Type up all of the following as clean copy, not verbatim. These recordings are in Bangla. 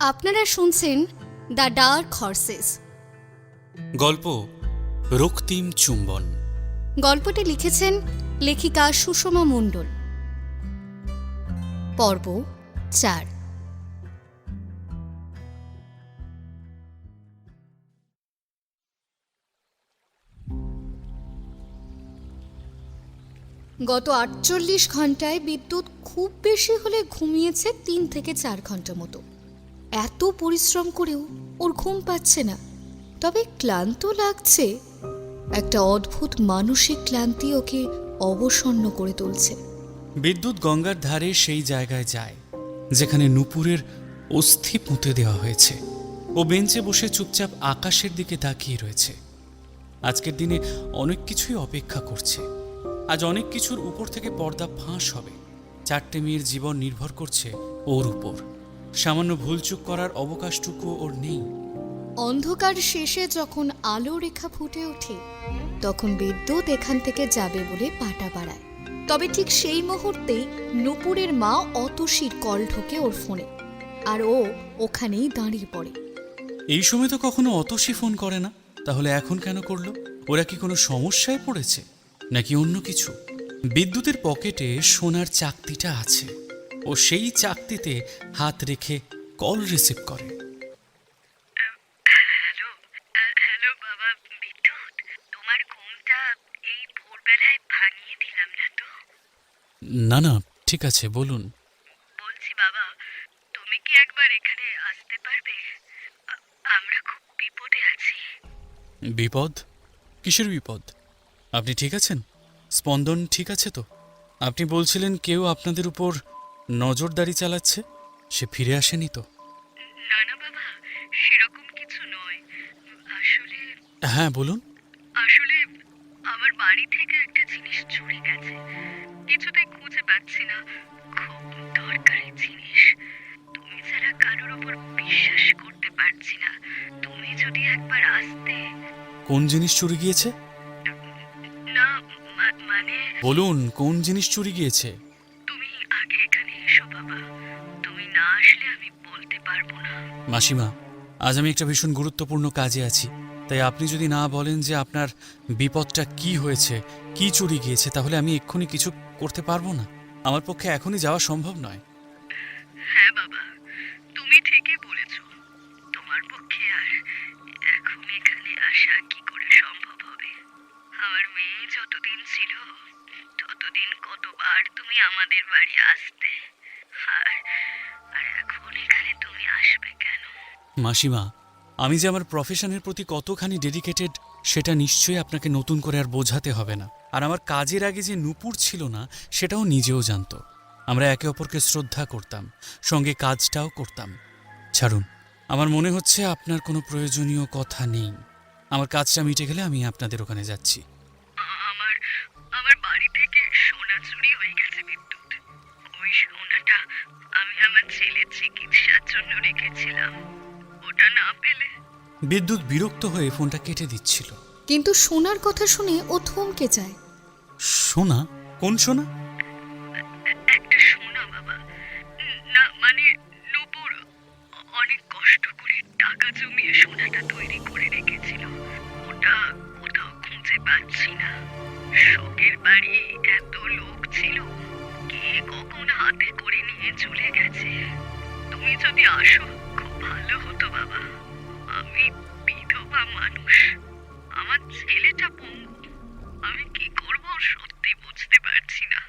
আপনারা শুনছেন দ্য ডার্ক হর্সেস। গল্প রক্তিম চুম্বন। গল্পটি লিখেছেন লেখিকা সুষমা মণ্ডল। পর্ব 4। গত 48 ঘন্টায় বিদ্যুৎ খুব বেশি হলে ঘুমিয়েছে 3 থেকে 4 ঘন্টা মতো। এত পরিশ্রম করেও ওর ঘুম পাচ্ছে না, তবে ক্লান্ত লাগছে। একটা অদ্ভুত মানসিক ক্লান্তি ওকে অবসন্ন করে তুলছে। বিদ্যুৎ গঙ্গার ধারে সেই জায়গায় যায় যেখানে নূপুরের অস্থি পুঁতে দেওয়া হয়েছে। ও বেঞ্চে বসে চুপচাপ আকাশের দিকে তাকিয়ে রয়েছে। আজকের দিনে অনেক কিছুই অপেক্ষা করছে। আজ অনেক কিছুর উপর থেকে পর্দা ফাঁস হবে। 4টে মেয়ের জীবন নির্ভর করছে ওর উপর। সামান্য ভুলচুক করার অবকাশটুকু ওর নেই। অন্ধকার শেষে যখন আলো রেখা ফুটে ওঠে, তখন বিদ্যুৎ এখান থেকে যাবে বলে পাটা বাড়ায়। তবে ঠিক সেই মুহূর্তেই নূপুরের মা অতসীর কল ঢোকে ওর ফোনে, আর ও ওখানেই দাঁড়িয়ে পড়ে। এই সময় তো কখনো অতসী ফোন করে না, তাহলে এখন কেন করলো? ওরা কি কোনো সমস্যায় পড়েছে নাকি অন্য কিছু? বিদ্যুতের পকেটে সোনার চাকতিটা আছে। ও সেই চাকতিতে হাত রেখে কল রিসিভ করে। হ্যালো। হ্যালো বাবা বিদ্যুৎ, তোমার ঘুমটা এই ভোরবেলায় ভাঙিয়ে দিলাম না তো? না না, ঠিক আছে, বলুন। বলছি বাবা, তুমি কি একবার এখানে আসতে পারবে? আমরা খুব বিপদে আছি। বিপদ? কিসের বিপদ? আপনি ঠিক আছেন? স্পন্দন ঠিক আছে তো? আপনি বলছিলেন কেউ আপনাদের উপর নজরদারি চালাচ্ছে, সে ফিরে আসেনি তো? না না বাবা, সেরকম কিছু নয়। আসলে হ্যাঁ বলুন। আসলে আমার বাড়ি থেকে একটা জিনিস চুরি গেছে। কিছুতেই খুঁজে পাচ্ছি না। খুব দরকারি জিনিস। তুমি ছাড়া কারোর উপর বিশ্বাস করতে পারছি না। তুমি যদি একবার আসতে। কোন জিনিস চুরি গিয়েছে? না মানে বলুন, কোন জিনিস চুরি গিয়েছে? তুমি আগে এখানে এসো বাবা। তুমি না আসলে আমি বলতে পারবো না। মাসিমা, আজ আমি একটা ভীষণ গুরুত্বপূর্ণ কাজে আছি, তাই আপনি যদি না বলেন যে আপনার বিপদটা কি হয়েছে, কি চুরি গিয়েছে, তাহলে আমি এক্ষুনি কিছু করতে পারবো না। আমার পক্ষে এখনই যাওয়া সম্ভব নয়। হ্যাঁ বাবা, তুমি ঠিকই বলেছ। তোমার পক্ষে আর এখন এখানে আসা কি করে সম্ভব হবে? আমার মেয়ে যতদিন ছিল ততদিন কতবার তুমি আমাদের বাড়ি আসতে। আর আর এখন এখানে তুমি আসবে কেন? মাসিমা, আমি যে আমার প্রফেশনের প্রতি কতখানি ডেডিকেটেড সেটা নিশ্চয়ই আপনাকে নতুন করে আর বোঝাতে হবে না। আর আমার কাজের আগে যে নূপুর ছিল না সেটাও নিজেও জানতো। আমরা একে অপরকে শ্রদ্ধা করতাম, সঙ্গে কাজটাও করতাম। ছাড়ুন, আমার মনে হচ্ছে আপনার কোনো প্রয়োজনীয় কথা নেই। আমার কাজটা মিটে গেলে আমি আপনাদের ওখানে যাচ্ছি। আমার আমার বাড়ি থেকে সোনা চুরি হয়ে গেছে বিদ্যুৎ। ওই সোনাটা আমি আমার ছেলের চিকিৎসার জন্য রেখেছিলাম। ওটা না পেলে। বিদ্যুৎ বিরক্ত হয়ে ফোনটা কেটে দিচ্ছিল। কিন্তু সোনার কথা শুনে ও থমকে যায়। সোনা? কোন সোনা? একটা সোনা বাবা। না মানে নূপুর অনেক কষ্ট করে টাকা জমিয়ে সোনাটা তৈরি করে রেখেছিল। ওটা কোথাও খুঁজে পাচ্ছি না। শোকের বাড়ি এত লোক ছিল, কে কখন হাতে করে নিয়ে চলে গেছে। তুমি যদি আসো খুব ভালো হতো বাবা। আমি বিধবা মানুষ, আমার ছেলেটা পঙ্গু। আমি কি করবো সত্যি বুঝতে পারছি না।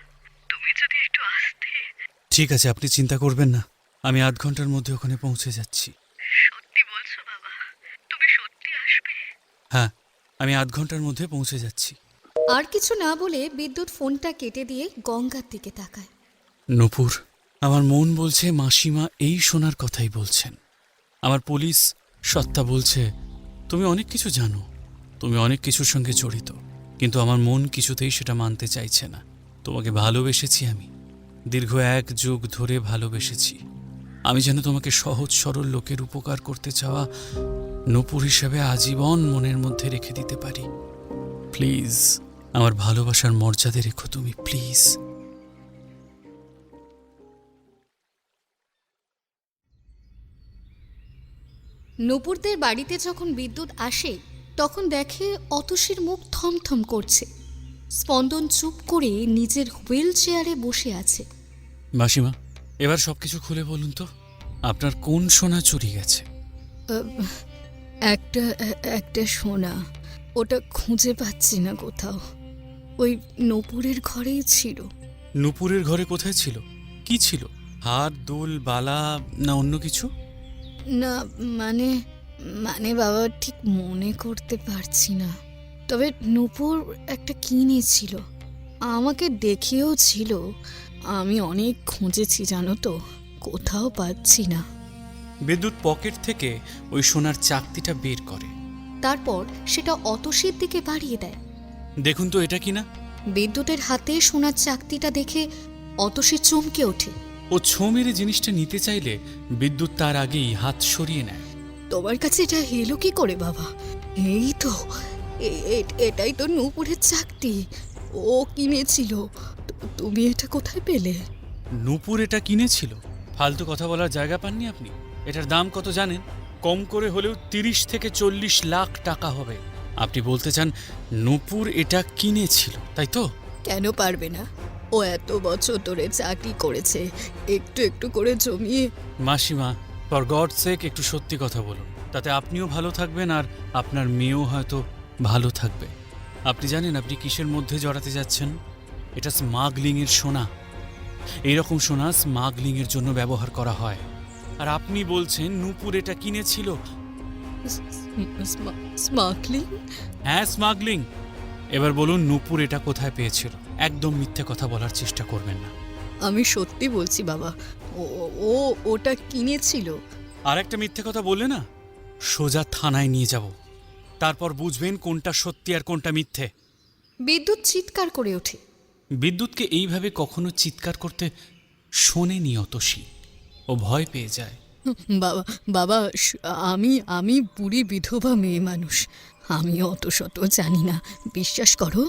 তুমি যদি একটু আসতে। ঠিক আছে, আপনি চিন্তা করবেন না, আমি আধ ঘন্টার মধ্যে ওখানে পৌঁছে যাচ্ছি। সত্যি বলছো বাবা? তুমি সত্যি আসবে? হ্যাঁ, আমি আধ ঘন্টার মধ্যে পৌঁছে যাচ্ছি। আর কিছু না বলে বিদ্যুৎ ফোনটা কেটে দিয়ে গঙ্গার দিকে তাকায়। নূপুর, আমার মন বলছে মাসিমা এই শোনার কথাই বলছেন। আমার পুলিশ সত্তা বলছে তুমি অনেক কিছু জানো, তুমি অনেক কিছুর সঙ্গে জড়িত, কিন্তু আমার মন কিছুতেই সেটা মানতে চাইছে না। তোমাকে ভালোবেসেছি আমি, দীর্ঘ 1 যুগ ধরে ভালোবেসেছি। আমি যেন তোমাকে সহজ সরল লোকের উপকার করতে চাওয়া নূপুর হিসেবে আজীবন মনের মধ্যে রেখে দিতে পারি। প্লিজ, আমার ভালোবাসার মর্যাদা রেখো তুমি, প্লিজ। নূপুরদের বাড়িতে যখন বিদ্যুৎ আসে তখন দেখে অতসীর মুখ থমথম করছে। স্পন্দন চুপ করে নিজের হুইল চেয়ারে বসে আছে। মাসিমা, এবার সবকিছু খুলে বলুন তো, আপনার কোন সোনা চুরি গেছে? একটা সোনা, ওটা খুঁজে পাচ্ছি না কোথাও। ওই নূপুরের ঘরেই ছিল। নূপুরের ঘরে কোথায় ছিল? কি ছিল? হার, দুল, বালা না অন্য কিছু? না মানে মানে বাবা, ঠিক মনে করতে পারছি না। তবে নূপুর একটা কিনেছিল, আমাকে দেখিয়েও ছিল। আমি অনেক খুঁজেছি জানো তো, কোথাও পাচ্ছি না। বিদ্যুৎ পকেট থেকে ওই সোনার চাকতিটা বের করে। তারপর সেটা অতসীর দিকে বাড়িয়ে দেয়। দেখুন তো এটা কিনা। বিদ্যুতের হাতে সোনার চাকতিটা দেখে অতসী চমকে ওঠে। ও ছোঁ মেরে জিনিসটা নিতে চাইলে বিদ্যুৎ তার আগেই হাত সরিয়ে নেয়। তোমার কাছে এটা এলো কি করে বাবা? এই তো, এটাই তো নূপুরের চাকতি, ও কিনেছিল। তুমি এটা কোথায় পেলে? নূপুর এটা কিনেছিল? ফালতু কথা বলার জায়গা পাননি আপনি? এটার দাম কত জানেন? কম করে হলেও 30 থেকে 40 লাখ টাকা হবে। আপনি বলতে চান নূপুর এটা কিনেছিল, তাই তো? কেন পারবে না? ও এত বছর ধরে চাকরি করেছে, একটু একটু করে জমিয়ে। মাসিমা, ফর গড সেক একটু সত্যি কথা বলুন, তাতে আপনিও ভালো থাকবেন আর আপনার মেয়েও হয়তো ভালো থাকবে। আপনি জানেন আপনি কিসের মধ্যে জড়াতে যাচ্ছেন? এটা স্মাগলিংয়ের সোনা। এইরকম সোনা স্মাগলিংয়ের জন্য ব্যবহার করা হয়। আর আপনি বলছেন নূপুর এটা কিনেছিল। স্মাগলিং? হ্যাঁ, স্মাগলিং। এবার বলুন নূপুর এটা কোথায় পেয়েছিল? একদম মিথ্যে কথা বলার চেষ্টা করবেন না। আমি সত্যি বলছি বাবা, ওটা কিনেছিল। আর একটা মিথ্যে কথা বললে না, সোজা থানায় নিয়ে যাব, তারপর বুঝবেন কোনটা সত্যি আর কোনটা মিথ্যে। বিদ্যুৎ চিৎকার করে ওঠে। বিদ্যুৎকে এইভাবে কখনো চিৎকার করতে শোনেনি অতসী। ও ভয় পেয়ে যায়। বাবা বাবা, আমি বুড়ি বিধবা মেয়ে মানুষ, আমি অত শত জানি না, বিশ্বাস করো।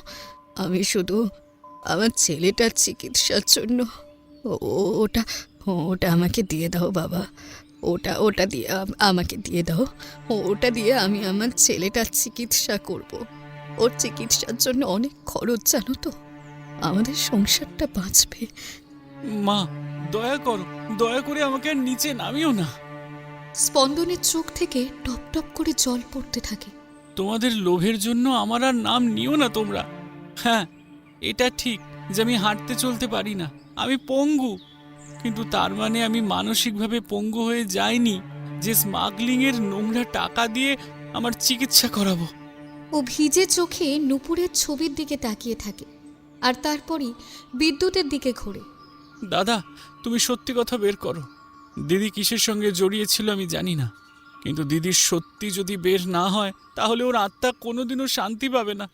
আমি শুধু আমার ছেলেটার চিকিৎসার জন্য ওটা ওটা আমাকে দিয়ে দাও বাবা। ওটা দিয়ে আমাকে দিয়ে দাও। ওটা দিয়ে আমি আমার ছেলেটার চিকিৎসা করব। ওর চিকিৎসার জন্য অনেক খরচ জানো তো, আমাদের সংসারটা বাঁচবে। মা, দয়া করো, দয়া করে আমাকে আর নিচে নামিও না। স্পন্দনের চোখ থেকে টপ টপ করে জল পড়তে থাকে। তোমাদের লোভের জন্য আমার আর নাম নিও না তোমরা। হ্যাঁ, এটা ঠিক যে আমি হাঁটতে চলতে পারি না, আমি পঙ্গু। কিন্তু তার মানে আমি মানসিকভাবে পঙ্গু হয়ে যাইনি যে স্মাগলিংয়ের নোংরা টাকা দিয়ে আমার চিকিৎসা করাবো। ও ভিজে চোখে নূপুরের ছবির দিকে তাকিয়ে থাকে, আর তারপরই বিদ্যুতের দিকে ঘোরে। দাদা, তুমি সত্যি কথা বের করো। দিদি কিসের সঙ্গে জড়িয়েছিল আমি জানি না, কিন্তু দিদির সত্যি যদি বের না হয় তাহলে ওর আত্মা কোনোদিনও শান্তি পাবে না।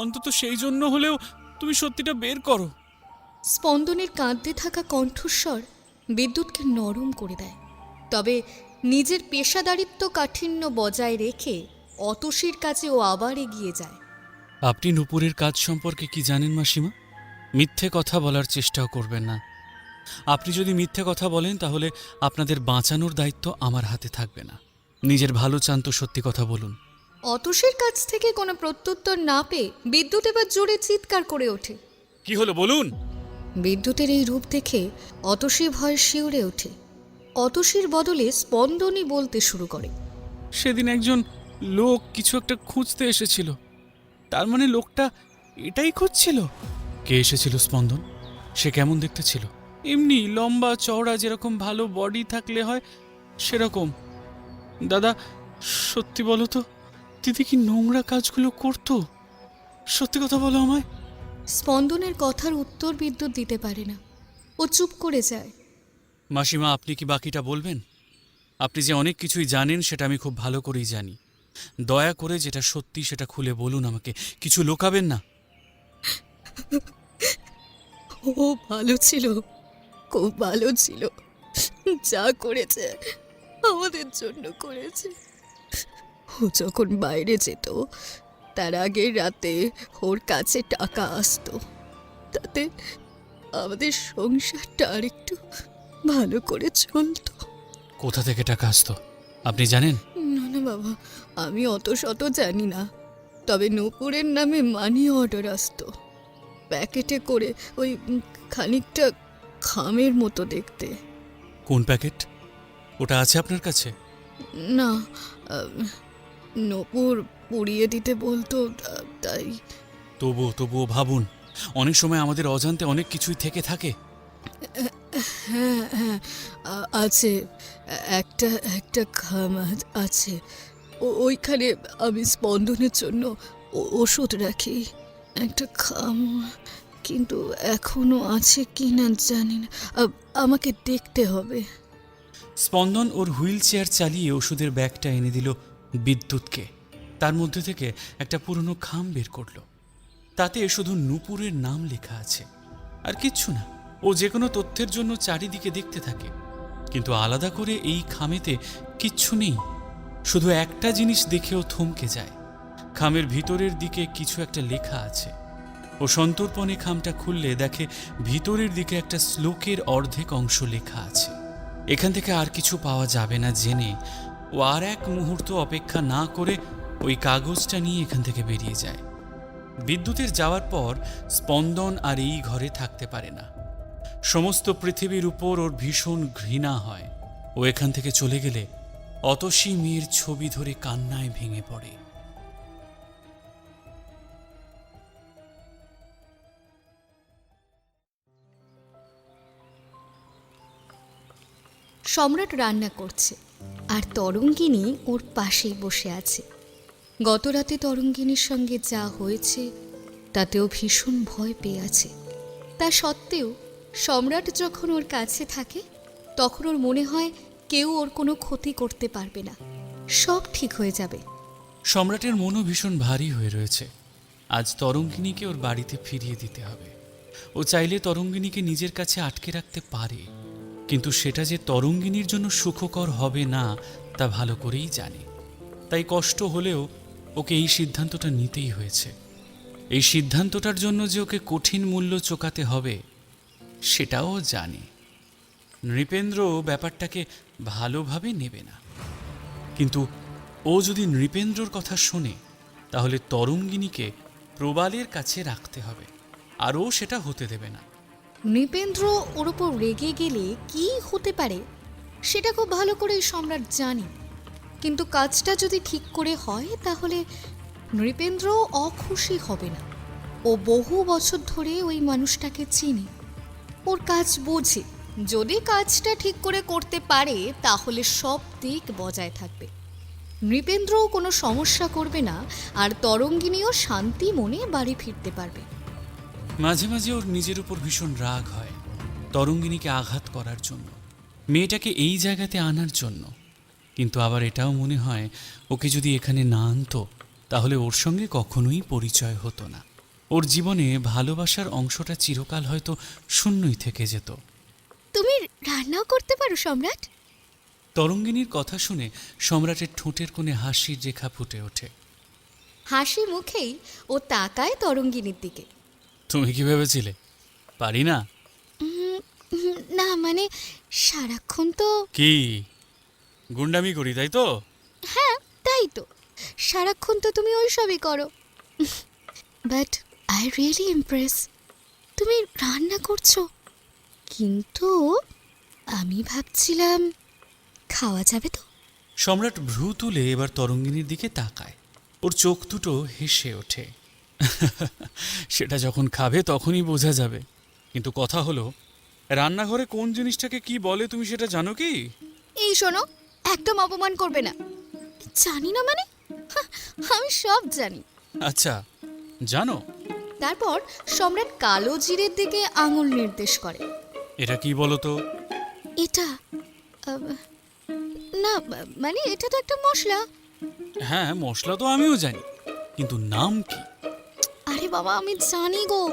অন্তত সেই জন্য হলেও তুমি সত্যিটা বের করো। স্পন্দনের কাঁদতে থাকা কণ্ঠস্বর বিদ্যুৎকে নরম করে দেয়। তবে নিজের পেশাদারিত্ব কাঠিন্য বজায় রেখে অতসীর কাছে ও আবার এগিয়ে যায়। আপনি নূপুরের কাজ সম্পর্কে কি জানেন মাসিমা? মিথ্যে কথা বলার চেষ্টাও করবেন না। আপনি যদি মিথ্যে কথা বলেন তাহলে আপনাদের বাঁচানোর দায়িত্ব আমার হাতে থাকবে না। নিজের ভালো চান তো সত্যি কথা বলুন। অতসীর কাছ থেকে কোনো প্রত্যুত্তর না পেয়ে বিদ্যুৎ এবার জোরে চিৎকার করে ওঠে। কি হলো বলুন? বিদ্যুতের এই রূপ দেখে অতসী ভয়ে শিউরে ওঠে। অতসীর বদলে স্পন্দনই বলতে শুরু করে। সেদিন একজন লোক কিছু একটা খুঁজতে এসেছিল, তার মানে লোকটা এটাই খুঁজছিল। কে এসেছিল স্পন্দন? সে কেমন দেখতে ছিল? এমনি লম্বা চওড়া, যেরকম ভালো বডি থাকলে হয় সেরকম। দাদা, সত্যি বলো তো, দিদি কি নোংরা কাজগুলো করতো? সত্যি কথা বলো আমায়। স্পন্দনের কথার উত্তর বিদ্যুৎ দিতে পারে না, ও চুপ করে যায়। মাসিমা, আপনি কি বাকিটা বলবেন? আপনি যে অনেক কিছুই জানেন সেটা আমি খুব ভালো করেই জানি। দয়া করে যেটা সত্যি সেটা খুলে বলুন আমাকে, কিছু লুকাবেন না। ও ভালো ছিল, খুব ভালো ছিল। যা করেছে আমাদের জন্য করেছে। ও যখন বাইরে যেত তার আগের রাতে ওর কাছে টাকা আসতো, তাতে আমাদের সংসারটা আরেকটু ভালো করে চলতো। কোথা থেকে টাকা আসতো আপনি জানেন? না বাবা, আমি অত শত জানি না। তবে নূপুরের নামে মানি অর্ডার আসতো, প্যাকেটে করে, ওই খানিকটা খামের মতো দেখতে। কোন প্যাকেট? ওটা আছে আপনার কাছে? না, নূপুর পুড়িয়ে দিতে বলতো, তাই। তবুও ভাবুন, অনেক সময় আমাদের অজান্তে অনেক কিছুই থেকে থাকে। হ্যাঁ হ্যাঁ, আছে, একটা একটা খাম আছে। ওইখানে আমি স্পন্দনের জন্য ওষুধ রাখি, একটা খাম। কিন্তু এখনো আছে কি না জানি না, আমাকে দেখতে হবে। স্পন্দন ওর হুইল চেয়ার চালিয়ে ওষুধের ব্যাগটা এনে দিল বিদ্যুৎকে। তার মধ্যে থেকে একটা পুরনো খাম বের করলো। তাতে শুধু নূপুরের নাম লেখা আছে, আর কিচ্ছু না। ও যে কোনো তথ্যের জন্য চারিদিকে দেখতে থাকে, কিন্তু আলাদা করে এই খামেতে কিচ্ছু নেই। শুধু একটা জিনিস দেখেও থমকে যায়। খামের ভিতরের দিকে কিছু একটা লেখা আছে। ও সন্তর্পণে খামটা খুললে দেখে ভিতরের দিকে একটা শ্লোকের অর্ধেক অংশ লেখা আছে। এখান থেকে আর কিছু পাওয়া যাবে না জেনে ও আর এক মুহূর্ত অপেক্ষা না করে ওই কাগজটা নিয়ে এখান থেকে বেরিয়ে যায়। বিদ্যুতের যাওয়ার পর স্পন্দন আর এই ঘরে থাকতে পারে না। সমস্ত পৃথিবীর উপর ওর ভীষণ ঘৃণা হয়। ও এখান থেকে চলে গেলে অতসী মেয়ের ছবি ধরে কান্নায় ভেঙে পড়ে। সম্রাট রান্না করছে, আর তরঙ্গিনী ওর পাশেই বসে আছে। গত রাতে তরঙ্গিনীর সঙ্গে যা হয়েছে তাতেও ভীষণ ভয় পেয়ে আছে। তা সত্ত্বেও সম্রাট যখন ওর কাছে থাকে তখন ওর মনে হয় কেউ ওর কোনো ক্ষতি করতে পারবে না, সব ঠিক হয়ে যাবে। সম্রাটের মনও ভীষণ ভারী হয়ে রয়েছে। আজ তরঙ্গিনীকে ওর বাড়িতে ফিরিয়ে দিতে হবে। ও চাইলে তরঙ্গিনীকে নিজের কাছে আটকে রাখতে পারে, কিন্তু সেটা যে তরঙ্গিনীর জন্য সুখকর হবে না তা ভালো করেই জানে। তাই কষ্ট হলেও ওকে এই সিদ্ধান্তটা নিতেই হয়েছে। এই সিদ্ধান্তটার জন্য যে ওকে কঠিন মূল্য চোকাতে হবে সেটাও জানে। নৃপেন্দ্র ব্যাপারটাকে ভালোভাবে নেবে না, কিন্তু ও যদি নৃপেন্দ্রর কথা শোনে তাহলে তরঙ্গিনীকে প্রবালের কাছে রাখতে হবে, আর ও সেটা হতে দেবে না। নৃপেন্দ্র ওর ওপর রেগে গেলে কি হতে পারে সেটা খুব ভালো করেই সম্রাট জানে। কিন্তু কাজটা যদি ঠিক করে হয় তাহলে নৃপেন্দ্র অখুশি হবে না। ও বহু বছর ধরে ওই মানুষটাকে চিনি, ওর কাজ বোঝে। যদি কাজটা ঠিক করে করতে পারে তাহলে সব দিক বজায় থাকবে। নৃপেন্দ্রও কোনো সমস্যা করবে না, আর তরঙ্গিনীও শান্তি মনে বাড়ি ফিরতে পারবে। মাঝে মাঝে ওর নিজের উপর ভীষণ রাগ হয়, তরঙ্গিনীকে আঘাত করার জন্য, মেয়েটাকে এই জায়গাতে আনার জন্য। কিন্তু আবার এটাও মনে হয় ওকে যদি এখানে না আনতো তাহলে ওর সঙ্গে কখনোই পরিচয় হতো না। ওর জীবনে ভালোবাসার অংশটা চিরকাল হয়তো শূন্যই থেকে যেত। তুমি রান্নাও করতে পারো সম্রাট? তরঙ্গিনীর কথা শুনে সম্রাটের ঠোঁটের কোণে হাসির রেখা ফুটে ওঠে। হাসি মুখেই ও তাকায় তরঙ্গিনীর দিকে। তুমি কি ভেবেছিলে পারি না? না মানে সারাক্ষণ তো। কি গুন্ডামি করি তাই তো? হ্যাঁ তাই তো, সারাক্ষণ তো তুমি ওই সবই করো। বাট আই রিয়েলি ইমপ্রেস, তুমি রান্না করছো। কিন্তু আমি ভাবছিলাম খাওয়া যাবে তো? সম্রাট ভ্রু তুলে এবার তরঙ্গিনীর দিকে তাকায়। ওর চোখ দুটো হেসে ওঠে। সেটা যখন খাবে তখনই বোঝা যাবে। কিন্তু কথা হলো, রান্নাঘরে কোন জিনিসটাকে কি বলে তুমি সেটা জানো কি? এই শোনো, একদম অপমান করবে না। জানি না মানে? আমি সব জানি। আচ্ছা জানো? তারপর সম্রাট কালো জিরের দিকে আঙুল নির্দেশ করে। এটা কি বলো তো? এটা না মানে এটা তো একটা মশলা। হ্যাঁ মশলা তো আমিও জানি, কিন্তু নাম কি? আরে বাবা আমি জানি গো,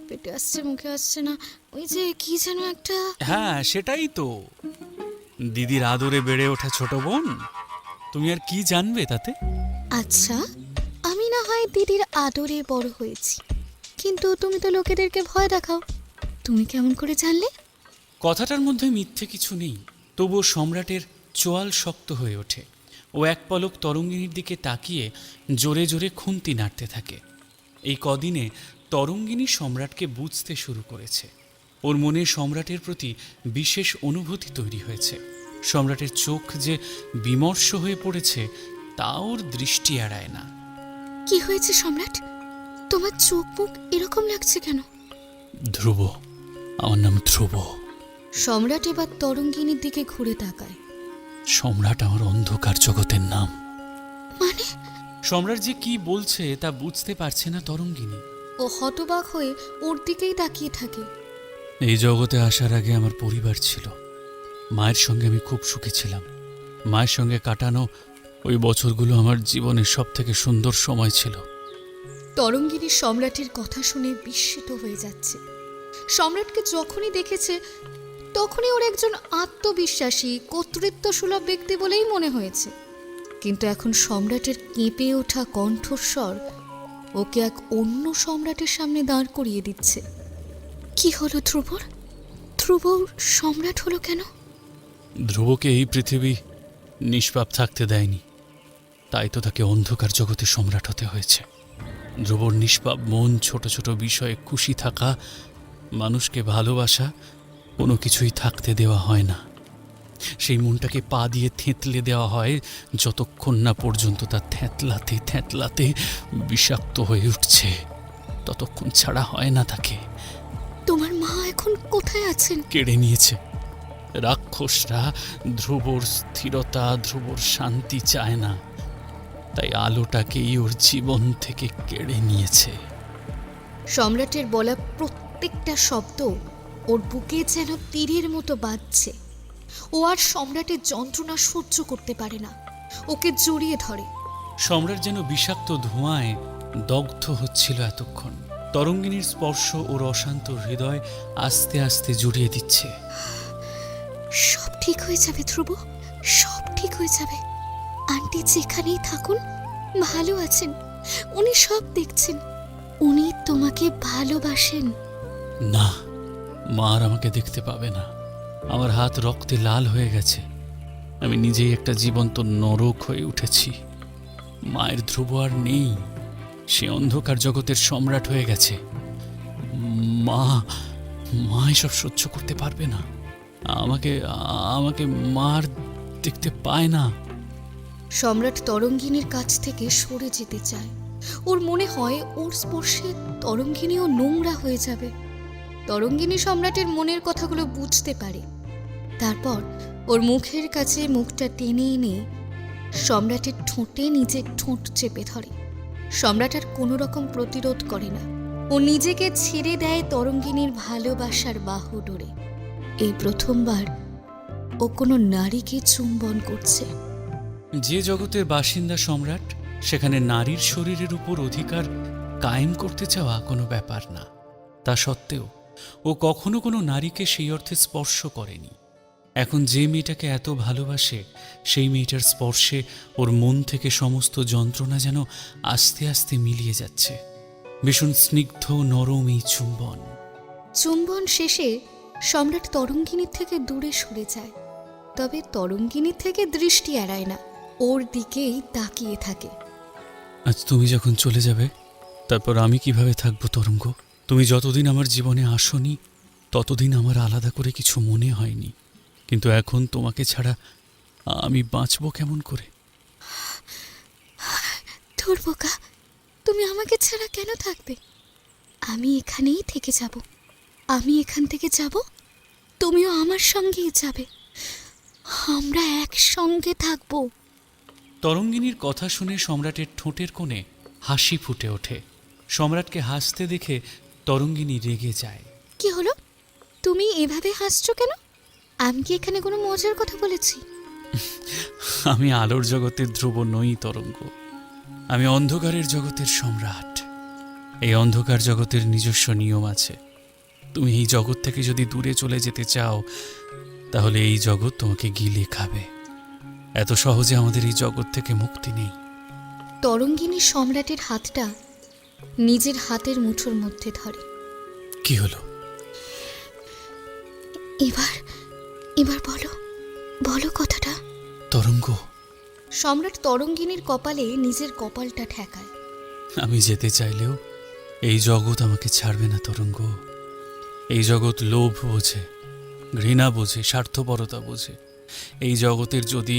পেটে আসছে মুখে আসছে না। ওই যে কি যেন একটা। হ্যাঁ সেটাই তো, দিদির আদরে বেড়ে ওঠা ছোট বোন। তুমি আর কি জানবে তাতে? আচ্ছা আমি না হয় দিদির আদরে বড় হয়েছি, কিন্তু তুমি তো লোকেদেরকে ভয় দেখাও। তুমি কেমন করে জানলে? কথাটার মধ্যে মিথ্যে কিছু নেই, তবুও সম্রাটের চোয়াল শক্ত হয়ে ওঠে। ও এক পলক তরঙ্গিনীর দিকে তাকিয়ে জোরে জোরে খুন্তি নাড়তে থাকে। এই কদিনে তরঙ্গিনী সম্রাটকে বুঝতে শুরু করেছে। ওর মনে সম্রাটের প্রতি বিশেষ অনুভূতি তৈরি হয়েছে। সম্রাটের চোখ যে বিমর্ষ হয়ে পড়েছে তা ওর দৃষ্টি এড়ায় না। কি হয়েছে সম্রাট? তোমার চোখ মুখ এরকম লাগছে কেন? ধ্রুব, আমার নাম ধ্রুব। সম্রাট এবার তরঙ্গিনীর দিকে ঘুরে তাকায়। সম্রাট আমার অন্ধকার জগতের নাম। মানে? সম্রাট যে কি বলছে তা বুঝতে পারছে না তরঙ্গিনী। ও হতবাক হয়ে ওর দিকেই তাকিয়ে থাকে। এই জগতে আসার আগে আমার পরিবার ছিল। মায়ের সঙ্গে আমি খুব সুখী ছিলাম। মায়ের সঙ্গে কাটানো ওই বছরগুলো আমার জীবনের সব থেকে সুন্দর সময় ছিল। তরঙ্গিনী সম্রাটের কথা শুনে বিস্মিত হয়ে যাচ্ছে। সম্রাটকে যখনই দেখেছে তখনই ওর একজন আত্মবিশ্বাসী কর্তৃত্বসুলভ ব্যক্তি বলেই মনে হয়েছে, কিন্তু এখন সম্রাটের কেঁপে ওঠা কণ্ঠস্বর ওকে এক অন্য সম্রাটের সামনে দাঁড় করিয়ে দিচ্ছে। কি হলো ধ্রুবর? ধ্রুব সম্রাট হলো কেন? ধ্রুবকে এই পৃথিবী নিষ্পাপ থাকতে দেয়নি, তাই তো তাকে অন্ধকার জগতে সম্রাট হতে হয়েছে। ধ্রুবর নিষ্পাপ মন, ছোট ছোট বিষয়ে খুশি থাকা, মানুষকে ভালোবাসা, কোনো কিছুই থাকতে দেওয়া হয় না। সেই মনটাকে পা দিয়ে থেঁতলে দেওয়া হয় যতক্ষণ না পর্যন্ত তা থ্যাতলাতে থ্যাতলাতে বিষাক্ত হয়ে উঠছে, ততক্ষণ ছাড়া হয় না তাকে। তোমার মা এখন কোথায় আছেন? কেড়ে নিয়েছে। রাক্ষসরা ধ্রুবর স্থিরতা, ধ্রুবর শান্তি চায় না, তাই আলোটাকেই ওর জীবন থেকে কেড়ে নিয়েছে। সম্রাটের বলা প্রত্যেকটা শব্দ ওর বুকে যেন তীরের মতো বাজছে। ও আর সম্রাটের যন্ত্রণা সহ্য করতে পারে না, ওকে জড়িয়ে ধরে। সম্রাট যেন বিষাক্ত ধোঁয়ায় দগ্ধ হচ্ছিল এতক্ষণ। তরঙ্গিনীর স্পর্শ ওর অশান্ত হৃদয় আস্তে আস্তে জড়িয়ে দিচ্ছে। সব ঠিক হয়ে যাবে ধ্রুব, সব ঠিক হয়ে যাবে। আন্টি যেখানেই থাকুন ভালো আছেন, উনি সব দেখছেন, উনি তোমাকে ভালোবাসেন। না, মা আর আমাকে দেখতে পাবে না। আমার হাত রক্তে লাল হয়ে গেছে। আমি নিজেই একটা জীবন্ত নরক হয়ে উঠেছি। মায়ের ধ্রুব আর নেই, সে অন্ধকার জগতের সম্রাট হয়ে গেছে। মা মা এসব সহ্য করতে পারবে না। আমাকে আমাকে মার দেখতে পায় না। সম্রাট তরঙ্গিনীর কাছ থেকে সরে যেতে চায়। ওর মনে হয় ওর স্পর্শে তরঙ্গিনীও নোংরা হয়ে যাবে। তরঙ্গিনী সম্রাটের মনের কথাগুলো বুঝতে পারে। তারপর ওর মুখের কাছে মুখটা টেনে এনে সম্রাটের ঠোঁটে নিজের ঠোঁট চেপে ধরে। সম্রাট আর কোনো রকম প্রতিরোধ করে না, ও নিজেকে ছেড়ে দেয় তরঙ্গিনীর ভালোবাসার বাহু ডোরে। এই প্রথমবার ও কোনো নারীকে চুম্বন করছে। যে জগতের বাসিন্দা সম্রাট, সেখানে নারীর শরীরের উপর অধিকার কায়েম করতে চাওয়া কোনো ব্যাপার না। তা সত্ত্বেও ও কখনো কোনো নারীকে সেই অর্থে স্পর্শ করেনি। এখন যে মেয়েটাকে এত ভালোবাসে, সেই মেয়েটার স্পর্শে ওর মন থেকে সমস্ত যন্ত্রণা যেন আস্তে আস্তে মিলিয়ে যাচ্ছে। ভীষণ স্নিগ্ধ নরম এই চুম্বন। চুম্বন শেষে সম্রাট তরঙ্গিনীর থেকে দূরে সরে যায়, তবে তরঙ্গিনীর থেকে দৃষ্টি এড়ায় না, ওর দিকেই তাকিয়ে থাকে। আজ তুমি যখন চলে যাবে, তারপর আমি কিভাবে থাকবো তরঙ্গ? তুমি যতদিন আমার জীবনে আসনি ততদিন আমার আলাদা করে কিছু মনে হয়নি, কিন্তু এখন তোমাকে ছাড়া আমি বাঁচবো কেমন করে? ধুর বোকা, তুমি আমাকে ছাড়া কেন থাকবে? আমি এখানেই থেকে যাব। আমি এখান থেকে যাব, তুমিও আমার সঙ্গেই যাবে। আমরা একসঙ্গে থাকবো। তরঙ্গিনীর কথা শুনে সম্রাটের ঠোঁটের কোণে হাসি ফুটে ওঠে। সম্রাটকে হাসতে দেখে তরঙ্গিনী রেগে যায়। কি হলো? তুমি এভাবে হাসছো কেন? আমি কি এখানে কোনো মজার কথা বলেছি? আমি আলোর জগতের ধ্রুব নই তরঙ্গ, আমি অন্ধকারের জগতের সম্রাট। এই অন্ধকার জগতের নিজস্ব নিয়ম আছে। তুমি এই জগৎ থেকে যদি দূরে চলে যেতে চাও, তাহলে এই জগৎ তোমাকে গিলে খাবে। এত সহজে আমাদের এই জগৎ থেকে মুক্তি নেই। তরঙ্গিনী সম্রাটের হাতটা নিজের হাতের মুঠোর মধ্যে ধরে। কি হলো? এবার এবার বলো, বলো কথাটা। তরঙ্গ, সম্রাট তরঙ্গিনীর কপালে নিজের কপালটা ঠেকায়। আমি যেতে চাইলেও এই জগৎ আমাকে ছাড়বে না তরঙ্গ। এই জগৎ লোভ বোঝে, ঘৃণা বোঝে, স্বার্থপরতা বোঝে। এই জগতের যদি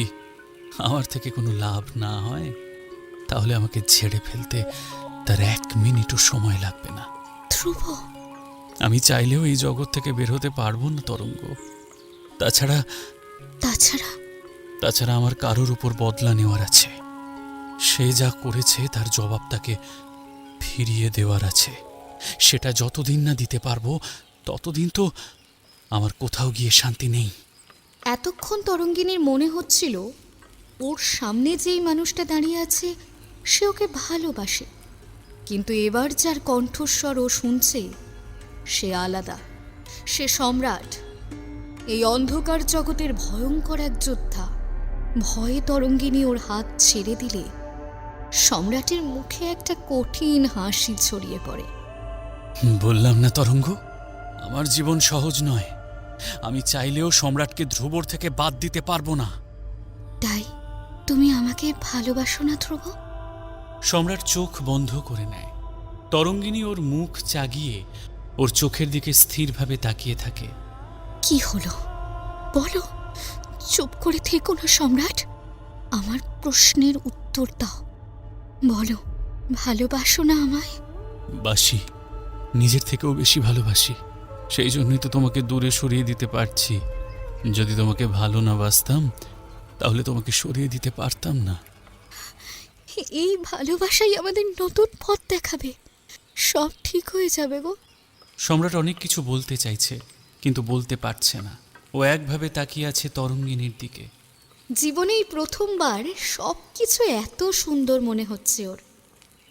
আমার থেকে কোনো লাভ না হয়, তাহলে আমাকে ছেড়ে ফেলতে তার 1 মিনিটও সময় লাগবে না। ধ্রুব, আমি চাইলেও এই জগৎ থেকে বের হতে পারবো না তরঙ্গ। তাছাড়া তাছাড়া তাছাড়া আমার কারোর উপর বদলা নেওয়ার আছে। সে যা করেছে তার জবাব তাকে ফিরিয়ে দেওয়ার আছে। সেটা যতদিন না দিতে পারবো ততদিন তো আমার কোথাও গিয়ে শান্তি নেই। এতক্ষণ তরঙ্গিনীর মনে হচ্ছিল ওর সামনে যেই মানুষটা দাঁড়িয়ে আছে সে ওকে ভালোবাসে, কিন্তু এবার যার কণ্ঠস্বর ও শুনছে সে আলাদা। সে সম্রাট, এই অন্ধকার জগতের ভয়ঙ্কর এক যোদ্ধা। ভয়ে তরঙ্গিনী ওর হাত ছেড়ে দিলে সম্রাটের মুখে একটা কঠিন হাসি ছড়িয়ে পড়ে। বললাম না তরঙ্গ, আমার জীবন সহজ নয়। আমি চাইলেও সম্রাটকে ধ্রুবর থেকে বাদ দিতে পারবো না। তাই তুমি আমাকে ভালোবাসো না ধ্রুব? সম্রাট চোখ বন্ধ করে নেয়। তরঙ্গিনী ওর মুখ চাগিয়ে ওর চোখের দিকে স্থিরভাবে তাকিয়ে থাকে। কি হলো বলো, চুপ করে থেকো না সম্রাট। আমার প্রশ্নের উত্তর দাও, বলো ভালোবাসো না আমায়? বাসি, নিজের থেকেও বেশি ভালোবাসি। সেই জন্যই তো তোমাকে দূরে সরিয়ে দিতে পারছি। যদি তোমাকে ভালো না বাসতাম তাহলে তোমাকে সরিয়ে দিতে পারতাম না। এই ভালোবাসাই আমাদের নতুন পথ দেখাবে, সব ঠিক হয়ে যাবে গো। সম্রাট অনেক কিছু বলতে চাইছে কিন্তু বলতে পারছে না। ও একভাবে তাকিয়ে আছে তরঙ্গিনীর দিকে। জীবনেই প্রথমবার সব কিছু এত সুন্দর মনে হচ্ছে ওর।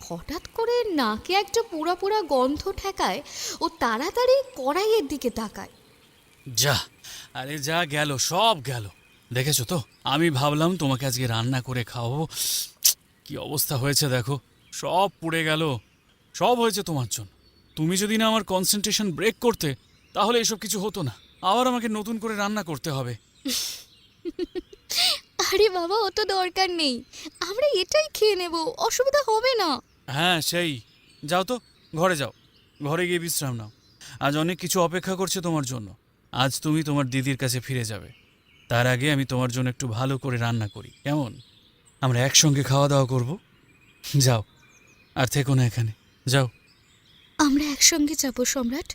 হঠাৎ করে নাকে একটা পোড়া পোড়া গন্ধ ঠেকায় ও তাড়াতাড়ি কড়াইয়ের দিকে তাকায়। যা, আরে যা গেল, সব গেল। দেখেছো তো, আমি ভাবলাম তোমাকে আজকে রান্না করে খাওয়াবো। কি অবস্থা হয়েছে দেখো, সব পুড়ে গেল। সব হয়েছে তোমার জন্য। তুমি যদি না আমার কনসেন্ট্রেশন ব্রেক করতে তাহলে এসব কিছু হতো না। আবার আমাকে নতুন করে রান্না করতে হবে। আরে বাবা, অত দরকার নেই, আমরা এটাই খেয়ে নেব, অসুবিধা হবে না। হ্যাঁ সেই, যাও তো, ঘরে যাও, ঘরে গিয়ে বিশ্রাম নাও। আজ অনেক কিছু অপেক্ষা করছে তোমার জন্য। আজ তুমি তোমার দিদির কাছে ফিরে যাবে। তার আগে আমি তোমার জন্য একটু ভালো করে রান্না করি, কেমন? আমরা একসঙ্গে খাওয়া দাওয়া করব। যাও, আর থেকো না এখানে, যাও। আমরা একসঙ্গে যাব সম্রাট।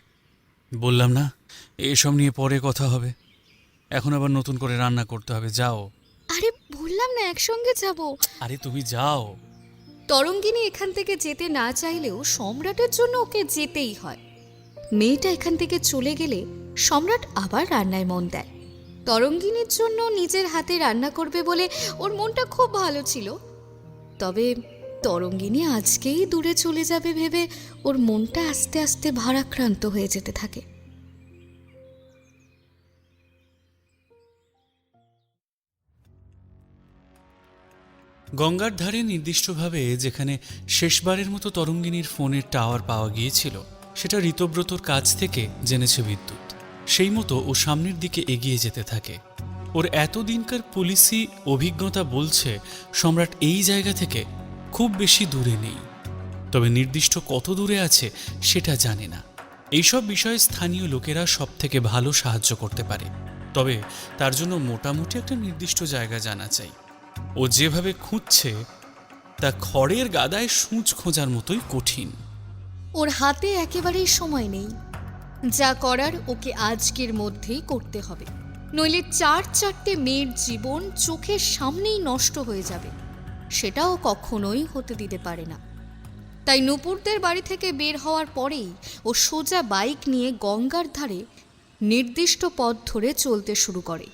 বললাম না, এসব নিয়ে পরে কথা হবে। এখন আবার নতুন করে রান্না করতে হবে, যাও। আরে বললাম না একসঙ্গে যাব। আরে তুমি যাও। তরঙ্গিনী এখান থেকে যেতে না চাইলেও সম্রাটের জন্য ওকে যেতেই হয়। মেয়েটা এখান থেকে চলে গেলে সম্রাট আবার রান্নায় মন দেয়। তরঙ্গিনীর জন্য নিজের হাতে রান্না করবে বলে ওর মনটা খুব ভালো ছিল। তবে তরঙ্গিনী আজকেই দূরে চলে যাবে ভেবে ওর মনটা আস্তে আস্তে ভারাক্রান্ত হয়ে যেতে থাকে। গঙ্গার ধারে নির্দিষ্টভাবে যেখানে শেষবারের মতো তরঙ্গিনীর ফোনের টাওয়ার পাওয়া গিয়েছিল, সেটা ঋতব্রতর কাছ থেকে জেনেছে বিদ্যুৎ। সেই মতো ও সামনের দিকে এগিয়ে যেতে থাকে। ওর এতদিনকার পুলিশি অভিজ্ঞতা বলছে সম্রাট এই জায়গা থেকে খুব বেশি দূরে নেই, তবে নির্দিষ্ট কত দূরে আছে সেটা জানে না। এইসব বিষয়ে স্থানীয় লোকেরা সব থেকে ভালো সাহায্য করতে পারে, তবে তার জন্য মোটামুটি একটা নির্দিষ্ট জায়গা জানা চাই। ও যেভাবে খুঁজছে তা খড়ের গাদায় সূঁচ খোঁজার মতোই কঠিন। ওর হাতে একেবারেই সময় নেই। যা করার ওকে আজকের মধ্যেই করতে হবে, নইলে 4-4টে মেয়ের জীবন চোখের সামনেই নষ্ট হয়ে যাবে। সেটাও কখনোই হতে দিতে পারে না। তাই নূপুরদের বাড়ি থেকে বের হওয়ার পরেই ও সোজা বাইক নিয়ে গঙ্গার ধারে নির্দিষ্ট পথ ধরে চলতে শুরু করে।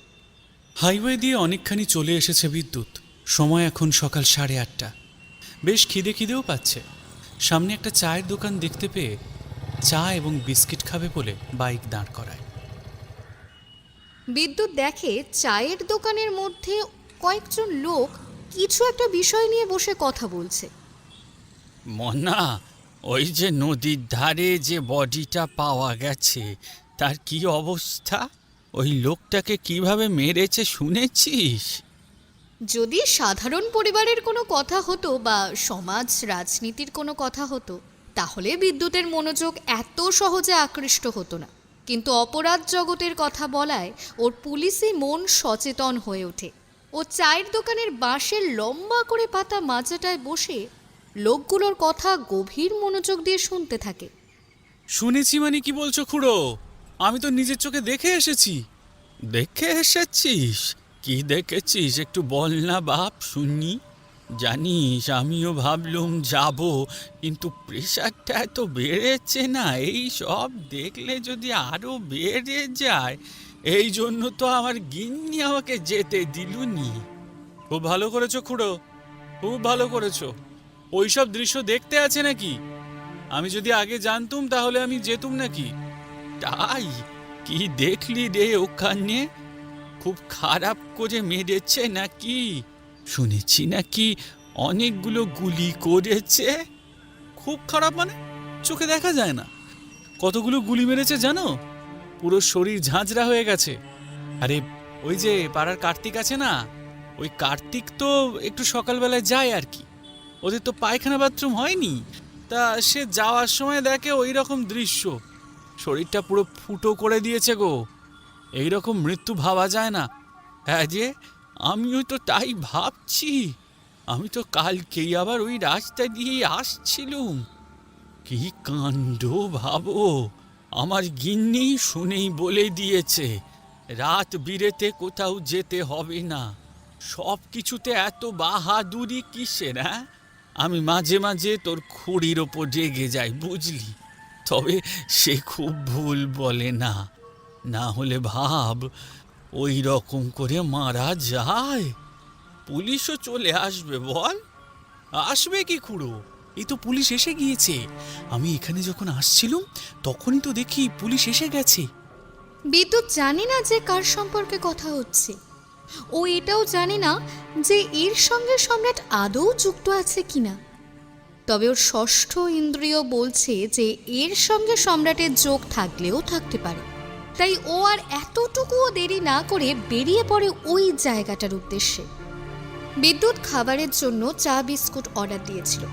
হাইওয়ে দিয়ে অনেকখানি চলে এসেছে বিদ্যুৎ। সময় এখন সকাল 8:30। বেশ খিদেও পাচ্ছে। সামনে একটা চায়ের দোকান দেখতে পেয়ে চা এবং বিস্কিট খাবে বলে বাইক দাঁড় করায়। বিদ্যুৎ দেখে চায়ের দোকানের মধ্যে কয়েকজন লোক কিছু একটা বিষয় নিয়ে বসে কথা বলছে। মনা, ওই যে নদীর ধারে যে বডিটা পাওয়া গেছে তার কি অবস্থা? ওই লোকটাকে কিভাবে মেরেছে শুনেছিস? যদি সাধারণ পরিবারের কোনো কথা হতো বা সমাজ রাজনীতির কোনো কথা হতো, তাহলে বিদ্যুতের মনোযোগ এত সহজে আকৃষ্ট হতো না। কিন্তু অপরাধ জগতের কথা বলায় ওর পুলিশি মন সচেতন হয়ে ওঠে। ও চায়ের দোকানের বাঁশের লম্বা করে পাতা মাচাটায় বসে লোকগুলোর কথা গভীর মনোযোগ দিয়ে শুনতে থাকে। শুনেছি মানে কি বলছো খুড়ো? আমি তো নিজের চোখে দেখে এসেছি। দেখে এসেছিস? কি দেখেছিস একটু বল না বাপ, শুনি। জানিস আমিও ভাবলুম যাব, কিন্তু প্রেশারটা এত বেড়েছে না, এই সব দেখলে যদি আরো বেড়ে যায়। এই জন্য তো আমার গিন্নি আমাকে যেতে দিলুনি। খুব ভালো করেছো খুড়ো, খুব ভালো করেছো। ওইসব দৃশ্য দেখতে আছে নাকি? আমি যদি আগে জানতুম তাহলে আমি যেতুম নাকি? তাই কি দেখলি রে ওখানে? খুব খারাপ করে মেরেছে নাকি? শুনেছি নাকি অনেকগুলো গুলি করেছে। খুব খারাপ মানে? চোখে দেখা যায় না। কতগুলো গুলি মেরেছে জানো? পুরো শরীর ঝাঁঝরা হয়ে গেছে। আরে ওই যে পাড়ার কার্তিক আছে না, ওই কার্তিক তো একটু সকালবেলায় যায় আর কি। ওদের তো পায়খানা বাথরুম হয়নি, তা সে যাওয়ার সময় দেখে ওই রকম দৃশ্য। শরীরটা পুরো ফুটো করে দিয়েছে গো। এই রকম মৃত্যু ভাবা যায় না। হ্যাঁ যে আমিও তো তাই ভাবছি। আমি তো কালকেই আবার ওই রাস্তা দিয়ে আসছিলুম। কি কাণ্ড ভাবো! আমার গিন্নি শুনেই বলে দিয়েছে রাত বিরেতে কোথাও যেতে হবে না। সব কিছুতে এত বাহাদুরি কিসের? হ্যাঁ, আমি মাঝে মাঝে তোর খুঁড়ির ওপর রেগে যাই, বুঝলি? তবে সে খুব ভুল বলে না। না হলে ভাব ওই রকম করে মারা যায়। পুলিশও চলে আসবে বল। আসবে কি খুড়ো? এই তো পুলিশ এসে গিয়েছে। আমি এখানে যখন আসছিলাম তখনই তো দেখি পুলিশ এসে গেছে। বিদ্যুৎ জানে না যে কার সম্পর্কে কথা হচ্ছে। ও এটাও জানে না যে এর সঙ্গে সম্রাট আদৌ যুক্ত আছে কিনা। তবে ওর ষষ্ঠ ইন্দ্রিয় বলছে যে এর সঙ্গে সম্রাটের যোগ থাকলেও থাকতে পারে। তাই ও আর এতটুকুও দেরি না করে বেরিয়ে পড়ে ওই জায়গাটার উদ্দেশ্যে। বিদ্যুৎ খাবারের জন্য চা বিস্কুট অর্ডার দিয়েছিল।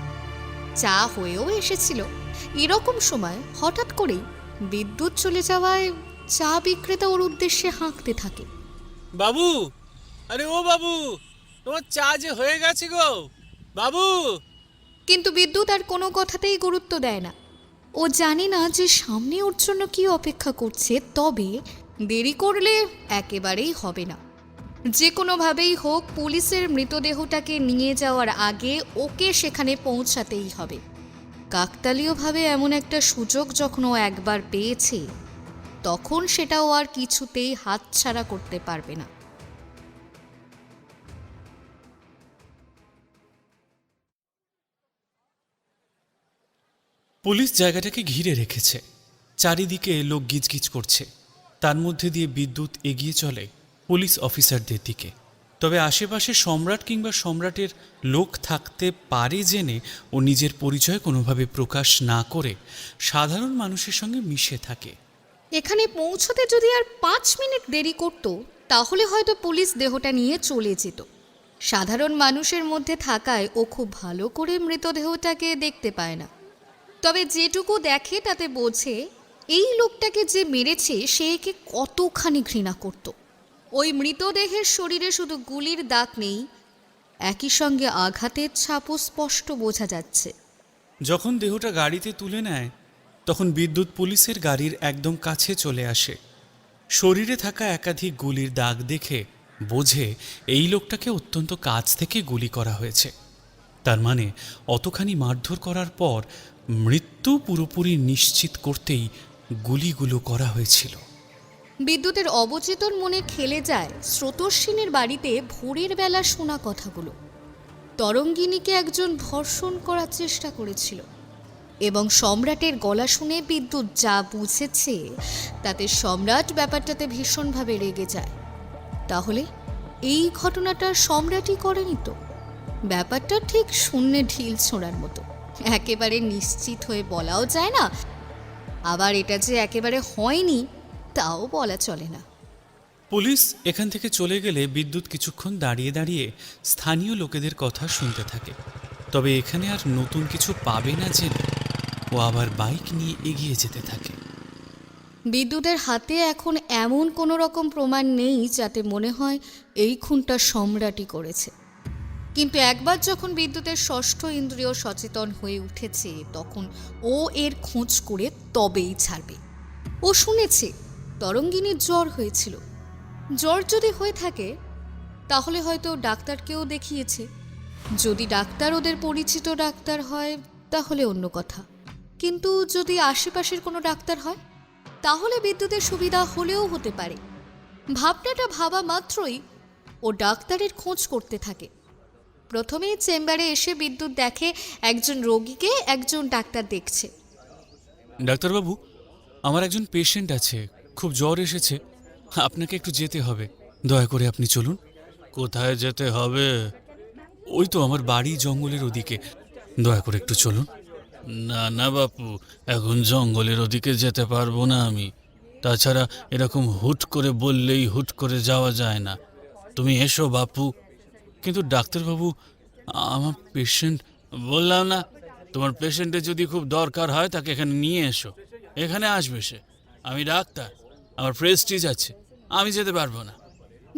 চা হয়েও এসেছিল। এরকম সময় হঠাৎ করেই বিদ্যুৎ চলে যাওয়ায় চা বিক্রেতা ওর উদ্দেশ্যে হাঁকতে থাকে। বাবু, আরে ও বাবু, তোমার চা যে হয়ে গেছে গো বাবু। কিন্তু বিদ্যুৎ আর কোনো কথাতেই গুরুত্ব দেয় না। ও জানে না যে সামনে ওর জন্য কি অপেক্ষা করছে, তবে দেরি করলে একেবারেই হবে না। যে কোনোভাবেই হোক পুলিশের মৃতদেহটাকে নিয়ে যাওয়ার আগে ওকে সেখানে পৌঁছাতেই হবে। কাকতালীয়ভাবে এমন একটা সুযোগ যখন ও একবার পেয়েছে, তখন সেটাও আর কিছুতেই হাতছাড়া করতে পারবে না। পুলিশ জায়গাটাকে ঘিরে রেখেছে। চারিদিকে লোক গিজগিজ করছে। তার মধ্যে দিয়ে বিদ্যুৎ এগিয়ে চলে পুলিশ অফিসারদের দিকে। তবে আশেপাশে সম্রাট কিংবা সম্রাটের লোক থাকতে পারে জেনে ও নিজের পরিচয় কোনোভাবে প্রকাশ না করে সাধারণ মানুষের সঙ্গে মিশে থাকে। এখানে পৌঁছতে যদি আর 5 মিনিট দেরি করত, তাহলে হয়তো পুলিশ দেহটা নিয়ে চলে যেত। সাধারণ মানুষের মধ্যে থাকায় ও খুব ভালো করে মৃতদেহটাকে দেখতে পায় না। তবে যেটুকু দেখে তাতে বোঝে এই লোকটাকে যে মেরেছে সে একে কতখানি ঘৃণা করত। ওই মৃতদেহের শরীরে শুধু গুলির দাগ নেই, একই সঙ্গে আঘাতের ছাপও স্পষ্ট বোঝা যাচ্ছে। যখন দেহটা গাড়িতে তুলে নেয় তখন বিদ্যুৎ পুলিশের গাড়ির একদম কাছে চলে আসে। শরীরে থাকা একাধিক গুলির দাগ দেখে বোঝে এই লোকটাকে অত্যন্ত কাছ থেকে গুলি করা হয়েছে। তার মানে অতখানি মারধর করার পর মৃত্যু পুরোপুরি নিশ্চিত করতেই গুলিগুলো করা হয়েছিল। বিদ্যুতের অবচেতন মনে খেলে যায় স্রোতস্বিনীর বাড়িতে ভোরের বেলা শোনা কথাগুলো। তরঙ্গিনীকে একজন ধর্ষণ করার চেষ্টা করেছিল এবং সম্রাটের গলা শুনে বিদ্যুৎ যা বুঝেছে তাতে সম্রাট ব্যাপারটাতে ভীষণভাবে রেগে যায়। তাহলে এই ঘটনাটা সম্রাটই করেনি তো? ব্যাপারটা ঠিক শূন্যে ঢিল ছোঁড়ার মতো। একেবারে নিশ্চিত হয়ে বলাও যায় না, আবার এটা যে একেবারে হয়নি তাও বলা চলে না। পুলিশ এখান থেকে চলে গেলে বিদ্যুৎ কিছুক্ষণ দাঁড়িয়ে দাঁড়িয়ে স্থানীয় লোকেদের কথা শুনতে থাকে। তবে এখানে আর নতুন কিছু পাবে না জেনে ও আবার বাইক নিয়ে এগিয়ে যেতে থাকে। বিদ্যুতের হাতে এখন এমন কোনো রকম প্রমাণ নেই যাতে মনে হয় এই খুনটা সম্রাটই করেছে। কিন্তু একবার যখন বিদ্যুতের ষষ্ঠ ইন্দ্রিয় সচেতন হয়ে উঠেছে, তখন ও এর খোঁজ করে তবেই ছাড়বে। ও শুনেছে তরঙ্গিনীর জ্বর হয়েছিল। জ্বর যদি হয়ে থাকে তাহলে হয়তো ডাক্তারকেও দেখিয়েছে। যদি ডাক্তার ওদের পরিচিত ডাক্তার হয় তাহলে অন্য কথা, কিন্তু যদি আশেপাশের কোনো ডাক্তার হয় তাহলে বিদ্যুতের সুবিধা হলেও হতে পারে। ভাবনাটা ভাবা মাত্রই ও ডাক্তারের খোঁজ করতে থাকে। প্রথমেই চেম্বারে এসে বিদ্যুৎ দেখে একজন রোগীকে একজন ডাক্তার দেখছে। ডাক্তারবাবু, আমার একজন পেশেন্ট আছে, খুব জ্বর এসেছে, আপনাকে একটু যেতে হবে, দয়া করে আপনি চলুন। কোথায় যেতে হবে? ওই তো আমার বাড়ি জঙ্গলের ওদিকে, দয়া করে একটু চলুন। না না বাপু, এখন জঙ্গলের ওদিকে যেতে পারবো না আমি। তাছাড়া এরকম হুট করে বললেই হুট করে যাওয়া যায় না। তুমি এসো বাপু। কিন্তু ডাক্তারবাবু, আমার পেশেন্ট, বললাম না তোমার পেশেন্টের যদি খুব দরকার হয় তাকে এখানে নিয়ে এসো। এখানে আসবে সে, আমি ডাক্তার, আমার প্রেস্টিজ আছে, আমি যেতে পারবো না।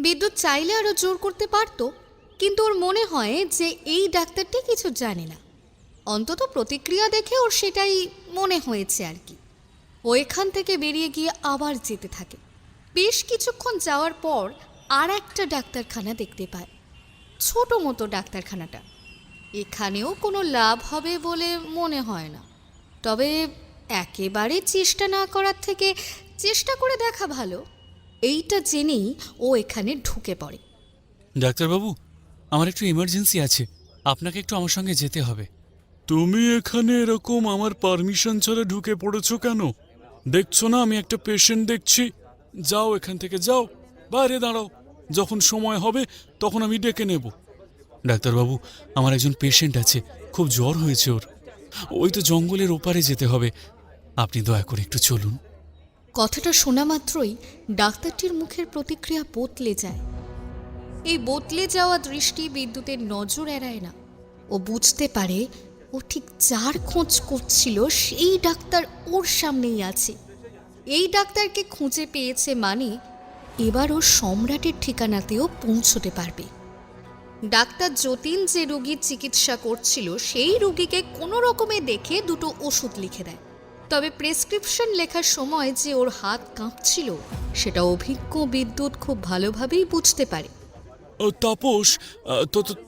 বিদ্যুৎ চাইলে আরও জোর করতে পারতো, কিন্তু ওর মনে হয় যে এই ডাক্তারটি কিছু জানে না। অন্তত প্রতিক্রিয়া দেখে ওর সেটাই মনে হয়েছে আর কি। ও এখান থেকে বেরিয়ে গিয়ে আবার যেতে থাকে। বেশ কিছুক্ষণ যাওয়ার পর আর একটা ডাক্তারখানা দেখতে পায়, ছোট মতো ডাক্তারখানাটা। এখানেও কোনো লাভ হবে বলে মনে হয় না, তবে একেবারে চেষ্টা না করার থেকে চেষ্টা করে দেখা ভালো, এইটা জেনেই ও এখানে ঢুকে পড়ে। ডাক্তারবাবু, আমার একটু ইমার্জেন্সি আছে, আপনাকে একটু আমার সঙ্গে যেতে হবে। তুমি এখানে এরকম আমার পারমিশন ছাড়া ঢুকে পড়েছো কেন? দেখছো না আমি একটা পেশেন্ট দেখছি? যাও এখান থেকে, যাও, বাইরে দাঁড়াও, যখন সময় হবে তখন আমি ডেকে নেব। ডাক্তারবাবু, আমার একজন পেশেন্ট আছে, খুব জ্বর হয়েছে ওর, ওই তো জঙ্গলের ওপারে যেতে হবে, আপনি দয়া করে একটু চলুন। কথাটা শোনা মাত্রই ডাক্তারটির মুখের প্রতিক্রিয়া বদলে যায়। এই বদলে যাওয়া দৃষ্টি বিদ্যুতের নজর এড়ায় না। ও বুঝতে পারে ও ঠিক যার খোঁজ করছিল সেই ডাক্তার ওর সামনেই আছে। এই ডাক্তারকে খুঁজে পেয়েছে মানে এবার ও সম্রাটের ঠিকানাতেও পৌঁছতে পারবে। ডাক্তার যতীন যে রোগীর চিকিৎসা করছিল সেই রোগীকে কোনো রকমে দেখে দুটো ওষুধ লিখে দেয়। তবে প্রেসক্রিপশন লেখার সময় যে ওর হাত কাঁপছিল সেটা অভিজ্ঞ বিদ্যুৎ খুব ভালোভাবেই বুঝতে পারে। তাপস,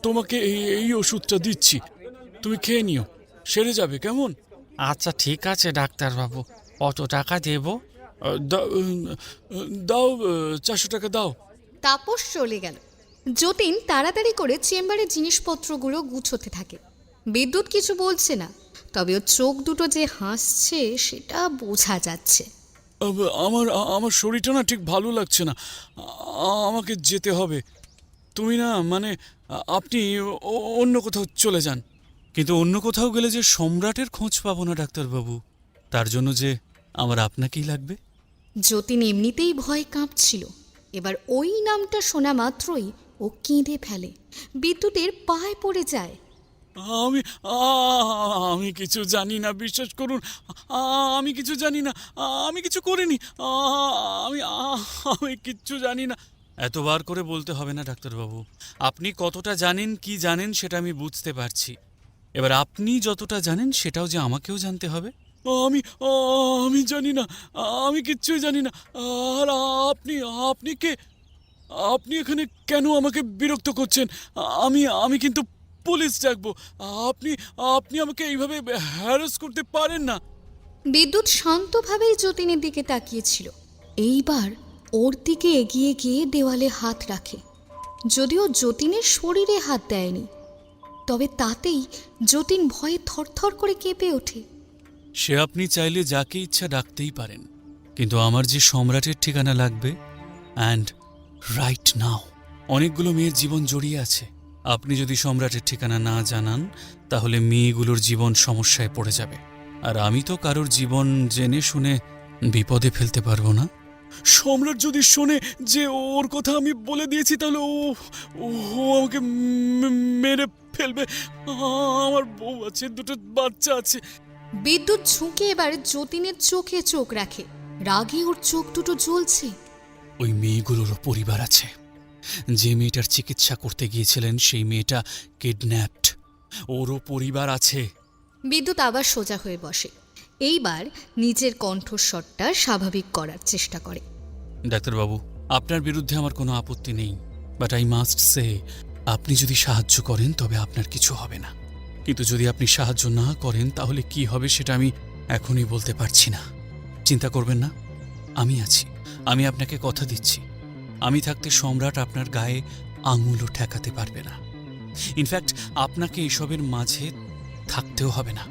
তোমাকে এই ওষুধটা দিচ্ছি, তুমি খেয়ে নিও, সেরে যাবে, কেমন? আচ্ছা ঠিক আছে ডাক্তারবাবু, কত টাকা দেব? দাও, 400 টাকা দাও। তাপস চলে গেল। যতীন তাড়াতাড়ি করে চেম্বারে জিনিসপত্রগুলো গুছোতে থাকে। বিদ্যুৎ কিছু বলছে না, তবে ওর চোখ দুটো যে হাসছে সেটা বোঝা যাচ্ছে। আমার শরীরটা না ঠিক ভালো লাগছে না, আমাকে যেতে হবে। তুমি না, মানে আপনি অন্য কোথাও চলে যান। কিন্তু অন্য কোথাও গেলে যে সম্রাটের খোঁজ পাবো না ডাক্তারবাবু, তার জন্য যে আমার আপনাকেই লাগবে। যতীন এমনিতেই ভয় কাঁপছিল, এবার ওই নামটা শোনা মাত্রই ও কেঁদে ফেলে, বিদ্যুতের পায়ে পড়ে যায়। আমি আমি কিছু জানি না, বিশ্বাস করুন, আমি কিছু জানি না, আমি কিছু করিনি, আমি আমি কিচ্ছু জানি না। এতবার করে বলতে হবে না ডাক্তারবাবু, আপনি কতটা জানেন, কি জানেন সেটা আমি বুঝতে পারছি। এবার আপনি যতটা জানেন সেটাও যে আমাকেও জানতে হবে। আমি আমি জানি না, আমি কিচ্ছুই জানি না। আর আপনি আপনি কে? আপনি এখানে কেন আমাকে বিরক্ত করছেন? আমি কিন্তু পুলিশ ডাকবো। আপনি আপনি আমাকে এইভাবে হ্যারাস করতে পারেন না। বিদ্যুৎ শান্তভাবেই যতীনের দিকে তাকিয়েছিল। এইবার ওর দিকে এগিয়ে গিয়ে দেওয়ালে হাত রাখে। যদিও যতীনের শরীরে হাত দেয়নি, তবে তাতেই যতীন ভয়ে থরথর করে কেঁপে ওঠে। সে আপনি চাইলে যাকে ইচ্ছা ডাকতেই পারেন, কিন্তু আমার যে সম্রাটের ঠিকানা লাগবে, অ্যান্ড রাইট নাও। অনেকগুলো মেয়ের জীবন জড়িয়ে আছে। আপনি যদি সম্রাটের ঠিকানা না জানান তাহলে মেয়েগুলোর জীবন সমস্যায় পড়ে যাবে, আর আমি তো কারোর জীবন জেনে শুনে বিপদে ফেলতে পারবো না। সম্রাট যদি শোনে যে ওর কথা আমি বলে দিয়েছি, তাহলে ও ও আমাকে মেরে ফেলবে। আমার বউ আছে, দুটো বাচ্চা আছে। বিদ্যুৎ ঝুঁকে এবার যতীনের চোখে চোখ রাখে। রাগে ওর চোখ দুটো জ্বলছে। ওই মেয়েগুলোরও পরিবার আছে। যে মেয়েটার চিকিৎসা করতে গিয়েছিলেন সেই মেয়েটা কিডন্যাপড। ওরও পরিবার আছে। বিদ্যুৎ আবার সোজা হয়ে বসে। এইবার নিজের কণ্ঠস্বরটা স্বাভাবিক করার চেষ্টা করে। ডাক্তারবাবু, আপনার বিরুদ্ধে আমার কোনো আপত্তি নেই, বাট আই মাস্ট সে, আপনি যদি সাহায্য করেন তবে আপনার কিছু হবে না, কিন্তু যদি আপনি সাহায্য না করেন তাহলে কি হবে সেটা আমি এখনই বলতে পারছি না। চিন্তা করবেন না, আমি আছি। আমি আপনাকে কথা দিচ্ছি, আমি থাকতে সম্রাট আপনার গায়ে আঙুলও ঠেকাতে পারবে না। ইনফ্যাক্ট আপনাকে এসবের মাঝে থাকতেও হবে না।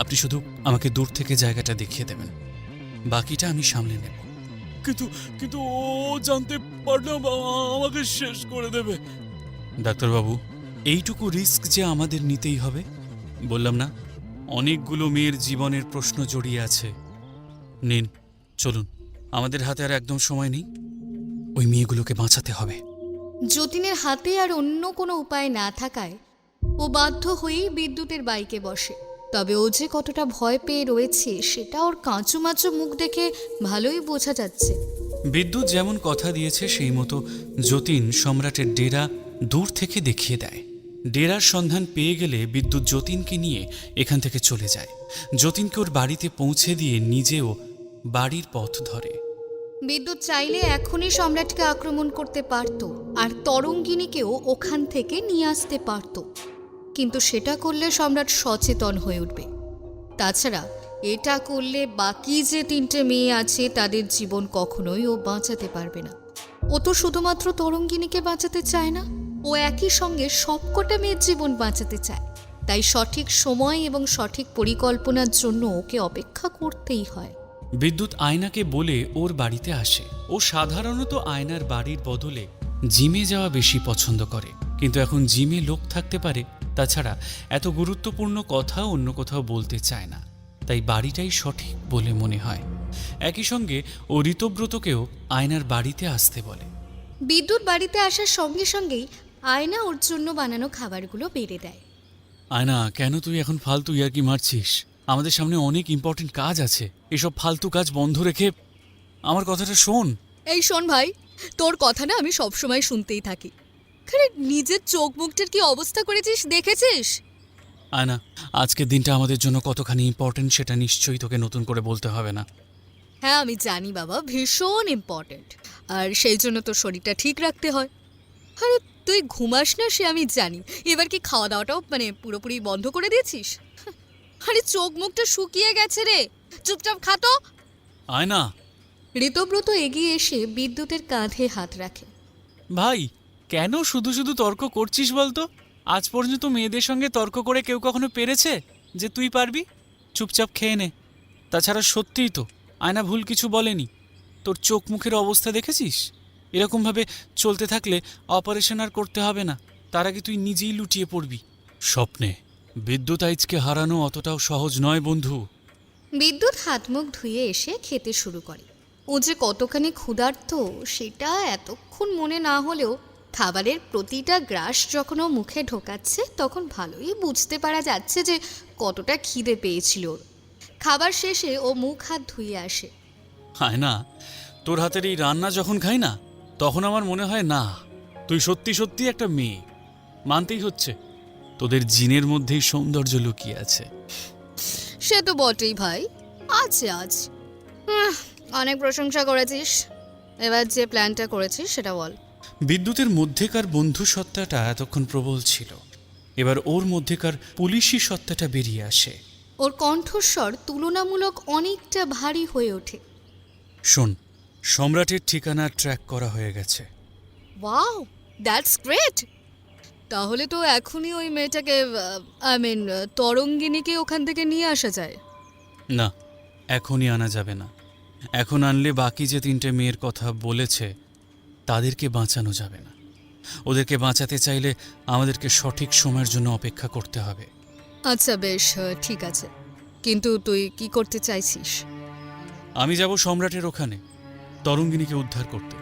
আপনি শুধু আমাকে দূর থেকে জায়গাটা দেখিয়ে দেবেন, বাকিটা আমি সামলে নেব। কিন্তু কিন্তু ও জানতে পারলে আমাকে শেষ করে দেবে। ডাক্তারবাবু, এইটুকু রিস্ক যে আমাদের নিতেই হবে। বললাম না, অনেকগুলো মেয়ের জীবনের প্রশ্ন জড়িয়ে আছে। নিন, চলুন, আমাদের হাতে আর একদম সময় নেই। ওই মেয়েগুলোকে বাঁচাতে হবে। যতীনের হাতে আর অন্য কোনো উপায় না থাকায় ও বাধ্য হয়েই বিদ্যুতের বাইকে বসে। তবে ও যে কতটা ভয় পেয়ে রয়েছে সেটা ওর কাঁচুমাচু মুখ দেখে ভালোই বোঝা যাচ্ছে। বিদ্যুৎ যেমন কথা দিয়েছে সেই মতো যতীন সম্রাটের ডেরা দূর থেকে দেখিয়ে দেয়। ডেরার সন্ধান পেয়ে গেলে বিদ্যুৎ যতীনকে নিয়ে এখান থেকে চলে যায়। যতীনকে ওর বাড়িতে পৌঁছে দিয়ে নিজেও বাড়ির পথ ধরে। বিদ্যুৎ চাইলে এখনই সম্রাটকে আক্রমণ করতে পারত আর তরঙ্গিনীকেও ওখান থেকে নিয়ে আসতে পারত, কিন্তু সেটা করলে সম্রাট সচেতন হয়ে উঠবে। তাছাড়া এটা করলে বাকি যে 3টে মেয়ে আছে তাদের জীবন কখনোই ও বাঁচাতে পারবে না। ও তো শুধুমাত্র তরঙ্গিনীকে বাঁচাতে চায় না, ও একই সঙ্গে সবকটা মেয়ের জীবন বাঁচাতে চায়। তাই সঠিক সময় এবং সঠিক পরিকল্পনার জন্য ওকে অপেক্ষা করতেই হয়। বিদ্যুৎ আয়নাকে বলে ওর বাড়িতে আসে। ও সাধারণত আয়নার বাড়ির বদলে জিমে যাওয়া বেশি পছন্দ করে, কিন্তু এখন জিমে লোক থাকতে পারে। তাছাড়া এত গুরুত্বপূর্ণ কথা অন্য কোথাও বলতে চায় না, তাই বাড়িটাই সঠিক বলে মনে হয়। একই সঙ্গে ও ঋতব্রতকেও আয়নার বাড়িতে আসতে বলে। বিদ্যুৎ বাড়িতে আসার সঙ্গে সঙ্গেই আয়না ওর জন্য বানানো খাবারগুলো বেড়ে দেয়। আয়না, কেন তুই এখন ফালতু ইয়ার্কি মারছিস? আমাদের সামনে অনেক ইম্পর্টেন্ট কাজ আছে। এসব ফালতু কাজ বন্ধ রেখে আমার কথাটা শোন। এই শোন ভাই, তোর কথা না আমি সবসময় শুনতেই থাকি। খালি নিজের চোখ মুখটার কি অবস্থা করেছিস দেখেছিস? আয়না, আজকের দিনটা আমাদের জন্য কতখানি ইম্পর্টেন্ট সেটা নিশ্চয়ই তোকে নতুন করে বলতে হবে না। হ্যাঁ আমি জানি বাবা, ভীষণ ইম্পর্টেন্ট, আর সেই জন্য তোর শরীরটা ঠিক রাখতে হয়। আরে তুই ঘুমাস না সে আমি জানি, এবার কি খাওয়া দাওয়াটাও পুরোপুরি বন্ধ করে দিয়েছিস? আরে চোখ মুখটা শুকিয়ে গেছে রে, চুপচাপ খা তো। আয়না। ঋতব্রত এগিয়ে এসে বিদ্যুতের কাঁধে হাত রাখে। ভাই, কেন শুধু শুধু তর্ক করছিস বলতো? আজ পর্যন্ত মেয়েদের সঙ্গে তর্ক করে কেউ কখনো পেরেছে যে তুই পারবি? চুপচাপ খেয়ে নে। তাছাড়া সত্যিই তো আয়না ভুল কিছু বলেনি। তোর চোখ মুখের অবস্থা দেখেছিস? এরকমভাবে চলতে থাকলে অপারেশন আর করতে হবে না, তার আগে তুই নিজেই লুটিয়ে পড়বি স্বপ্নে। বিদ্যুৎ আইজকে হারানো অতটাও সহজ নয় বন্ধু। বিদ্যুৎ হাত মুখ ধুয়ে এসে খেতে শুরু করে। ও যে কতখানি ক্ষুধার্ত সেটা এতক্ষণ মনে না হলেও খাবারের প্রতিটা গ্রাস যখন ও মুখে ঢোকাচ্ছে তখন ভালোই বুঝতে পারা যাচ্ছে যে কতটা খিদে পেয়েছিল ওর। খাবার শেষে ও মুখ হাত ধুয়ে আসে। আয়না, তোর হাতের এই রান্না যখন খাই না তখন আমার মনে হয় না, তুই সত্যি সত্যি একটা মেয়ে। মানতেই হচ্ছে, তোদের জিনের মধ্যেই সৌন্দর্য লুকিয়ে আছে। সে তো বটেই ভাই, আছে আজ। অনেক প্রশংসা করেছিস, এবার যে প্ল্যানটা করেছিস সেটা বল। বিদ্যুতের মধ্যেকার বন্ধু সত্তাটা এতক্ষণ প্রবল ছিল, এবার ওর মধ্যেকার পুলিশি সত্তাটা বেরিয়ে আসে। ওর কণ্ঠস্বর তুলনামূলক অনেকটা ভারী হয়ে ওঠে। শোন, সম্রাটের ঠিকানা ট্র্যাক করা হয়ে গেছে। Wow, that's great. তাহলে তো এখনই ওই মেয়েটাকে তরঙ্গিনীকে ওখান থেকে নিয়ে আসা যায়। না, এখনই আনা যাবে না। এখন আনলে বাকি যে 3টে মেয়ের কথা বলেছে তাদেরকে বাঁচানো যাবে না। ওদেরকে বাঁচাতে চাইলে আমাদেরকে সঠিক সময়ের জন্য অপেক্ষা করতে হবে। আচ্ছা বেশ, ঠিক আছে, কিন্তু তুই কি করতে চাইছিস? আমি যাব সম্রাটের ওখানে। তরঙ্গিনীকে উদ্ধার করতে।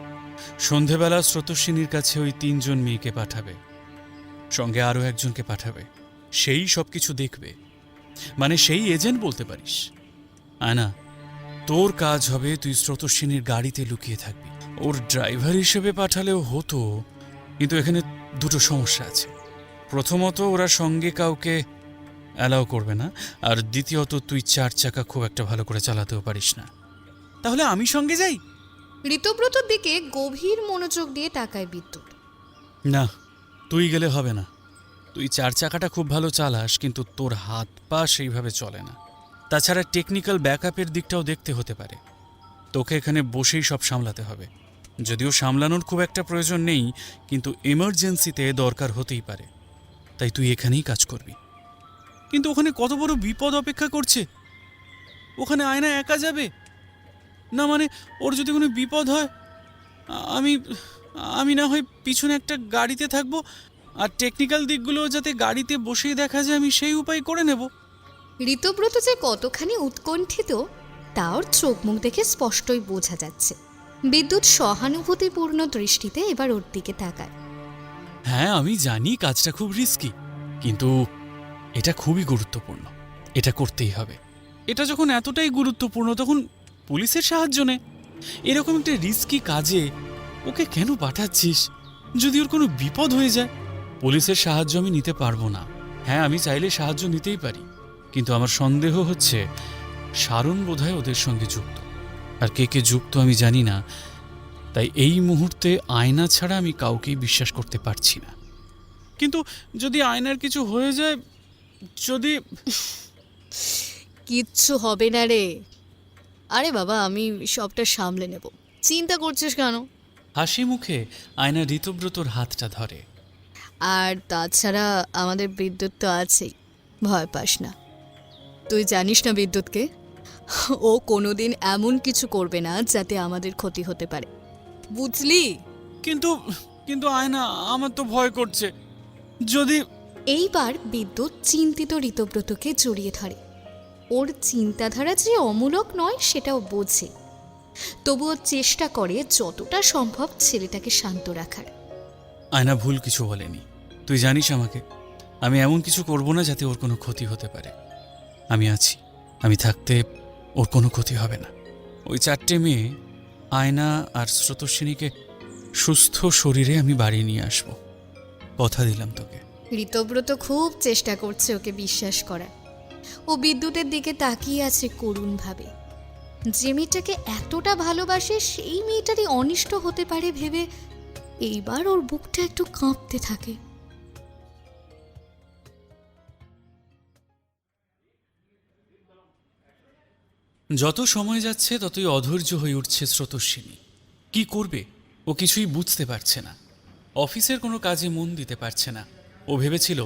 সন্ধেবেলা স্রোতস্বিনীর কাছে ওই 3 জন মেয়েকে পাঠাবে, সঙ্গে আরও একজনকে পাঠাবে। সেই সব কিছু দেখবে, মানে সেই এজেন্ট বলতে পারিস। আয়না, তোর কাজ হবে তুই স্রোতস্বিনীর গাড়িতে লুকিয়ে থাকবি। ওর ড্রাইভার হিসেবে পাঠালেও হতো, কিন্তু এখানে দুটো সমস্যা আছে। প্রথমত, ওরা সঙ্গে কাউকে অ্যালাউ করবে না, আর দ্বিতীয়ত তুই 4 চাকা খুব একটা ভালো করে চালাতেও পারিস না। তাহলে আমি সঙ্গে যাই? ঋতব্রতর দিকে গভীর মনোযোগ দিয়ে তাকায় বিদ্যুৎ। না, তুই গেলে হবে না। তুই 4 চাকাটা খুব ভালো চালাস, কিন্তু তোর হাত পা সেইভাবে চলে না। তাছাড়া টেকনিক্যাল ব্যাকআপের দিকটাও দেখতে হতে পারে। তোকে এখানে বসেই সব সামলাতে হবে। যদিও সামলানোর খুব একটা প্রয়োজন নেই, কিন্তু এমার্জেন্সিতে দরকার হতেই পারে। তাই তুই এখানেই কাজ করবি। কিন্তু ওখানে কত বড় বিপদ অপেক্ষা করছে। ওখানে আয়না একা যাবে না, মানে ওর যদি কোনো বিপদ হয়, আমি আমি না হয় পিছনে একটা গাড়িতে থাকবো, আর টেকনিক্যাল দিকগুলো যাতে গাড়িতে বসেই দেখা যায় আমি সেই উপায় করে নেব। ঋতব্রত যে কতখানি উৎকণ্ঠিত তা ওর চোখ মুখ দেখে স্পষ্টই বোঝা যাচ্ছে। বিদ্যুৎ সহানুভূতিপূর্ণ দৃষ্টিতে এবার ওর দিকে তাকায়। হ্যাঁ, আমি জানি কাজটা খুব রিস্কি, কিন্তু এটা খুবই গুরুত্বপূর্ণ। এটা করতেই হবে। এটা যখন এতটাই গুরুত্বপূর্ণ, তখন পুলিশের সাহায্য নে। এরকম একটা রিস্কি কাজে ওকে কেন পাঠাচ্ছিস? যদি ওর কোনো বিপদ হয়ে যায়? পুলিশের সাহায্য আমি নিতে পারবো না। হ্যাঁ, আমি চাইলে সাহায্য নিতেই পারি, কিন্তু আমার সন্দেহ হচ্ছে শারণ বোধহয় ওদের সঙ্গে যুক্ত। আর কে কে যুক্ত আমি জানি না। তাই এই মুহূর্তে আয়না ছাড়া আমি কাউকেই বিশ্বাস করতে পারছি না। কিন্তু যদি আয়নার কিছু হয়ে যায়, যদি... কিচ্ছু হবে না রে। আরে বাবা, আমি সবটা সামলে নেব, চিন্তা করছিস কেন? হাসি মুখে আয়না ঋতব্রতর হাতটা ধরে। আর তাছাড়া আমাদের বিদ্যুৎ তো আছেই, ভয় পাস না। তুই জানিস না বিদ্যুৎকে, ও কোনোদিন এমন কিছু করবে না যাতে আমাদের ক্ষতি হতে পারে, বুঝলি? কিন্তু কিন্তু আয়না, আমার তো ভয় করছে। যদি... এইবার বিদ্যুৎ চিন্তিত ঋতব্রতকে জড়িয়ে ধরে। ওর চিন্তাধারা যে অমূলক নয় সেটাও বোঝে, তবুও চেষ্টা করে যতটা সম্ভব ছেলেটাকে শান্ত রাখার। আয়না ভুল কিছু বলেনি। তুই জানিস আমাকে, আমি এমন কিছু করব না যাতে ওর কোনো ক্ষতি হতে পারে। আমি আছি, আমি থাকতে ওর কোনো ক্ষতি হবে না। ওই 4টে মেয়ে, আয়না আর স্রোতস্বিনীকে সুস্থ শরীরে আমি বাড়ি নিয়ে আসব। কথা দিলাম তোকে। ঋতব্রত খুব চেষ্টা করছে ওকে বিশ্বাস করার। ও বিদ্যুতের দিকে তাকিয়ে আছে করুণভাবে। যে মেয়েটাকে এতটা ভালোবাসে সেই মেয়েটারই অনিষ্ট হতে পারে ভেবে এইবার ওর বুকটা একটু কাঁপতে থাকে। যত সময় যাচ্ছে ততই অধৈর্য হয়ে উঠছে স্রোতস্বিনী। কি করবে ও কিছুই বুঝতে পারছে না। অফিসের কোনো কাজে মন দিতে পারছে না। ও ভেবেছিল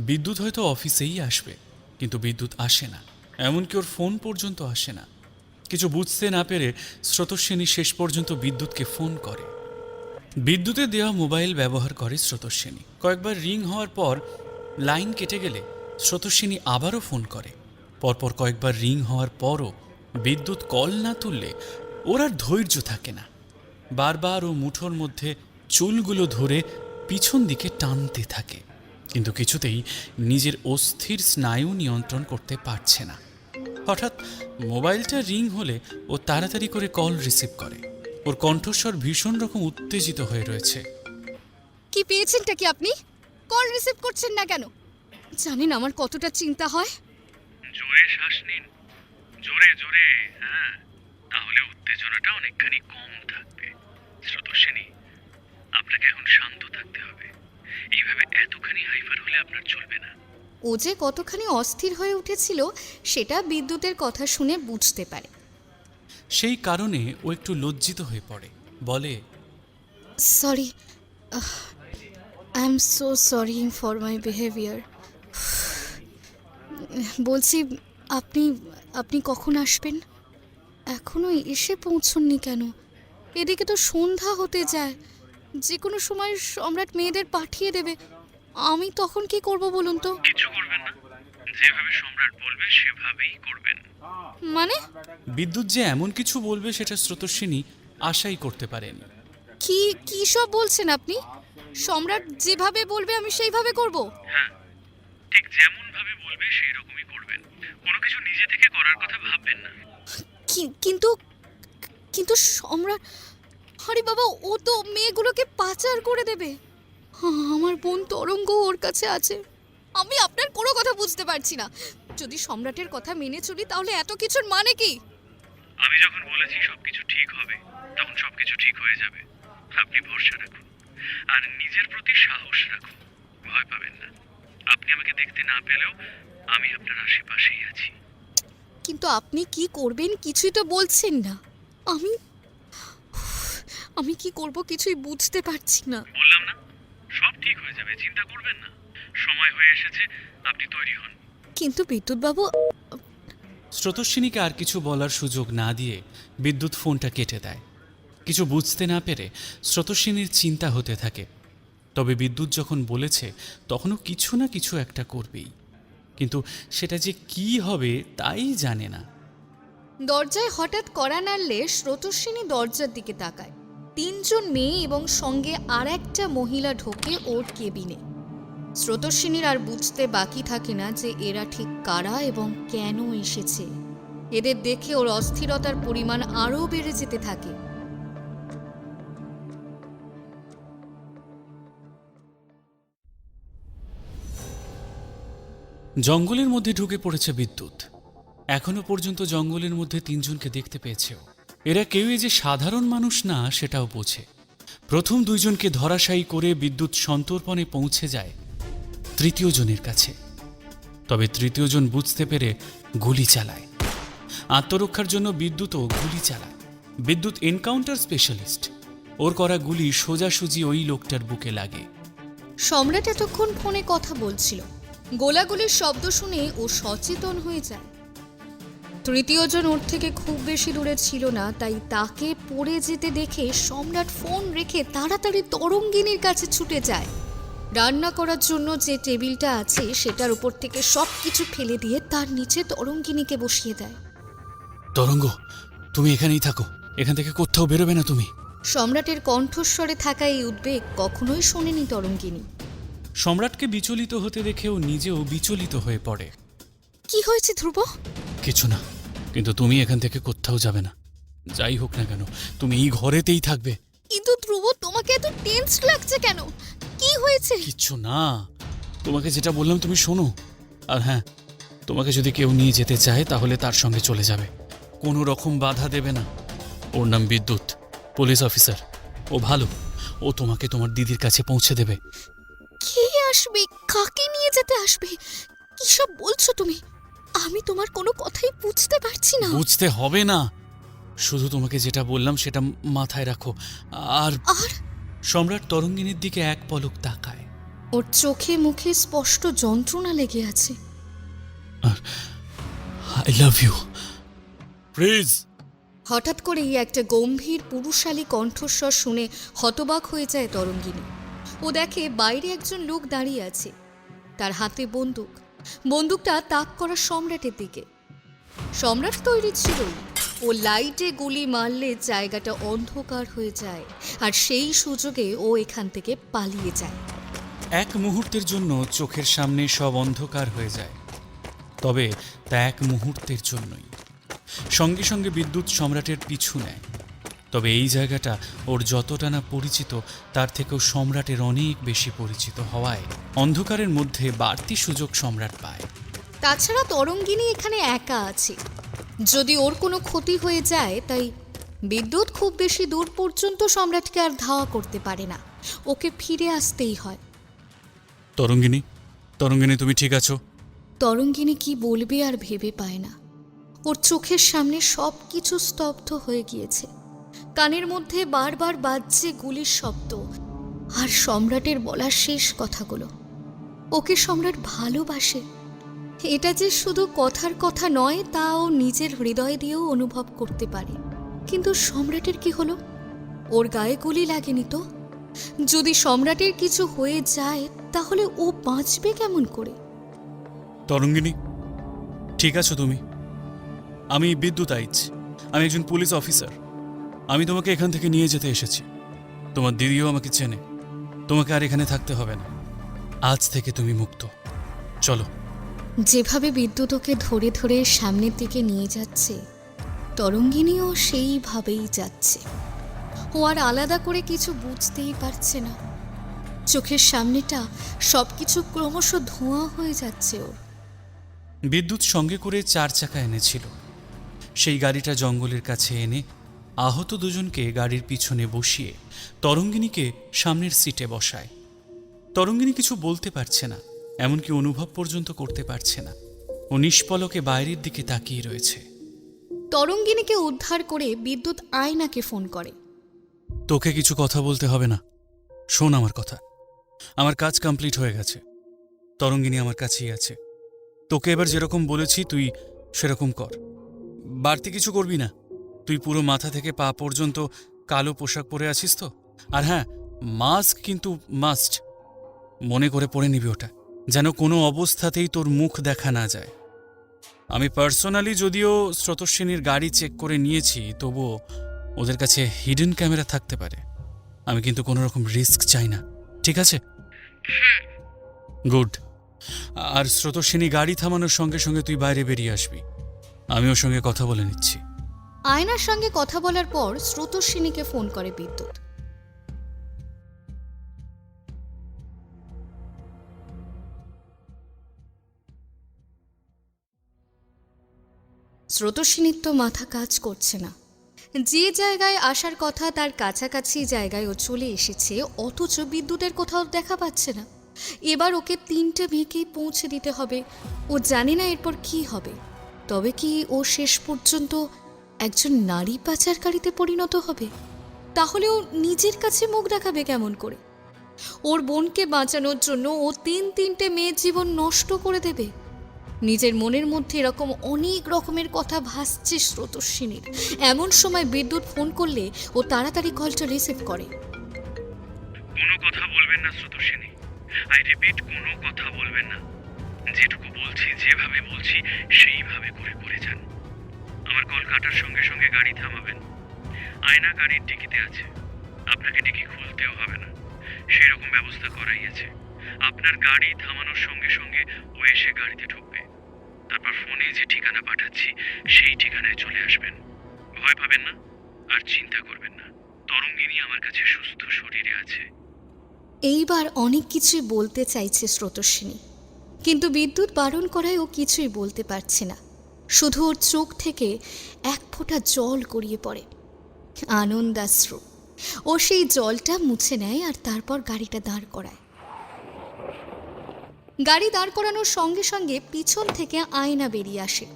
বিদ্যুৎ হয়তো অফিসেই আসবে, কিন্তু বিদ্যুৎ আসে না। এমনকি ওর ফোন পর্যন্ত আসে না। কিছু বুঝতে না পেরে স্রোতস্বিনী শেষ পর্যন্ত বিদ্যুৎকে ফোন করে। বিদ্যুতের দেওয়া মোবাইল ব্যবহার করে স্রোতস্বিনী। কয়েকবার রিং হওয়ার পর লাইন কেটে গেলে স্রোতস্বিনী আবারও ফোন করে। পরপর কয়েকবার রিং হওয়ার পরও বিদ্যুৎ কল না তুললে ওর আর ধৈর্য থাকে না। বারবার ও মুঠোর মধ্যে চুলগুলো ধরে পিছন দিকে টানতে থাকে, কিন্তু কিছুতেই নিজের অস্থির স্নায়ু নিয়ন্ত্রণ করতে পারছে না। হঠাৎ মোবাইলটা রিং হলে ও তাড়াতাড়ি করে কল রিসিভ করে। ওর কণ্ঠস্বর ভীষণ রকম উত্তেজিত হয়ে রয়েছে। কি পেয়েছেনটা কি আপনি? কল রিসিভ করছেন না কেন? জানেন আমার কতটা চিন্তা হয়? জোরে শ্বাস নিন, জোরে জোরে। হ্যাঁ, তাহলে উত্তেজনাটা অনেকখানি কম থাকবে। স্রোতস্বিনী, আপনাকে এখন শান্ত থাকতে হবে। এইভাবে এতখানি হাইপার হলে আপনার চলবে না। ও যে কতখানি অস্থির হয়ে উঠেছিল সেটা বিদ্যুতের কথা শুনে বুঝতে পারে। সেই কারণে ও একটু লজ্জিত হয়ে পড়ে। বলে, sorry, I am so sorry for my behaviour. বলছি, আপনি আপনি কখন আসবেন? এখনো এসে পৌঁছননি কেন? এদিকে তো সন্ধ্যা হতে যায়। যে কোনো সময় সম্রাট মেয়েদের পাঠিয়ে দেবে। আমি তখন কি করব বলুন তো? কিছু করবেন না, যেভাবে সম্রাট বলবে সেভাবেই করবেন। মানে? বিদ্যুৎ যে এমন কিছু বলবে সেটা স্রোতস্বিনী আশাই করতে পারেন। কি কি সব বলছেন আপনি? সম্রাট যেভাবে বলবে আমি সেইভাবে করব। হ্যাঁ, ঠিক যেমন ভাবে বলবে সেই রকমই করবেন। কোনো কিছু নিজে থেকে করার কথা ভাববেন না। কিন্তু কিন্তু সম্রাট, আরে বাবা, ও তো মেয়েগুলোকে পাচার করে দেবে। আমার বোন তরঙ্গ ওর কাছে আছে। আমি আপনার কোনো কথা বুঝতে পারছি না। যদি সম্রাটের কথা মেনে চলি তাহলে এত কিছুর মানে কি? আমি যখন বলেছি সবকিছু ঠিক হবে, তখন সবকিছু ঠিক হয়ে যাবে। আপনি ভরসা রাখুন আর নিজের প্রতি সাহস রাখুন। ভয় পাবেন না। আপনি আমাকে দেখতে না পেলেও আমি আপনার আশেপাশেই আছি। কিন্তু আপনি কি করবেন কিছুই তো বলছেন না। আমি আমি কি করব কিছুই বুঝতে পারছি না। বললাম না, সব ঠিক হয়ে যাবে, চিন্তা করবেন না। সময় হয়ে এসেছে, আপনি তৈরি হন। কিন্তু বিদ্যুৎ বাবু। স্রোতস্বিনীকে আর কিছু বলার সুযোগ না দিয়ে বিদ্যুৎ ফোনটা কেটে দেয়। কিছু বুঝতে না পেরে স্রোতস্বিনীর চিন্তা হতে থাকে। তবে বিদ্যুৎ যখন বলেছে তখনও কিছু না কিছু একটা করবেই, কিন্তু সেটা যে কি হবে তাই জানে না। দরজায় হঠাৎ কড়া নাড়লে স্রোতস্বিনী দরজার দিকে তাকায়। 3 জন মেয়ে এবং সঙ্গে আর একটা মহিলা ঢোকে ওর কেবিনে। স্রোতস্বিনীর আর বুঝতে বাকি থাকে না যে এরা ঠিক কারা এবং কেন এসেছে। এদের দেখে ওর অস্থিরতার পরিমাণ আরও বেড়ে যেতে থাকে। জঙ্গলের মধ্যে ঢুকে পড়েছে বিদ্যুৎ। এখনো পর্যন্ত জঙ্গলের মধ্যে 3 জনকে দেখতে পেয়েছেও। এরা কেউই যে সাধারণ মানুষ না সেটাও বোঝে। প্রথম 2 জনকে ধরাশায়ী করে বিদ্যুৎ সন্তর্পণে পৌঁছে যায় 3য় জনের কাছে। তবে 3য় জন বুঝতে পেরে গুলি চালায়। আত্মরক্ষার জন্য বিদ্যুৎও গুলি চালায়। বিদ্যুৎ এনকাউন্টার স্পেশালিস্ট। ওর করা গুলি সোজাসুজি ওই লোকটার বুকে লাগে। সম্রাট এতক্ষণ ফোনে কথা বলছিল। গোলাগুলির শব্দ শুনে ও সচেতন হয়ে যায়। 3য় জন ওর থেকে খুব বেশি দূরে ছিল না, তাই তাকে পড়ে যেতে দেখে সম্রাট ফোন রেখে তাড়াতাড়ি তরঙ্গিনীর কাছে ছুটে যায়। রান্না করার জন্য যে টেবিলটা আছে সেটার উপর থেকে সব কিছু ফেলে দিয়ে তার নিচে তরঙ্গিনীকে বসিয়ে দেয়। তরঙ্গ, তুমি এখানেই থাকো, এখান থেকে কোথাও বেরোবে না তুমি। সম্রাটের কণ্ঠস্বরে থাকা এই উদ্বেগ কখনোই শোনেনি তরঙ্গিনী। সম্রাটকে বিচলিত হতে দেখেও নিজেও বিচলিত হয়ে পড়ে। কি হয়েছে ধ্রুব? কিছু না, কিন্তু তুমি এখান থেকে কোথাও যাবে না। যাই হোক না কেন তুমি এই ঘরেতেই থাকবে। কিন্তু ধ্রুব, তোমাকে এত টেন্স লাগছে কেন? কি হয়েছে? কিচ্ছু না, তোমাকে যেটা বললাম তুমি শোনো। আর হ্যাঁ, তোমাকে যদি কেউ নিয়ে যেতে চায় তাহলে তার সঙ্গে চলে যাবে, কোনো রকম বাধা দেবে না। ওর নাম বিদ্যুৎ, পুলিশ অফিসার। ও ভালো, ও তোমাকে তোমার দিদির কাছে পৌঁছে দেবে। কে আসবে? কাকে নিয়ে যেতে আসবে? কি সব বলছো তুমি? আমি তোমার কোনো কথাই বুঝতে পারছি না। বুঝতে হবে না, শুধু তোমাকে যেটা বললাম সেটা মাথায় রাখো। আর আর সম্রাট তরঙ্গিনীর দিকে এক পলক তাকায়। ওর চোখে মুখে স্পষ্ট যন্ত্রণা লেগে আছে। I love you, please. হঠাৎ করেই একটা গম্ভীর পুরুষালী কণ্ঠস্বর শুনে হতবাক হয়ে যায় তরঙ্গিনী। ও দেখে বাইরে একজন লোক দাঁড়িয়ে আছে, তার হাতে বন্দুক। বন্দুকটা তাক করা সম্রাটের দিকে। সম্রাট তৈরি ছিলই। ও লাইটে গুলি মারলে জায়গাটা অন্ধকার হয়ে যায়, আর সেই সুযোগে ও এখান থেকে পালিয়ে যায়। এক মুহূর্তের জন্য চোখের সামনে সব অন্ধকার হয়ে যায়, তবে তা এক মুহূর্তের জন্যই। সঙ্গে সঙ্গে বিদ্যুৎ সম্রাটের পিছু নেয়। তবে এই জায়গাটা ওর যতটা না পরিচিত তার থেকেও সম্রাটের অনেক বেশি পরিচিত হওয়ায় অন্ধকারের মধ্যে বাড়তি সুযোগ সম্রাট পায়। তাছাড়া তরঙ্গিনী এখানে একা আছে। যদি ওর কোনো ক্ষতি হয়ে যায়, তাই বিদ্যুৎ খুব বেশি দূর পর্যন্ত সম্রাটকে আর ধাওয়া করতে পারে না। ওকে ফিরে আসতেই হয়। তরঙ্গিনী, তরঙ্গিনী তুমি ঠিক আছো? তরঙ্গিনী কি বলবে আর ভেবে পায় না। ওর চোখের সামনে সব কিছু স্তব্ধ হয়ে গিয়েছে। কানের মধ্যে বারবার বাজছে গুলির শব্দ আর সম্রাটের বলা শেষ কথাগুলো। ওকে সম্রাট ভালোবাসে, এটা যে শুধু কথার কথা নয় তা ও নিজের হৃদয় দিয়েও অনুভব করতে পারে। কিন্তু সম্রাটের কি হলো? ওর গায়ে গুলি লাগেনি তো? যদি সম্রাটের কিছু হয়ে যায় তাহলে ও বাঁচবে কেমন করে? তরঙ্গিনী, ঠিক আছো তুমি? আমি বিদ্যুৎ আইচ, আমি একজন পুলিশ অফিসার। আমি তোমাকে এখান থেকে নিয়ে যেতে এসেছি। তোমার দিদিও আমাকে চেনে। তোমাকে আর এখানে থাকতে হবে না। আজ থেকে তুমি মুক্ত। চলো। যেভাবে বিদ্যুৎ ওকে ধরে ধরে সামনের দিকে নিয়ে যাচ্ছে, তরঙ্গিনীও সেইভাবেই যাচ্ছে। ও আর আলাদা করে কিছু বুঝতেই পারছে না। চোখের সামনেটা সবকিছু ক্রমশ ধোঁয়া হয়ে যাচ্ছে ওর। বিদ্যুৎ সঙ্গে করে 4 চাকা এনেছিল। সেই গাড়িটা জঙ্গলের কাছে এনে আহত দুজনকে গাড়ির পিছনে বসিয়ে তরঙ্গিনীকে সামনের সিটে বসায়। তরঙ্গিনী কিছু বলতে পারছে না, এমনকি অনুভব পর্যন্ত করতে পারছে না। ও নিষ্পলকে বাইরের দিকে তাকিয়ে রয়েছে। তরঙ্গিনীকে উদ্ধার করে বিদ্যুৎ আয়নাকে ফোন করে। তোকে কিছু কথা বলতে হবে না, শোন আমার কথা। আমার কাজ কমপ্লিট হয়ে গেছে। তরঙ্গিনী আমার কাছেই আছে। তোকে এবার যেরকম বলেছি তুই সেরকম কর। বাড়তি কিছু করবি না। তুই পুরো মাথা থেকে পা পর্যন্ত কালো পোশাক পরে আছিস তো? আর হ্যাঁ, মাস্ক কিন্তু মাস্ট। মনে করে পরে নিবি ওটা, যেন কোনো অবস্থাতেই তোর মুখ দেখা না যায়। আমি পার্সোনালি যদিও স্রোতস্বিনীর গাড়ি চেক করে নিয়েছি, তবুও ওদের কাছে হিডেন ক্যামেরা থাকতে পারে। আমি কিন্তু কোনো রকম রিস্ক চাই না, ঠিক আছে? গুড। আর স্রোতস্বিনী গাড়ি থামানোর সঙ্গে সঙ্গে তুই বাইরে বেরিয়ে আসবি। আমি ওর সঙ্গে কথা বলে নিচ্ছি। আয়নার সঙ্গে কথা বলার পর স্রোতস্বিনীকে ফোন করে বিদ্যুৎ। স্রোতস্বিনীর তো মাথা কাজ করছে না। যে জায়গায় আসার কথা তার কাছাকাছি জায়গায় ও চলে এসেছে, অথচ বিদ্যুতের কোথাও দেখা পাচ্ছে না। এবার ওকে 3টে মেয়েকেই পৌঁছে দিতে হবে। ও জানে না এরপর কি হবে। তবে কি ও শেষ পর্যন্ত একজন নারী পাচারকারীতে পরিণত হবে? তাহলে ও নিজের কাছে মুখ দেখাবে কেমন করে? ওর বোনকে বাঁচানোর জন্য ও 3টে মেয়ের জীবন নষ্ট করে দেবে? নিজের মনের মধ্যে এরকম অনেক রকমের কথা ভাসছে স্রোতস্বিনীর। এমন সময় বিদ্যুৎ ফোন করলে ও তাড়াতাড়ি কলটা রিসিভ করে। কোনো কথা বলবেন না স্রোতস্বিনী। আই রিপিট, কোনো কথা বলবেন না। যেটুকু বলছি, যেভাবে বলছি সেইভাবে করে যান। আমার কল কাটার সঙ্গে সঙ্গে গাড়ি থামাবেন। আয়না গাড়ির ডিকিতে আছে, আপনাকে ডিকি খুলতেও হবে না, সেরকম ব্যবস্থা করাই আছে। আপনার গাড়ি থামানোর সঙ্গে সঙ্গে ও এসে গাড়িতে ঢুকবে। তারপর ফোনে যে ঠিকানা পাঠাচ্ছি সেই ঠিকানায় চলে আসবেন। ভয় পাবেন না, আর চিন্তা করবেন না। তরঙ্গিনী আমার কাছে সুস্থ শরীরে আছে। এইবার অনেক কিছুই বলতে চাইছে স্রোতস্বিনী, কিন্তু বিদ্যুৎ বারণ করায় ও কিছুই বলতে পারছে না। শুধু ওর চোখ থেকে এক ফোঁটা জল গড়িয়ে পড়ে, আনন্দাশ্রু। ও সেই জলটা মুছে নেয় আর তারপর গাড়িটা দাঁড় করায়। গাড়ি দাঁড় করানোর সঙ্গে সঙ্গে পিছন থেকে আয়না বেরিয়ে আসে।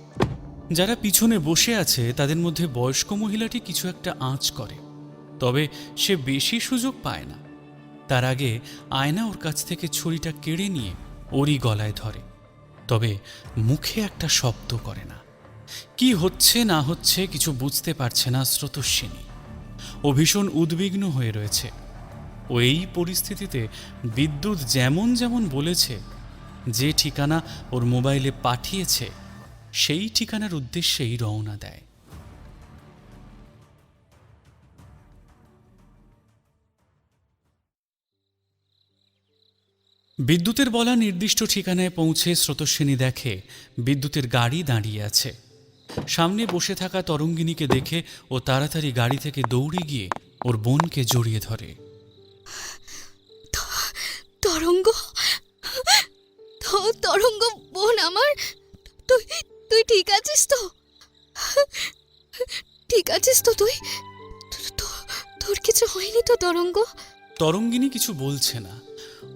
যারা পিছনে বসে আছে তাদের মধ্যে বয়স্ক মহিলাটি কিছু একটা আঁচ করে, তবে সে বেশি সুযোগ পায় না। তার আগে আয়না ওর কাছ থেকে ছুরিটা কেড়ে নিয়ে ওরই গলায় ধরে, তবে মুখে একটা শব্দ করে না। কি হচ্ছে না হচ্ছে কিছু বুঝতে পারছে না স্রোতস্বিনী। ও ভীষণ উদ্বিগ্ন হয়ে রয়েছে। ও এই পরিস্থিতিতে বিদ্যুৎ যেমন যেমন বলেছে, যে ঠিকানা ওর মোবাইলে পাঠিয়েছে সেই ঠিকানার উদ্দেশ্যেই রওনা দেয়। বিদ্যুতের বলা নির্দিষ্ট ঠিকানায় পৌঁছে স্রোতস্বিনী দেখে বিদ্যুতের গাড়ি দাঁড়িয়ে আছে। সামনে বসে থাকা তরঙ্গিনীকে দেখে ও তাড়াতাড়ি গাড়ি থেকে দৌড়ে গিয়ে ওর বোনকে জড়িয়ে ধরে। তরঙ্গ, তরঙ্গ বোন আমার, তুই ঠিক আছিস তো? ঠিক আছিস তো তুই? তোর কিছু হয়নি তো তরঙ্গ? তরঙ্গিনী কিছু বলছে না।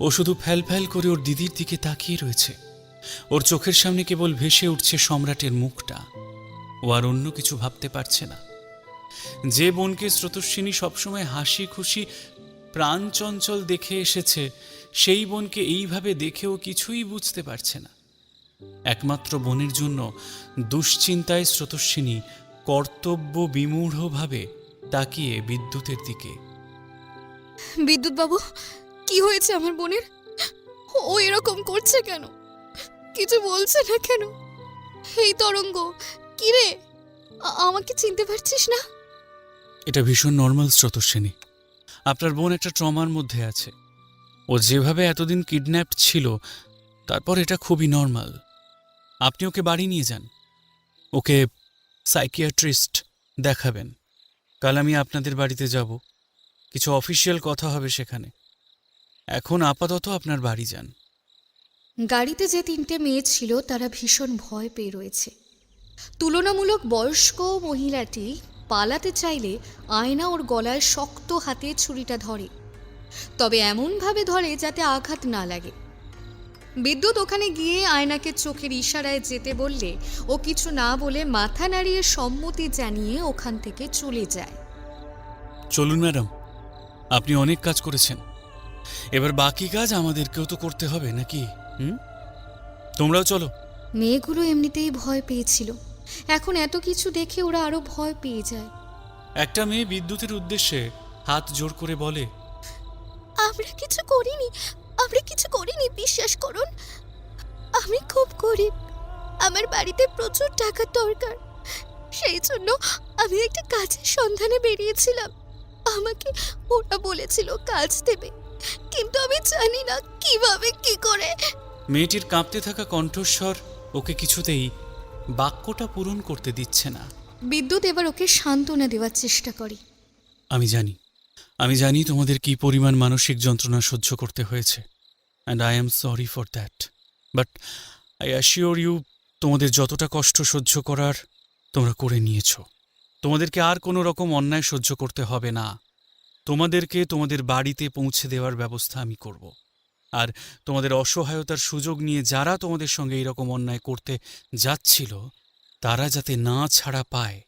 ও শুধু ফ্যাল ফ্যাল করে ওর দিদির দিকে তাকিয়ে রয়েছে। ওর চোখের সামনে কেবল ভেসে উঠছে সম্রাটের মুখটা। ও আর অন্য কিছু ভাবতে পারছে না। যে বোনকে স্রোতস্বিনী সবসময় হাসি খুশি প্রাণ চঞ্চল দেখে এসেছে, সেই বোনকে এইভাবে দেখেও কিছুই বুঝতে পারছে না। একমাত্র বোনের জন্য দুশ্চিন্তায় স্রোতস্বিনী কর্তব্য বিমূঢ়ভাবে তাকিয়ে বিদ্যুতের দিকে। বিদ্যুৎ বাবু, কি হয়েছে আমার বোনের? ও এরকম করছে কেন? কিছু বলছে না কেন? এই তরঙ্গ, কি রে, আমাকে চিনতে পারছিস না? এটা ভীষণ নর্মাল স্রোতস্বিনী। আপনার বোন একটা ট্রমার মধ্যে আছে। ও যেভাবে এতদিন কিডন্যাপড ছিল, তারপর এটা খুবই নর্মাল। আপনি ওকে বাড়ি নিয়ে যান, ওকে সাইকিয়াট্রিস্ট দেখাবেন। কাল আমি আপনাদের বাড়িতে যাব, কিছু অফিসিয়াল কথা হবে সেখানে। এখন আপাতত আপনার বাড়ি যান। গাড়িতে যে 3টে মেয়ে ছিল তারা ভীষণ ভয় পেয়ে রয়েছে। তুলনামূলক বয়স্ক মহিলাটি পালাতে চাইলে আয়না ওর গলায় শক্ত হাতে ছুরিটা ধরে, তবে এমনভাবে ধরে যাতে আঘাত না লাগে। বিদ্যুৎ ওখানে গিয়ে আয়নাকে চোখের ইশারায় যেতে বললে ও কিছু না বলে মাথা নাড়িয়ে সম্মতি জানিয়ে ওখান থেকে চলে যায়। চলুন ম্যাডাম, আপনি অনেক কাজ করেছেন, এবার বাকি কাজ আমাদেরকেও তো করতে হবে নাকি? তোমরাও চলো। মেয়েগুলো এমনিতেই ভয় পেয়েছিল, এখন এত কিছু দেখে ওরা আরো ভয় পেয়ে যায়। একটা মেয়ে বিদ্যুতের উদ্দেশ্যে হাত জোর করে বলে, আমরা কিছু করিনি, বিশ্বাস করুন। আমি খুব গরিব, আমার বাড়িতে প্রচুর টাকার দরকার, সেই জন্য আমি একটা কাজের সন্ধানে বেরিয়েছিলাম। আমাকে ওরা বলেছিল কাজ দেবে, কিন্তু আমি জানি না কিভাবে কি করে। মেয়েটির কাঁপতে থাকা কণ্ঠস্বর ওকে কিছুতেই বাক্যটা পূরণ করতে দিচ্ছে না। বিদ্যুৎ এবার ওকে সান্ত্বনা দেওয়ার চেষ্টা করে। আমি জানি তোমাদের কি পরিমাণ মানসিক যন্ত্রণা সহ্য করতে হয়েছে, and I am sorry for that, but I assure you, তোমাদের যতটা কষ্ট সহ্য করার তোমরা করে নিয়েছ। তোমাদেরকে আর কোনো রকম অন্যায় সহ্য করতে হবে না। তোমাদেরকে তোমাদের বাড়িতে পৌঁছে দেওয়ার ব্যবস্থা আমি করব। আর তোমাদের অসহায়তার সুযোগ নিয়ে যারা তোমাদের সঙ্গে এইরকম অন্যায় করতে যাচ্ছিল, তারা যাতে না ছাড়া পায়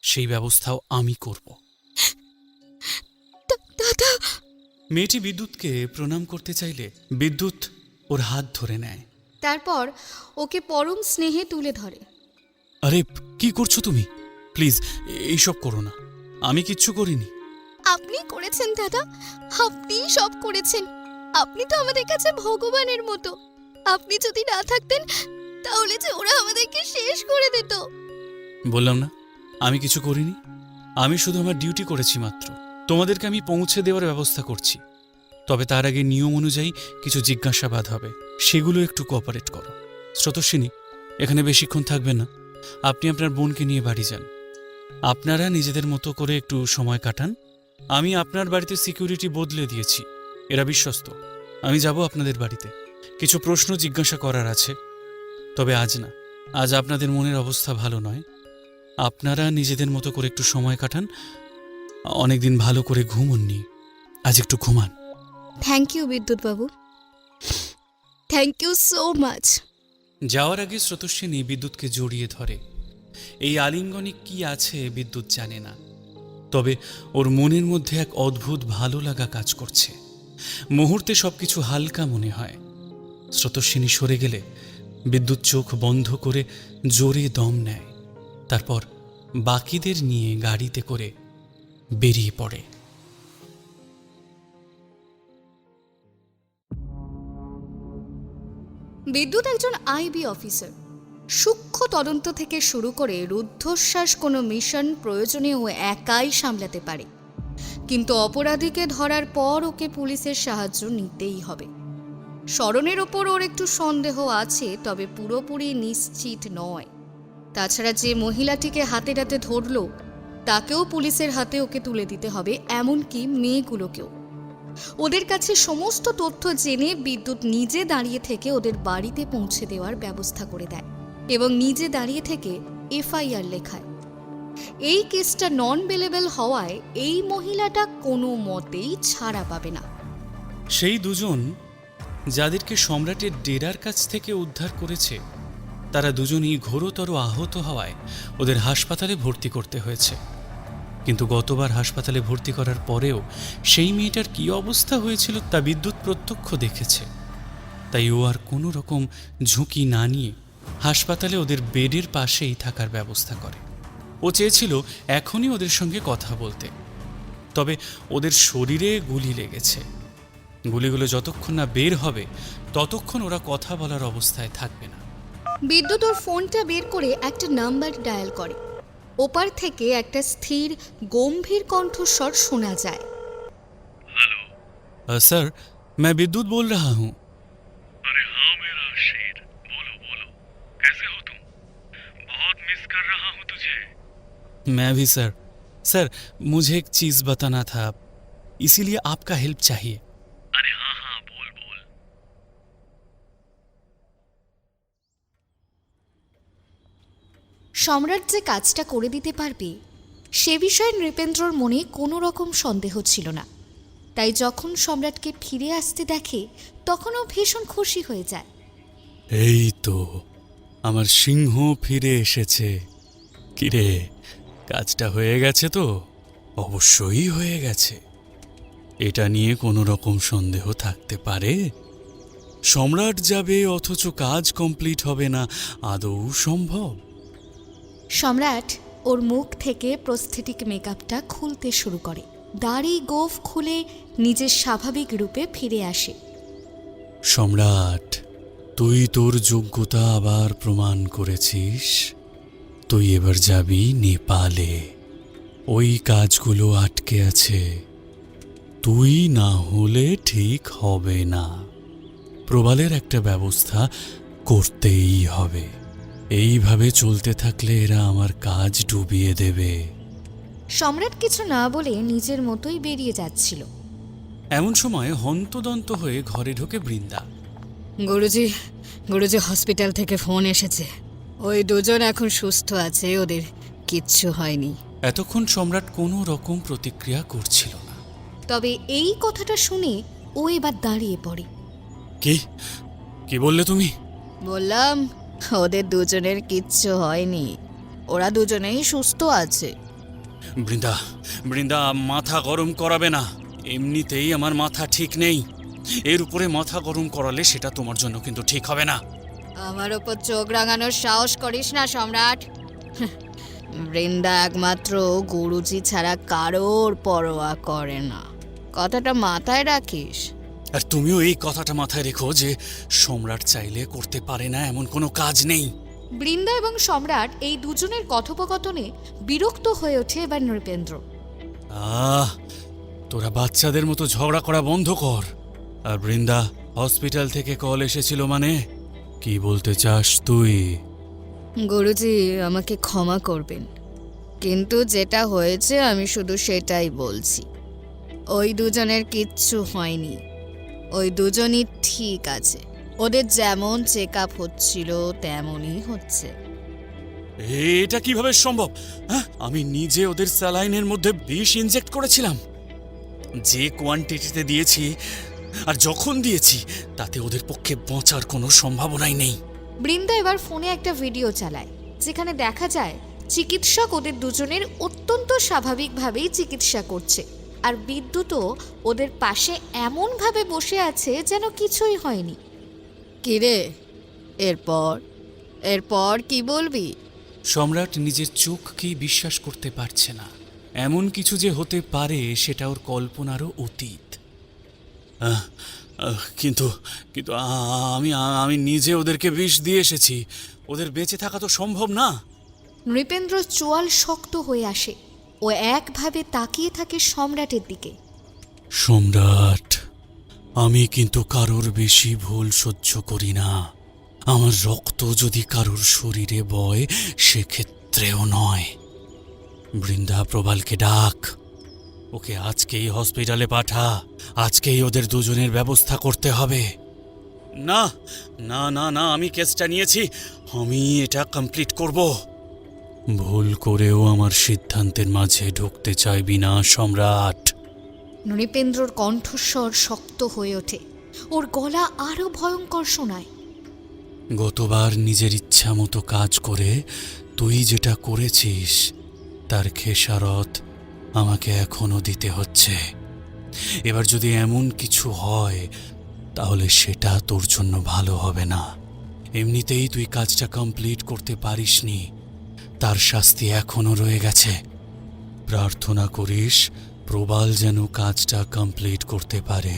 সেই ব্যবস্থাও আমি করব। দাদা, মেয়েটি বিদ্যুৎকে প্রণাম করতে চাইলে বিদ্যুৎ ওর হাত ধরে নেয়। তারপর ওকে পরম স্নেহে তুলে ধরে। আরে কি করছো তুমি? প্লিজ এইসব করো না, আমি কিচ্ছু করিনি। আপনি করেছেন দাদা, আপনিই সব করেছেন। আপনি তো আমাদের কাছে ভগবানের মতো। আপনি যদি না থাকতেন তাহলে যে ওরা আমাদেরকে শেষ করে দিত। বললাম না আমি কিছু করিনি, আমি শুধু আমার ডিউটি করেছি মাত্র। তোমাদেরকে আমি পৌঁছে দেওয়ার ব্যবস্থা করছি, তবে তার আগে নিয়ম অনুযায়ী কিছু জিজ্ঞাসাবাদ হবে, সেগুলো একটু কোঅপারেট করো। স্রোতস্বিনী, এখানে বেশিক্ষণ থাকবেন না, আপনি আপনার বোনকে নিয়ে বাড়ি যান। আপনারা নিজেদের মতো করে একটু সময় কাটান। আমি আপনার বাড়িতে সিকিউরিটি বদলে দিয়েছি, এরা বিশ্বস্ত। আমি যাব আপনাদের বাড়িতে, কিছু প্রশ্ন জিজ্ঞাসা করার আছে, তবে আজ না। আজ আপনাদের মনের অবস্থা ভালো নয়, আপনারা নিজেদের মতো করে একটু সময় কাটান। অনেকদিন ভালো করে ঘুমোননি, আজ একটু ঘুমান। থ্যাংক ইউ বিদ্যুৎ বাবু, থ্যাংক ইউ সো মাচ। যাওয়ার আগে স্রোতস্বিনী বিদ্যুৎকে জড়িয়ে ধরে। এই আলিঙ্গনে কি আছে বিদ্যুৎ জানে না, তবে ওর মনের মধ্যে এক অদ্ভুত ভালো লাগা কাজ করছে। মুহূর্তে সবকিছু হালকা মনে হয়। স্রোতস্বিনী সরে গেলে বিদ্যুৎ চোখ বন্ধ করে জোরে দম নেয়, তারপর বাকিদের নিয়ে গাড়িতে করে বেরিয়ে পড়ে। বিদ্যুৎ একজন আইবি অফিসার। সূক্ষ্ম তদন্ত থেকে শুরু করে রুদ্ধশ্বাস কোনো মিশন প্রয়োজনে ও একাই সামলাতে পারে, কিন্তু অপরাধীকে ধরার পর ওকে পুলিশের সাহায্য নিতেই হবে। শরণের ওপর ওর একটু সন্দেহ আছে, তবে পুরোপুরি নিশ্চিত নয়। তাছাড়া যে মহিলাটিকে হাতে নাতে ধরল তাকেও পুলিশের হাতে ওকে তুলে দিতে হবে, এমনকি মেয়েগুলোকেও। ওদের কাছে সমস্ত তথ্য জেনে বিদ্যুৎ নিজে দাঁড়িয়ে থেকে ওদের বাড়িতে পৌঁছে দেওয়ার ব্যবস্থা করে দেয় এবং নিজে দাঁড়িয়ে থেকে এফআইআর লেখায়। এই কেসটা নন বেলেবল হওয়ায় এই মহিলাটা কোনো মতেই ছাড়া পাবে না। সেই দুজন যাদেরকে সম্রাটের ডেরার কাছ থেকে উদ্ধার করেছে, তারা দুজনই ঘোরতর আহত হওয়ায় ওদের হাসপাতালে ভর্তি করতে হয়েছে। কিন্তু গতবার হাসপাতালে ভর্তি করার পরেও সেই মেয়েটার কী অবস্থা হয়েছিল তা বিদ্যুৎ প্রত্যক্ষ দেখেছে। তাই ও আর কোনো রকম ঝুঁকি না নিয়ে হাসপাতালে ওদের বেডের পাশেই থাকার ব্যবস্থা করে। ও চেয়েছিল এখনই ওদের সঙ্গে কথা বলতে, তবে ওদের শরীরে গুলি লেগেছে। গুলিগুলো যতক্ষণ না বের হবে ততক্ষণ ওরা কথা বলার অবস্থায় থাকবে না। বিদ্যুৎ ওর ফোনটা বের করে একটা নাম্বার ডায়াল করে। ওপার থেকে একটা স্থির গম্ভীর কণ্ঠস্বর শোনা যায়। हेलो। सर मैं विद्युत बोल रहा हूँ। अरे हाँ मेरा शेर, बोलो बोलो, कैसे हो तुम? बहुत मिस कर रहा हूँ तुझे। मैं भी सर। सर मुझे एक चीज़ बताना था, इसीलिए आपका हेल्प चाहिए। अरे हाँ हाँ, बोल बोल। সম্রাট যে কাজটা করে দিতে পারবে সে বিষয়ে নৃপেন্দ্রর মনে কোনো রকম সন্দেহ ছিল না। তাই যখন সম্রাটকে ফিরে আসতে দেখে তখনও ভীষণ খুশি হয়ে যায়। এই তো আমার সিংহ ফিরে এসেছে। কিরে, কাজটা হয়ে গেছে তো? অবশ্যই হয়ে গেছে। এটা নিয়ে কোনো রকম সন্দেহ থাকতে পারে? সম্রাট যাবে অথচ কাজ কমপ্লিট হবে না, আদৌ সম্ভব? সম্রাট ওর মুখ থেকে প্রস্থেটিক মেকআপটা খুলতে শুরু করে, দাড়ি গোঁফ খুলে নিজের স্বাভাবিক রূপে ফিরে আসে। সম্রাট, তুই তোর যোগ্যতা আবার প্রমাণ করেছিস। তুই এবার যাবি নেপালে। ওই কাজগুলো আটকে আছে, তুই না হলে ঠিক হবে না। প্রবালের একটা ব্যবস্থা করতেই হবে। এইভাবে চলতে থাকলে এরা আমার কাজ ডুবিয়ে দেবে। সম্রাট কিছু না বলে নিজের মতোই বেরিয়ে যাচ্ছিল। এমন সময় হন্তদন্ত হয়ে ঘরে ঢোকে বৃন্দা। গুরুজি, গুরুজি হসপিটাল থেকে ফোন এসেছে। ওই দুজন এখন সুস্থ আছে, ওদের কিচ্ছু হয়নি। এতক্ষণ সম্রাট কোনো রকম প্রতিক্রিয়া করছিল না। তবে এই কথাটা শুনে ও এবার দাঁড়িয়ে পড়ে। কি কি বললে তুমি? বললাম ওদের দুজনের কিচ্ছু হয়নি, ওরা দুজনেই সুস্থ আছে। বৃন্দা, বৃন্দা মাথা গরম করাবে না। এমনিতেই আমার মাথা ঠিক নেই, এর উপরে মাথা গরম করালে সেটা তোমার জন্য কিন্তু ঠিক হবে না। আমার ওপর চোখ রাঙানোর সাহস করিস না সম্রাট। বৃন্দা একমাত্র গুরুজি ছাড়া কারোর পরোয়া করে না, কথাটা মাথায় রাখিস। আর তুমিও এই কথাটা মাথায় রেখো যে সম্রাট চাইলে করতে পারে না এমন কোনো কাজ নেই। বৃন্দা এবং সম্রাট এই দুজনের কথোপকথনে বিরক্ত হয়ে ওঠে এবার নৃপেন্দ্র। তোরা বাচ্চাদের মতো ঝগড়া করা বন্ধ কর। আর বৃন্দা, হসপিটাল থেকে কল এসেছিল মানে কি বলতে চাস তুই? গুরুজি আমাকে ক্ষমা করবেন, কিন্তু যেটা হয়েছে আমি শুধু সেটাই বলছি। ওই দুজনের কিচ্ছু হয়নি, ওই দুজনই ঠিক আছে। ওদের যেমন চেক আপ হচ্ছিল তেমনই হচ্ছে। এটা কিভাবে সম্ভব? আমি নিজে ওদের স্যালাইনের মধ্যে বিষ ইনজেক্ট করেছিলাম, যে কোয়ান্টিটিতে দিয়েছি আর যখন দিয়েছি তাতে ওদের পক্ষে বাঁচার কোনো সম্ভাবনাই নেই। বৃন্দা এবার ফোনে একটা ভিডিও চালায় যেখানে দেখা যায় চিকিৎসক ওদের দুজনের অত্যন্ত স্বাভাবিকভাবেই চিকিৎসা করছে, আর বিদ্যুৎও ওদের পাশে এমনভাবে বসে আছে যেন কিছুই হয়নি। কিরে, এরপর এরপর কি বলবি? সম্রাট নিজের চোখকেই বিশ্বাস করতে পারছে না। এমন কিছু যে হতে পারে সেটা ওর কল্পনারও অতীত। কিন্তু কিন্তু আমি আমি নিজে ওদেরকে বিষ দিয়ে এসেছি, ওদের বেঁচে থাকা তো সম্ভব না। নৃপেন্দ্র চোয়াল শক্ত হয়ে আসে, ও একভাবে তাকিয়ে থাকে সম্রাটের দিকে। সম্রাট, আমি কিন্তু কারোর বেশি ভুল সহ্য করি না। আমার রক্ত যদি কারোর শরীরে বয় সেক্ষেত্রেও নয়। বৃন্দা, প্রবালকে ডাক, ওকে আজকেই হসপিটালে পাঠা। আজকেই ওদের দুজনের ব্যবস্থা করতে হবে। না না না না, আমি কেসটা নিয়েছি, আমি এটা কমপ্লিট করব। ভুল করেও আমার সিদ্ধান্তের মাঝে ঢুকতে চাইবি না সম্রাট। নৃপেন্দ্রর কণ্ঠস্বর শক্ত হয়ে ওঠে, ওর গলা আরো ভয়ঙ্কর শোনায়। গতবার নিজের ইচ্ছা মতো কাজ করে তুই যেটা করেছিস তার খেসারত আমাকে এখনো দিতে হচ্ছে। এবার যদি এমন কিছু হয় তাহলে সেটা তোর জন্য ভালো হবে না। এমনিতেই তুই কাজটা কমপ্লিট করতে পারিসনি, তার শাস্তি এখনো রয়ে গেছে। প্রার্থনা করিস প্রবাল যেন কাজটা কমপ্লিট করতে পারে।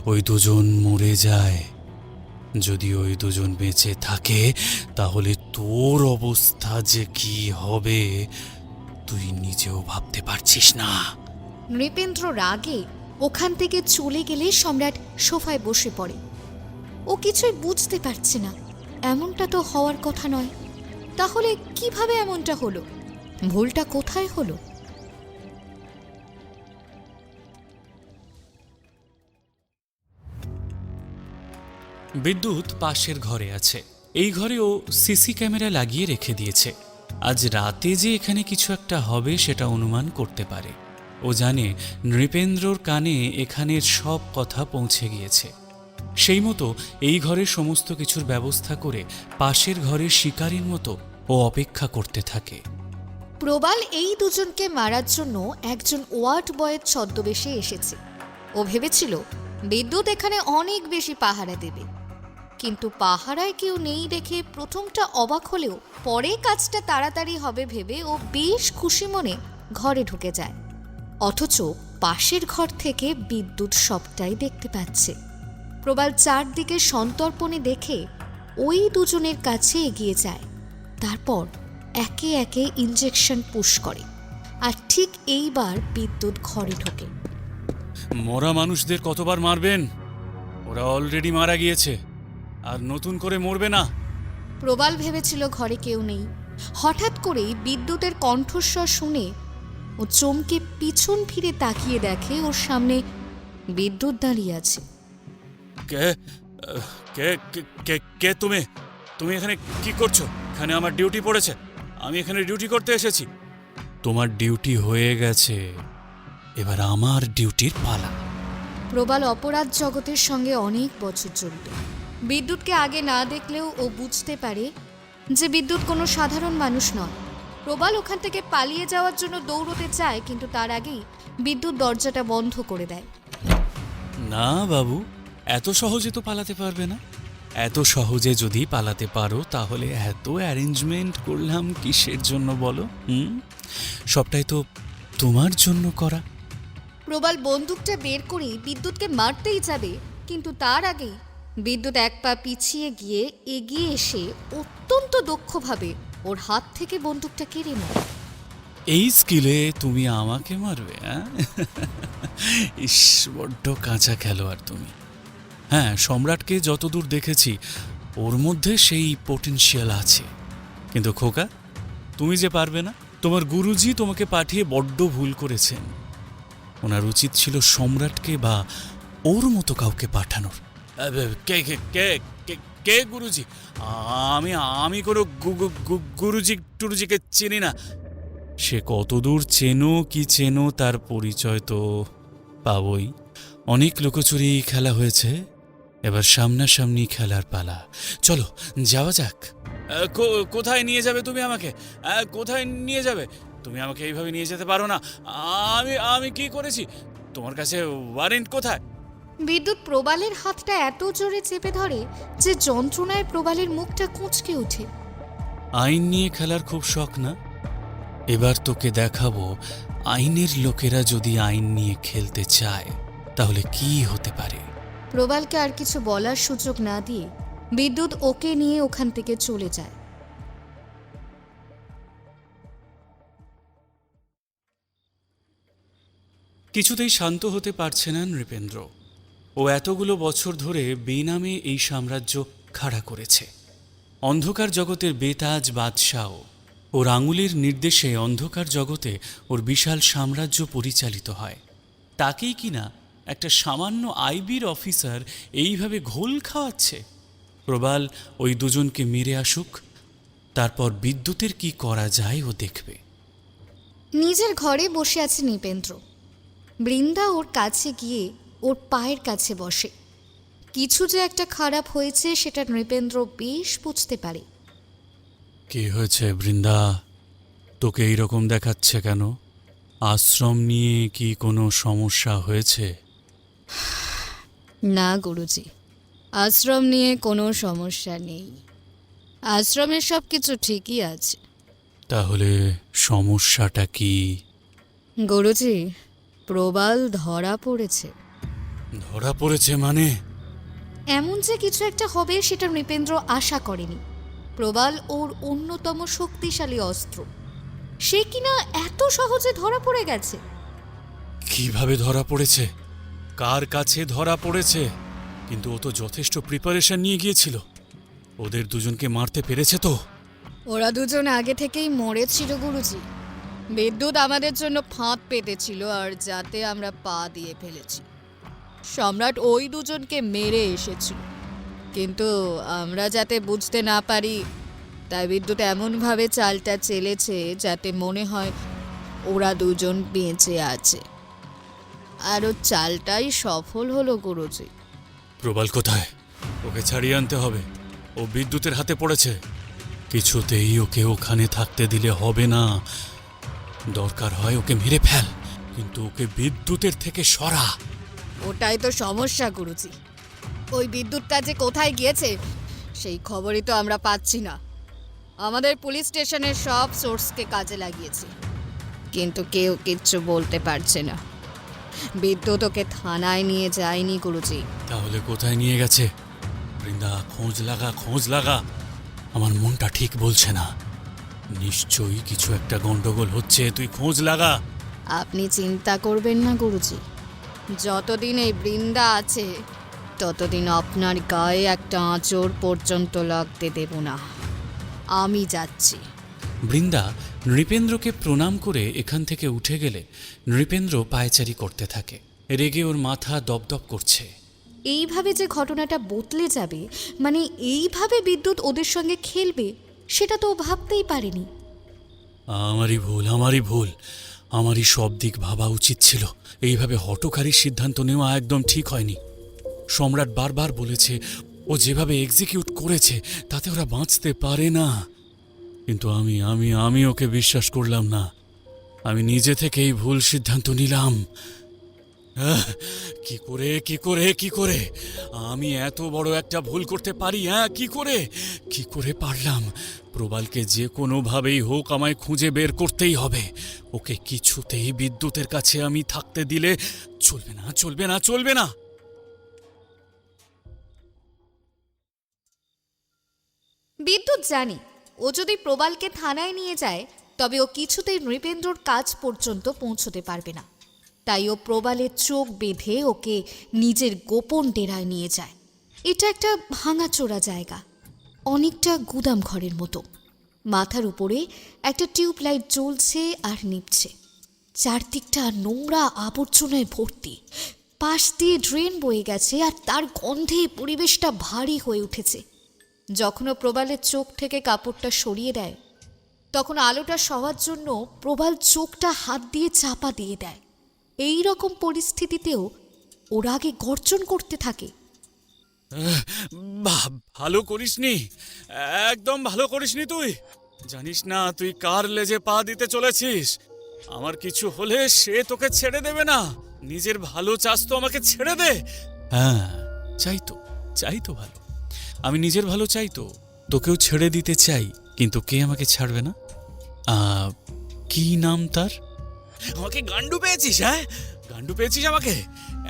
ওই দুজন মরে যায়, যদি ওই দুজন বেঁচে থাকে তাহলে তোর অবস্থা যে কি হবে তুই নিজেও ভাবতে পারছিস না। নৃপেন্দ্র রাগে ওখান থেকে চলে গেলে সম্রাট সোফায় বসে পড়ে। ও কিছুই বুঝতে পারছে না, এমনটা তো হওয়ার কথা নয়। তাহলে কিভাবে এমনটা হলো? ভুলটা কোথায় হলো? বিদ্যুৎ পাশের ঘরে আছে। এই ঘরেও সিসি ক্যামেরা লাগিয়ে রেখে দিয়েছে। আজ রাতে যে এখানে কিছু একটা হবে সেটা অনুমান করতে পারে। ও জানে নৃপেন্দ্রর কানে এখানের সব কথা পৌঁছে গিয়েছে। সেই মতো এই ঘরের সমস্ত কিছুর ব্যবস্থা করে পাশের ঘরের শিকারীর মতো ও অপেক্ষা করতে থাকে। প্রবাল এই দুজনকে মারার জন্য একজন ওয়ার্ড বয়ের ছদ্মবেশে এসেছে। ও ভেবেছিল বিদ্যুৎ এখানে অনেক বেশি পাহারা দেবে, কিন্তু পাহারায় কেউ নেই দেখে প্রথমটা অবাক হলেও পরে কাজটা তাড়াতাড়ি হবে ভেবে ও বেশ খুশি মনে ঘরে ঢুকে যায়। অথচ পাশের ঘর থেকে বিদ্যুৎ সবটাই দেখতে পাচ্ছে। প্রবাল চারদিকে সন্তর্পণে দেখে ওই দুজনের কাছে এগিয়ে যায়। তারপর একে একে ইনজেকশন পুশ করে। আর ঠিক এইবার বিদ্যুৎ ঘরে ঢোকে। মরা মানুষদের কতবার মারবেন? ওরা অলরেডি মারা গিয়েছে, আর নতুন করে মরবে না। প্রবাল ভেবেছিল ঘরে কেউ নেই। হঠাৎ করেই বিদ্যুতের কণ্ঠস্বর শুনে ও চমকে পিছন ফিরে তাকিয়ে দেখে ওর সামনে বিদ্যুৎ দাঁড়িয়ে আছে। কে কে কে কে তুমি? তুমি এখানে কি করছো? এখানে আমার ডিউটি পড়েছে, আমি এখানে ডিউটি করতে এসেছি। তোমার ডিউটি হয়ে গেছে, এবার আমার ডিউটির পালা। প্রবাল অপরাধ জগতের সঙ্গে অনেক বছর জড়িত। বিদ্যুৎকে আগে না দেখলেও ও বুঝতে পারে যে বিদ্যুৎ কোনো সাধারণ মানুষ নয়। প্রবাল ওখান থেকে পালিয়ে যাওয়ার জন্য দৌড়তে চায়, কিন্তু তার আগেই বিদ্যুৎ দরজাটা বন্ধ করে দেয়। না বাবু, এত সহজে তো পালাতে পারবে না। এত সহজে যদি পালাতে পারো তাহলে এত অ্যারেঞ্জমেন্ট করলাম কিসের জন্য বলো? সবটাই তো তোমার জন্য করা। প্রবাল বন্দুকটা বের করে বিদ্যুৎকে মারতেই যাবে, কিন্তু তার আগেই বিদ্যুৎ এক পা পিছিয়ে গিয়ে এগিয়ে এসে অত্যন্ত দক্ষভাবে ওর হাত থেকে বন্দুকটা কেড়ে নেয়। এই স্কিলে তুমি আমাকে মারবে? ইস, বড্ড কাঁচা খেলোয়াড় তুমি। হ্যাঁ, সম্রাটকে যতদূর দেখেছি ওর মধ্যে সেই পোটেনশিয়াল আছে, কিন্তু খোকা তুমি যে পারবে না। তোমার গুরুজি তোমাকে পাঠিয়ে বড্ড ভুল করেছেন। ওনার উচিত ছিল সম্রাটকে বা ওর মতো কাউকে পাঠানোর। কে কে কে কে কে গুরুজি? আমি আমি কোনো গুরুজি টুরুজিকে চিনি না। সে কতদূর চেনো কি চেনো তার পরিচয় তো পাবই। অনেক লুকোচুরি খেলা হয়েছে, এবার সামনাসামনি খেলার পালা। চলো যাওয়া যাক। কোথায় নিয়ে যাবে তুমি আমাকে? কোথায় নিয়ে যাবে? তুমি আমাকে এইভাবে নিয়ে যেতে পারো না। আমি আমি কি করেছি? তোমার কাছে ওয়ারেন্ট কোথায়? বিদ্যুৎ প্রবালের হাতটা এত জোরে চেপে ধরে যে যন্ত্রণায় প্রবালের মুখটা কুঁচকে ওঠে। আইন নিয়ে খেলার খুব শখ না? এবার তোকে দেখাবো আইনের লোকেরা যদি আইন নিয়ে খেলতে চায় তাহলে কি হতে পারে। প্রবালকে আর কিছু বলার সুযোগ না দিয়ে বিদ্যুৎ ওকে নিয়ে ওখান থেকে চলে যায়। কিছুতেই শান্ত হতে পারছে না নৃপেন্দ্র। ও এতগুলো বছর ধরে বেনামে এই সাম্রাজ্য খাড়া করেছে। অন্ধকার জগতের বেতাজ বাদশাহ ওর আঙুলের নির্দেশে অন্ধকার জগতে ওর বিশাল সাম্রাজ্য পরিচালিত হয়। তাকেই কিনা একটা সামান্য আইবির অফিসার এইভাবে ঘোল খাওয়াচ্ছে। প্রবাল ওই দুজনকে মেরে আসুক, তারপর বিদ্যুতের কি করা যায় ও দেখবে। নিজের ঘরে বসে আছে নৃপেন্দ্র। বৃন্দা ওর কাছে গিয়ে ওর পায়ের কাছে বসে। কিছু যে একটা খারাপ হয়েছে সেটা নৃপেন্দ্র বেশ বুঝতে পারে। কি হয়েছে বৃন্দা? তোকে এইরকম দেখাচ্ছে কেন? আশ্রম নিয়ে কি কোনো সমস্যা হয়েছে? না গুরুজি, আশ্রম নিয়ে কোনো সমস্যা নেই। আশ্রমের সব কিছু ঠিকই আছে। তাহলে সমস্যাটা কি? গুরুজি, প্রবাল ধরা পড়েছে। ধরা পড়েছে মানে? এমন যে কিছু একটা হবে সেটা নৃপেন্দ্র আশা করেনি। প্রবাল ওর অন্যতম শক্তিশালী অস্ত্র, সে কিনা এত সহজে ধরা পড়ে গেছে। কিভাবে ধরা পড়েছে, কার কাছে ধরা পড়েছে? কিন্তু ও তো যথেষ্ট প্রিপারেশন নিয়ে গিয়েছিল। ওদের দুজনকে মারতে পেরেছে তো? ওরা দুজন আগে থেকেই মরেছিল গুরুজি। বিদ্যুৎ আমাদের জন্য ফাঁদ পেতেছিল, আর যাতে আমরা পা দিয়ে ফেলেছি। সম্রাট ওই দুজনকে মেরে এসেছিল, কিন্তু আমরা যাতে বুঝতে না পারি তাই বিদ্যুৎ এমনভাবে চালটা চেলেছে যাতে মনে হয় ওরা দুজন বেঁচে আছে। আর ও চালটাই সফল হলো গুরুজি। প্রবাল কোথায়? ওকে ছাড়িয়ে আনতে হবে। ও বিদ্যুতের হাতে পড়েছে। কিছুতেই ওকে ওখানে থাকতে দিলে হবে না। দরকার হয় ওকে মেরে ফেল, কিন্তু ওকে বিদ্যুতের থেকে সরা। ওটাই তো সমস্যা গুরুজি। ওই বিদ্যুৎটা যে কোথায় গিয়েছে সেই খবরই তো আমরা পাচ্ছি না। আমাদের পুলিশ স্টেশনের সব সোর্সকে কাজে লাগিয়েছি, কিন্তু কেউ কিচ্ছু বলতে পারছে না। বিদ্যুৎ ওকে থানায় নিয়ে যায়নি গুরুজি। তাহলে কোথায় নিয়ে গেছে? বৃন্দা, খোঁজ লাগা, খোঁজ লাগা। আমার মনটা ঠিক বলছে না। নিশ্চয়ই কিছু একটা গন্ডগোল হচ্ছে, তুই খোঁজ লাগা। আপনি চিন্তা করবেন না গুরুজি, যতদিন এই বৃন্দা আছে ততদিন আপনার গায়ে একটা আঁচড় পর্যন্ত লাগতে দেব না। আমি যাচ্ছি। বৃন্দা নৃপেন্দ্রকে প্রণাম করে এখান থেকে উঠে গেলে নৃপেন্দ্র পায়চারি করতে থাকে। রেগে ওর মাথা দপদপ করছে। এইভাবে যে ঘটনাটা বদলে যাবে, মানে এইভাবে বিদ্যুৎ ওদের সঙ্গে খেলবে, সেটা তো ও ভাবতেই পারেনি। আমারই ভুল, আমারই ভুল। আমারই সব দিক ভাবা উচিত ছিল। এইভাবে হঠকারী সিদ্ধান্ত নেওয়া একদম ঠিক হয়নি। সম্রাট বারবার বলেছে ও যেভাবে এক্সিকিউট করেছে তাতে ওরা বাঁচতে পারে না। কিন্তু আমি ওকে বিশ্বাস করলাম না। আমি নিজে থেকেই ভুল সিদ্ধান্ত নিলাম। কি করে আমি এত বড় একটা ভুল করতে পারি? কি করে পারলাম? প্রবালকে যে কোনোভাবেই হোক আমায় খুঁজে বের করতেই হবে। ওকে কিছুতেই বিদ্যুতের কাছে আমি থাকতে দিলে চলবে না। বিদ্যুৎ জানি ও যদি প্রবালকে থানায় নিয়ে যায় তবে ও কিছুতেই নৃপেন্দ্রর কাজ পর্যন্ত পৌঁছতে পারবে না। তাই ও প্রবালের চোখ বেঁধে ওকে নিজের গোপন ডেরায় নিয়ে যায়। এটা একটা ভাঙাচোরা জায়গা, অনেকটা গুদাম ঘরের মতো। মাথার উপরে একটা টিউবলাইট জ্বলছে আর নিভছে। চারদিকটা নোংরা আবর্জনায় ভর্তি। পাশ দিয়ে ড্রেন বয়ে গেছে আর তার গন্ধে পরিবেশটা ভারী হয়ে উঠেছে। যখন ও প্রবালের চোখ থেকে কাপড়টা সরিয়ে দেয় তখন আলোটা সবার জন্য প্রবাল চোখটা হাত দিয়ে চাপা দিয়ে দেয়। এই রকম পরিস্থিতিতেও ওর আগে গর্জন করতে থাকে। ভালো করিসনি, একদম ভালো করিসনি। তুই জানিস না তুই কার লেজে পা দিতে চলেছিস। আমার কিছু হলে সে তোকে ছেড়ে দেবে না। নিজের ভালো চাস তো আমাকে ছেড়ে দে। হ্যাঁ, চাই তো ভালো। আমি নিজের ভালো চাই তো, তোকেও ছেড়ে দিতে চাই, কিন্তু কে আমাকে ছাড়বে না? কি নাম তার? আমাকে গান্ডু পেয়েছিস? গান্ডু পেয়েছিস আমাকে?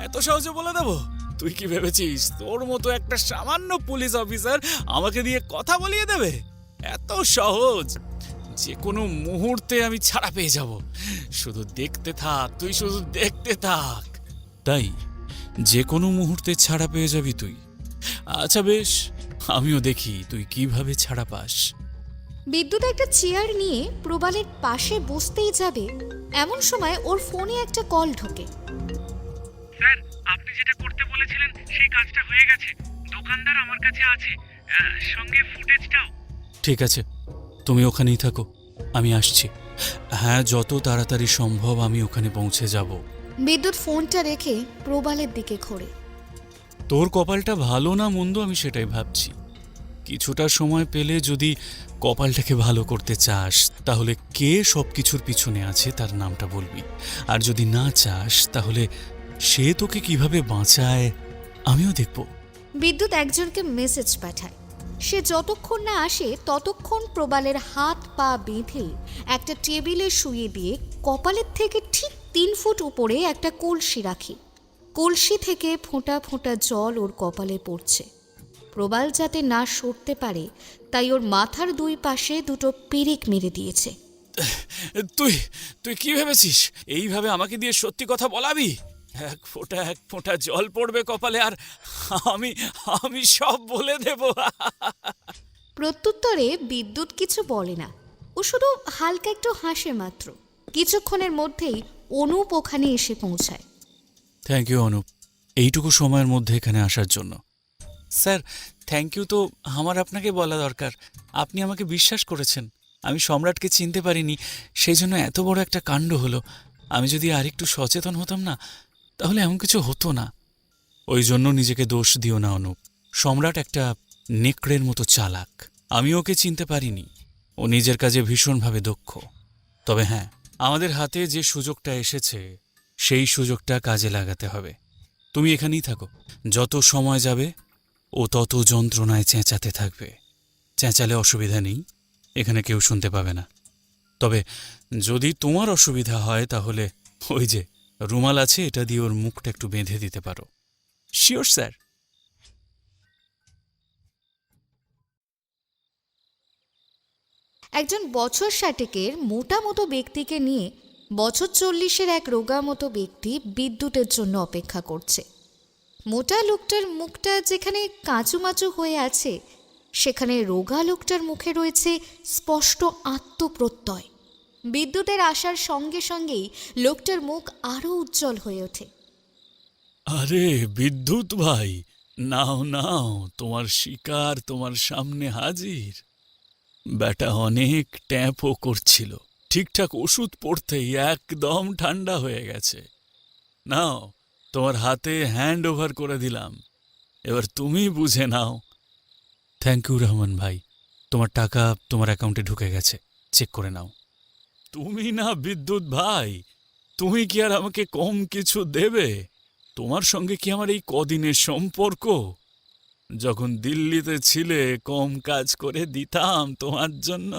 এত সহজে বলে দেবো? তুই কি ভেবেছিস তোর মতো একটা সামান্য পুলিশ অফিসার আমাকে দিয়ে কথা বলিয়ে দেবে? এত সহজ? যে কোনো মুহূর্তে আমি ছাড়া পেয়ে যাব। শুধু দেখতে থাক, তুই শুধু দেখতে থাক। তাই যে কোনো মুহূর্তে ছাড়া পেয়ে যাবি তুই? আচ্ছা বেশ, আমিও দেখি তুই কিভাবে ছাড়া পাস। বিদ্যুৎ একটা চেয়ার নিয়ে প্রবালের পাশে বসতেই যাবে, এমন সময় ওর ফোনে একটা কল ঢোকে। স্যার, আপনি যেটা করতে বলেছিলেন সেই কাজটা হয়ে গেছে। দোকানদার আমার কাছে আছে, সঙ্গে ফুটেজটাও। ঠিক আছে, তুমি ওখানেই থাকো, আমি আসছি। হ্যাঁ, যত তাড়াতাড়ি সম্ভব আমি ওখানে পৌঁছে যাব। বিদ্যুৎ ফোনটা রেখে প্রবালের দিকে ঘোরে। তোর কপালটা ভালো না মন্দ আমি সেটাই ভাবছি। কিছুটা সময় পেলে যদি কপালটাকে ভালো করতে চাস তাহলে কে সব কিছুর পিছনে আছে তার নামটা বলবি। আর যদি না চাস তাহলে সে তোকে কিভাবে বাঁচায় আমিও দেখব। বিদ্যুৎ একজনকে মেসেজ পাঠায়। সে যতক্ষণ না আসে ততক্ষণ প্রবালের হাত পা বেঁধে একটা টেবিলে শুইয়ে দিয়ে কপালের থেকে ঠিক 3 ফুট উপরে একটা কলসি রাখে। কলসি থেকে ফোঁটা ফোঁটা জল ওর কপালে পড়ছে। প্রবাল যাতে না সরতে পারে তাই ওর মাথার দুই পাশে দুটো পেরেক মেরে দিয়েছে। তুই তুই কি ভেবেছিস এইভাবে আমাকে দিয়ে সত্যি কথা বলাবি? এক ফোঁটা জল পড়বে কপালে আর আমি আমি সব বলে দেব। প্রত্যুত্তরে বিদ্যুৎ কিছু বলে না, ও শুধু হালকা একটু হাসে মাত্র। কিছুক্ষণের মধ্যেই অনুপ ওখানে এসে পৌঁছায়। থ্যাংক ইউ অনুপ, এইটুকু সময়ের মধ্যে এখানে আসার জন্য। স্যার, থ্যাংক ইউ তো আমার আপনাকে বলা দরকার। আপনি আমাকে বিশ্বাস করেছেন। আমি সম্রাটকে চিনতে পারিনি, সেই জন্য এত বড় একটা কাণ্ড হলো। আমি যদি আরেকটু সচেতন হতাম না, তাহলে এমন কিছু হতো না। ওই জন্য নিজেকে দোষ দিও না অনুপ। সম্রাট একটা নেকড়ের মতো চালাক। আমি ওকে চিনতে পারিনি। ও নিজের কাজে ভীষণভাবে দক্ষ। তবে হ্যাঁ, আমাদের হাতে যে সুযোগটা এসেছে সেই সুযোগটা কাজে লাগাতে হবে। তুমি এখানেই থাকো। যত সময় যাবে ও তত যন্ত্রণায় চেঁচাতে থাকবে। চেঁচালে অসুবিধা নেই, এখানে কেউ শুনতে পাবে না। তবে যদি তোমার অসুবিধা হয় তাহলে ওই যে রুমাল আছে, এটা দিয়ে ওর মুখটা একটু বেঁধে দিতে পারো। Sure sir. একজন বছর 60-এর মোটা মতো ব্যক্তিকে নিয়ে বছর 40-এর এক রোগা মতো ব্যক্তি বিদ্যুতের জন্য অপেক্ষা করছে। মোটা লোকটার মুখটা যেখানে কাঁচুমাচু হয়ে আছে, সেখানে রোগা লোকটার মুখে রয়েছে স্পষ্ট আত্মপ্রত্যয়। বিদ্যুতের আসার সঙ্গে সঙ্গেই লোকটার মুখ আরও উজ্জ্বল হয়ে ওঠে। আরে বিদ্যুৎ ভাই, নাও নাও, তোমার শিকার তোমার সামনে হাজির। ব্যাটা অনেক ট্যাপও করছিল, ঠিকঠাক ওষুধ পড়তেই একদম ঠান্ডা হয়ে গেছে। নাও, তোমার হাতে হ্যান্ড ওভার করে দিলাম, এবার তুমি বুঝে নাও। থ্যাংক ইউ রহমান ভাই, তোমার টাকা তোমার অ্যাকাউন্টে ঢুকে গেছে, চেক করে নাও। তুমি না বিদ্যুৎ ভাই, তুমি কি আর আমাকে কম কিছু দেবে? তোমার সঙ্গে কি আমার এই কদিনের সম্পর্ক? যখন দিল্লিতে ছিলে কম কাজ করে দিতাম তোমার জন্য।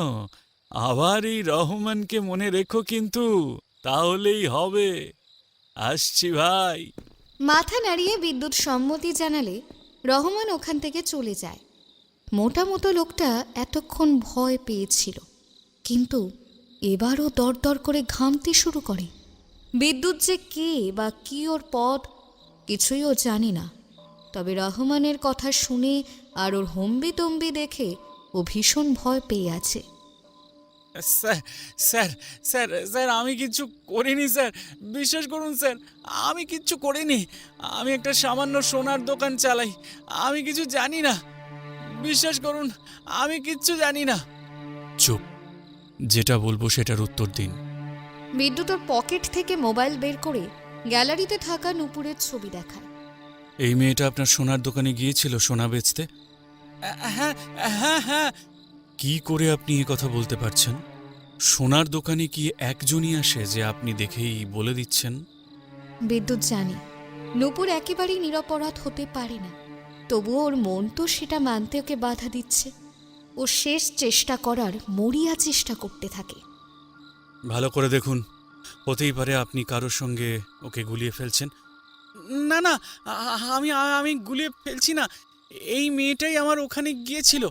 আবার এই রহমানকে মনে রেখো কিন্তু, তাহলেই হবে। আসছি ভাই। মাথা নাড়িয়ে বিদ্যুৎ সম্মতি জানালে রহমান ওখান থেকে চলে যায়। মোটা মতো লোকটা এতক্ষণ ভয় পেয়েছিল, কিন্তু এবারও দরদর করে ঘামতে শুরু করে। বিদ্যুৎ যে কে বা কি ওর পদ কিছুই ও জানে না। তবে রহমানের কথা শুনে আর ওর হম্বিতম্বি দেখে ও ভীষণ ভয় পেয়ে আছে। স্যার স্যার স্যার স্যার আমি কিচ্ছু করিনি স্যার, বিশ্বাস করুন স্যার, আমি কিচ্ছু করিনি। আমি একটা সামান্য সোনার দোকান চালাই, আমি কিছু জানি না। বিশ্বাস করুন, আমি কিচ্ছু জানি না। চুপ, যেটা বলবো সেটার উত্তর দিন। বিদ্যুৎ ওর পকেট থেকে মোবাইল বের করে গ্যালারিতে থাকা নূপুরের ছবি দেখায়। এই মেয়েটা আপনার সোনার দোকানে গিয়েছিল সোনা বেচতে? হ্যাঁ হ্যাঁ হ্যাঁ। কি করে আপনি এ কথা বলতে পারছেন? সোনার দোকানে কি একজনই আসে যে আপনি দেখেই বলে দিচ্ছেন? বিদ্যুৎ জানে নূপুর একেবারেই নিরপরাধ হতে পারে না, তবুও ওর মন তো সেটা মানতে ওকে বাধা দিচ্ছে। ও শেষ চেষ্টা করার মরিয়া চেষ্টা করতে থাকে। ভালো করে দেখুন, হতেই পারে আপনি কারোর সঙ্গে ওকে গুলিয়ে ফেলছেন। না না, আমি আমি গুলিয়ে ফেলছি না। এই মেয়েটাই আমার ওখানে গিয়েছিল।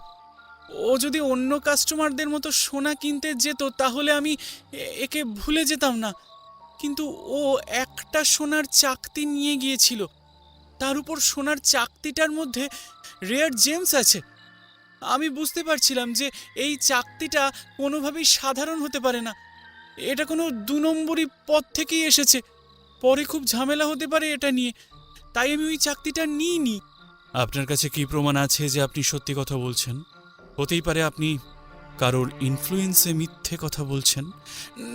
ও যদি অন্য কাস্টমারদের মতো সোনা কিনতে যেত তাহলে আমি একে ভুলে যেতাম না। কিন্তু ও একটা সোনার চাকতি নিয়ে গিয়েছিল, তার উপর সোনার চাকতিটার মধ্যে রেয়ার জেমস আছে। আমি বুঝতে পারছিলাম যে এই চাকতিটা কোনোভাবেই সাধারণ হতে পারে না, এটা কোনো 2 নম্বরই পথ থেকেই এসেছে। পরে খুব ঝামেলা হতে পারে এটা নিয়ে, তাই আমি ওই চাকতিটা নিইনি। আপনার কাছে কি প্রমাণ আছে যে আপনি সত্যি কথা বলছেন? হতেই পারে আপনি কারোর ইনফ্লুয়েন্সে মিথ্যে কথা বলছেন।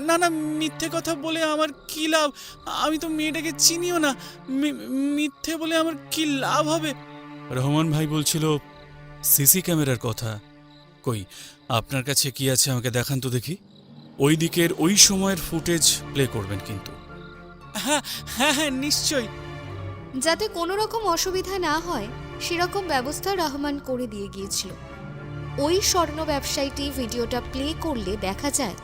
না না, মিথ্যে কথা বলে আমার কি লাভ? আমি তো মেয়েটাকে চিনিও না, মিথ্যে বলে আমার কি লাভ হবে? রহমান ভাই বলছিল সিসি ক্যামেরার কথা। কই, আপনার কাছে কি আছে আমাকে দেখান তো দেখি। ওই দিকের ওই সময়ের ফুটেজ প্লে করবেন কিন্তু। হ্যাঁ হ্যাঁ হ্যাঁ, নিশ্চয়ই। যাতে কোনো রকম অসুবিধা না হয় সেরকম ব্যবস্থা রহমান করে দিয়ে গিয়েছিল। ওই স্বর্ণ ব্যবসায়ীটি ভিডিওটা প্লে করলে দেখা যায়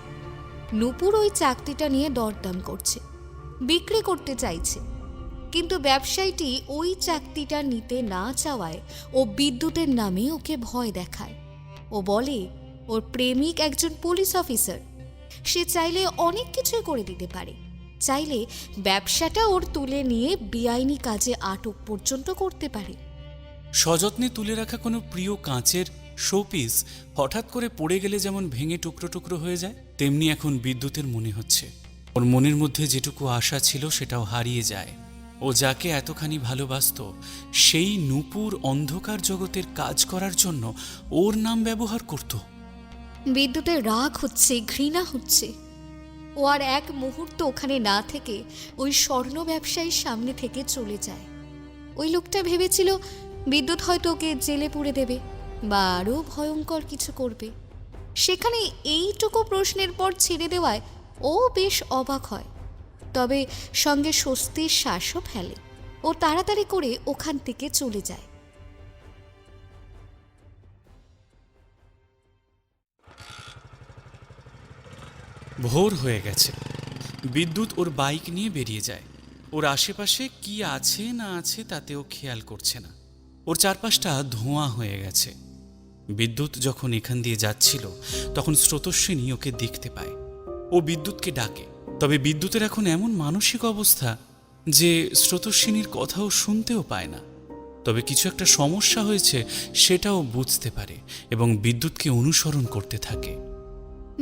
নূপুর ওই চাকতিটা নিয়ে দরদাম করছে, বিক্রি করতে চাইছে। কিন্তু ব্যবসায়ীটি ওই চাকরিটা নিতে না চাওয়ায় ও বিদ্যুতের নামে ওকে ভয় দেখায়। ও বলে ওর প্রেমিক একজন পুলিশ অফিসার, সে চাইলে অনেক কিছুই করে দিতে পারে, চাইলে ব্যবসাটা ওর তুলে নিয়ে বেআইনি কাজে আটক পর্যন্ত করতে পারে। সযত্নে তুলে রাখা কোনো প্রিয় কাঁচের শোপিস হঠাৎ করে পড়ে গেলে যেমন ভেঙে টুকরো টুকরো হয়ে যায়, তেমনি এখন বিদ্যুতের মনে হচ্ছে ওর মনের মধ্যে যেটুকু আশা ছিল সেটাও হারিয়ে যায়। ও যাকে এতখানি ভালোবাসত সেই নূপুর অন্ধকার জগতের কাজ করার জন্য ওর নাম ব্যবহার করত। বিদ্যুতের রাগ হচ্ছে, ঘৃণা হচ্ছে। ও আর এক মুহূর্ত ওখানে না থেকে ওই স্বর্ণ ব্যবসায়ীর সামনে থেকে চলে যায়। ওই লোকটা ভেবেছিল বিদ্যুৎ হয়তো ওকে জেলে পুরে দেবে বা আরও ভয়ঙ্কর কিছু করবে। সেখানে এইটুকু প্রশ্নের পর ছেড়ে দেওয়ায় ও বেশ অবাক হয়, তবে সঙ্গে স্বস্তির শ্বাসও ফেলে। ও তাড়াতাড়ি করে ওখান থেকে চলে যায়। ভোর হয়ে গেছে। বিদ্যুৎ ওর বাইক নিয়ে বেরিয়ে যায়। ওর আশেপাশে কি আছে না আছে তাতেও খেয়াল করছে না। ওর চারপাশটা ধোঁয়া হয়ে গেছে। বিদ্যুৎ যখন এখান দিয়ে যাচ্ছিল তখন স্রোতস্বিনী ওকে দেখতে পায়। ও বিদ্যুৎকে ডাকে, তবে বিদ্যুতের এখন এমন মানসিক অবস্থা যে স্রোতস্বিনীর কথাও শুনতেও পায় না। তবে কিছু একটা সমস্যা হয়েছে সেটাও বুঝতে পারে এবং বিদ্যুৎকে অনুসরণ করতে থাকে।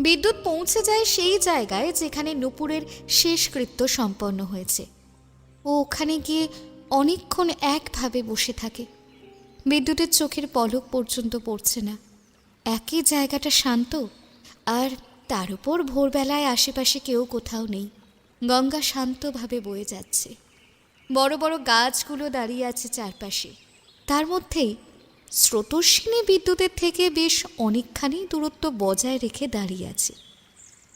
বিদ্যুৎ পৌঁছে যায় সেই জায়গায় যেখানে নূপুরের শেষকৃত্য সম্পন্ন হয়েছে। ও ওখানে গিয়ে অনেকক্ষণ একভাবে বসে থাকে। বিদ্যুতের চোখের পলক পর্যন্ত পড়ছে না। একই জায়গাটা শান্ত, আর তার উপর ভোরবেলায় আশেপাশে কেউ কোথাও নেই। গঙ্গা শান্তভাবে বয়ে যাচ্ছে। বড় বড় গাছগুলো দাঁড়িয়ে আছে চারপাশে। তার মধ্যেই স্রোতস্বিনী বিদ্যুতের থেকে বেশ অনেকখানি দূরত্ব বজায় রেখে দাঁড়িয়ে আছে।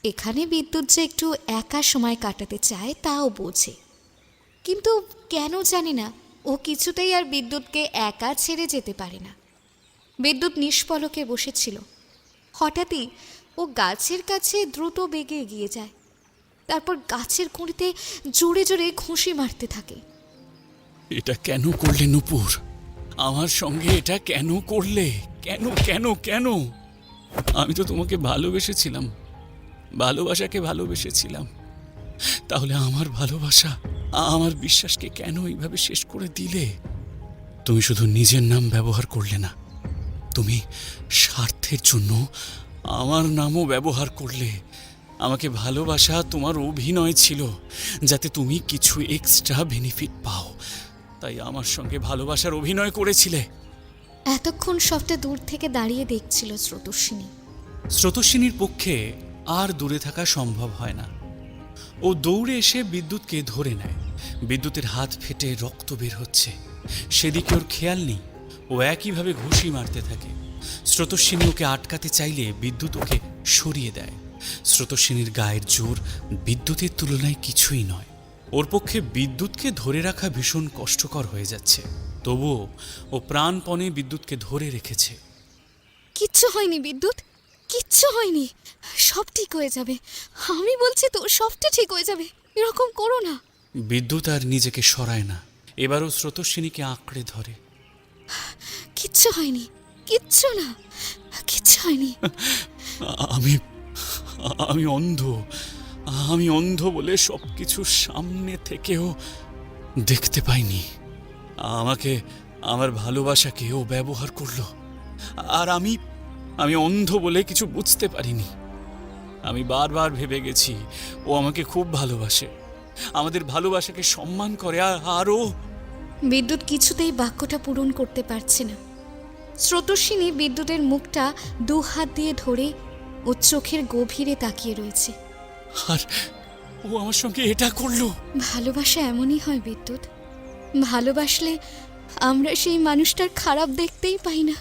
এখানে বিদ্যুৎ যে একটু একা সময় কাটাতে চায় তাও বোঝে, কিন্তু কেন জানে না ও কিছুতেই আর বিদ্যুৎকে একা ছেড়ে যেতে পারে না। বিদ্যুৎ নিষ্পলকে বসেছিল। হঠাৎই ও গাছের কাছে দ্রুত বেগে এগিয়ে যায়। তারপর গাছের কুঁড়িতে জোরে জোরে ঘুষি মারতে থাকে। এটা কেন করলে নূপুর? আমার সঙ্গে এটা কেন করলে? কেন কেন কেন? আমি তো তোমাকে ভালোবেসেছিলাম, ভালোবাসাকে ভালোবেসেছিলাম। তাহলে আমার ভালোবাসা, আমার বিশ্বাসকে কেন এইভাবে শেষ করে দিলে? তুমি শুধু নিজের নাম ব্যবহার করলে না, তুমি স্বার্থের জন্য আমার নামও ব্যবহার করলে। আমাকে ভালোবাসা তোমার অভিনয় ছিল, যাতে তুমি কিছু এক্সট্রা বেনিফিট পাও, তাই আমার সঙ্গে ভালোবাসার অভিনয় করেছিলে। এতক্ষণ সবটা দূর থেকে দাঁড়িয়ে দেখছিল স্রোতস্বিনী। স্রোতস্বিনীর পক্ষে আর দূরে থাকা সম্ভব হয় না। ও দৌড়ে এসে বিদ্যুৎকে ধরে নেয়। বিদ্যুতের হাত ফেটে রক্ত বের হচ্ছে, সেদিকে ওর খেয়াল নেই। ও একইভাবে ঘুষি মারতে থাকে। স্রোতস্বিনী ওকে আটকাতে চাইলে বিদ্যুৎ ওকে সরিয়ে দেয়। স্রোতস্বিনীর গায়ের জোর বিদ্যুতের তুলনায় কিছুই নয়। ওর পক্ষে বিদ্যুৎকে ধরে রাখা ভীষণ কষ্টকর হয়ে যাচ্ছে, তবুও ও প্রাণপণে বিদ্যুৎকে ধরে রেখেছে। কিচ্ছু হয়নি বিদ্যুৎ, কিচ্ছু হয়নি, সব ঠিক হয়ে যাবে। আমি বলছি তো, সবটা ঠিক হয়ে যাবে, এরকম করো না। বিদ্যুৎ আর নিজেকে সরায় না, এবারও স্রোতস্বিনীকে আঁকড়ে ধরে। কিচ্ছু হয়নি, কিচ্ছু না, কিচ্ছু হয়নি। আমি আমি অন্ধ, আমি অন্ধ বলে সব কিছু সামনে থেকেও দেখতে পাইনি। আমাকে, আমার ভালোবাসাকে ও ব্যবহার করলো, আর আমি অন্ধ বলে কিছু বুঝতে পারিনি। আমি বারবার ভেবে গেছি ও আমাকে খুব ভালোবাসে, আমাদের ভালোবাসাকে সম্মান করে। আরও বিদ্যুৎ কিছুতেই বাক্যটা পূরণ করতে পারছে না। স্রোতস্বিনী বিদ্যুতের মুখটা দু হাত দিয়ে ধরে ও চোখের গভীরে তাকিয়ে রয়েছে। আর ও আমার সঙ্গে এটা করলো। ভালোবাসা এমনই হয় বিদ্যুৎ, ভালোবাসলে আমরা সেই মানুষটার খারাপ দেখতেই পাই না,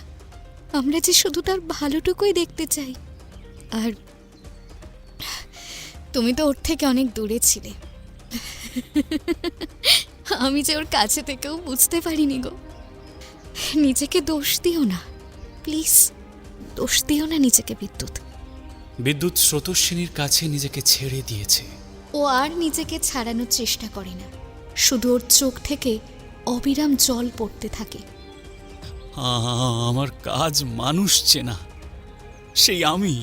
আমরা যে শুধু তার ভালোটুকুই দেখতে চাই। আর তুমি তো ওর থেকে অনেক দূরে ছিলে, আমি যে ওর কাছে থেকেও বুঝতে পারিনি গো। নিজেকে দোষ দিও না প্লিজ, দোষ দিও না নিজেকে বিদ্যুৎ। বিদ্যুৎ স্রোতস্বিনীর কাছে নিজেকে ছেড়ে দিয়েছে। ও আর নিজেকে ছাড়ানোর চেষ্টা করে না, শুধু ওর চোখ থেকে অবিরাম জল পড়তে থাকে। আমার কাজ মানুষ চেনা, সেই আমি,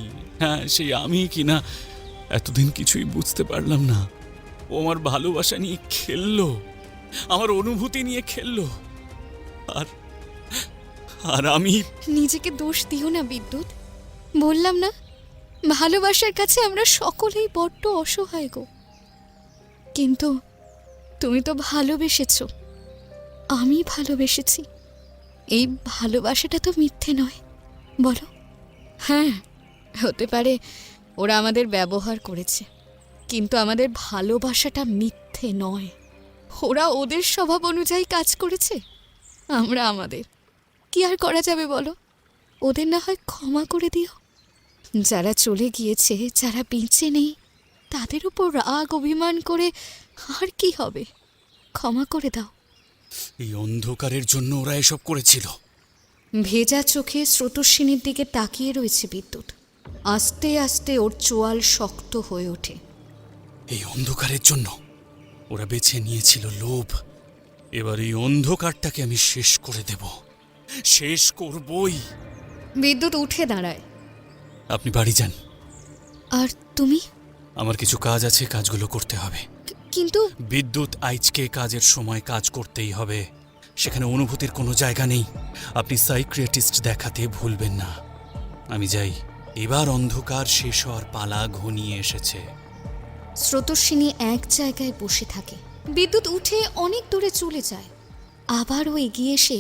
হ্যাঁ সেই আমি কিনা এতদিন কিছুই বুঝতে পারলাম না। ও আমার ভালোবাসা নিয়ে খেললো, আমার অনুভূতি নিয়ে খেললো, আর আর আমি নিজেকে দোষ দিও না বিদ্যুৎ। বললাম না, ভালোবাসার কাছে আমরা সকলেই বড্ড অসহায় গো। কিন্তু তুমি তো ভালোবেসেছ, আমি ভালোবেসেছি। এই ভালোবাসাটা তো মিথ্যে নয়, বলো? হ্যাঁ, হতে পারে ওরা আমাদের ব্যবহার করেছে, কিন্তু আমাদের ভালোবাসাটা মিথ্যে নয়। ওরা ওদের স্বভাব অনুযায়ী কাজ করেছে, আমরা আমাদের। কি আর করা যাবে বলো? ওদের না হয় ক্ষমা করে দিও। যারা চলে গিয়েছে, যারা বেঁচে নেই, তাদের উপর রাগ অভিমান করে আর কি হবে? ক্ষমা করে দাও। এই অন্ধকারের জন্য ওরা এসব করেছিল। ভেজা চোখে স্রোতস্বিনীর দিকে তাকিয়ে রয়েছে বিদ্যুৎ। আস্তে আস্তে ওর চোয়াল শক্ত হয়ে ওঠে। এই অন্ধকারের জন্য ওরা বেছে নিয়েছিল লোভ। এবার এই অন্ধকারটাকে আমি শেষ করে দেব, শেষ করবই। বিদ্যুৎ উঠে দাঁড়ায়। আপনি বাড়ি যান। আর তুমি? আমার কিছু কাজ আছে, কাজগুলো করতে হবে। কিন্তু বিদ্যুৎ, আজকে কাজের সময় কাজ করতেই হবে, সেখানে অনুভূতির কোনো জায়গা নেই। আপনি সাইকিয়াট্রিস্ট দেখাতে ভুলবেন না। আমি যাই, এবার অন্ধকার শেষ হওয়ার পালা ঘনিয়ে এসেছে। স্রোতস্বিনী এক জায়গায় বসে থাকে। বিদ্যুৎ উঠে অনেক দূরে চলে যায়। আবারও এগিয়ে এসে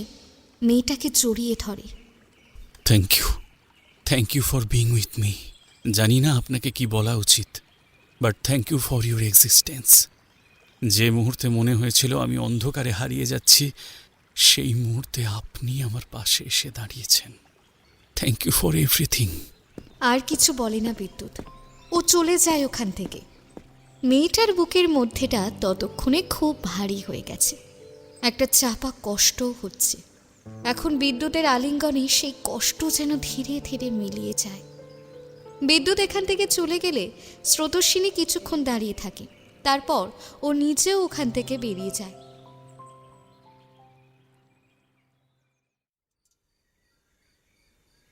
মেয়েটাকে জড়িয়ে ধরে। Thank you for being with me. জানি না আপনাকে কি বলা উচিত, but thank you for your existence. যে মুহূর্তে মনে হয়েছিল আমি অন্ধকারে হারিয়ে যাচ্ছি, সেই মুহূর্তে আপনি আমার পাশে এসে দাঁড়িয়েছেন। Thank you for everything. আর কিছু বলে না বিদ্যুৎ, ও চলে যায় ওখান থেকে। মেয়েটার বুকের মধ্যেটা ততক্ষণে খুব ভারী হয়ে গেছে, একটা চাপা কষ্টও হচ্ছে। এখন বিদ্যুতের আলিঙ্গনে সেই কষ্ট যেন ধীরে ধীরে মিলিয়ে যায়। বিদ্যুৎ এখান থেকে চলে গেলে স্রোতস্বিনী কিছুক্ষণ দাঁড়িয়ে থাকে, তারপর ও নিজেও ওখান থেকে বেরিয়ে যায়।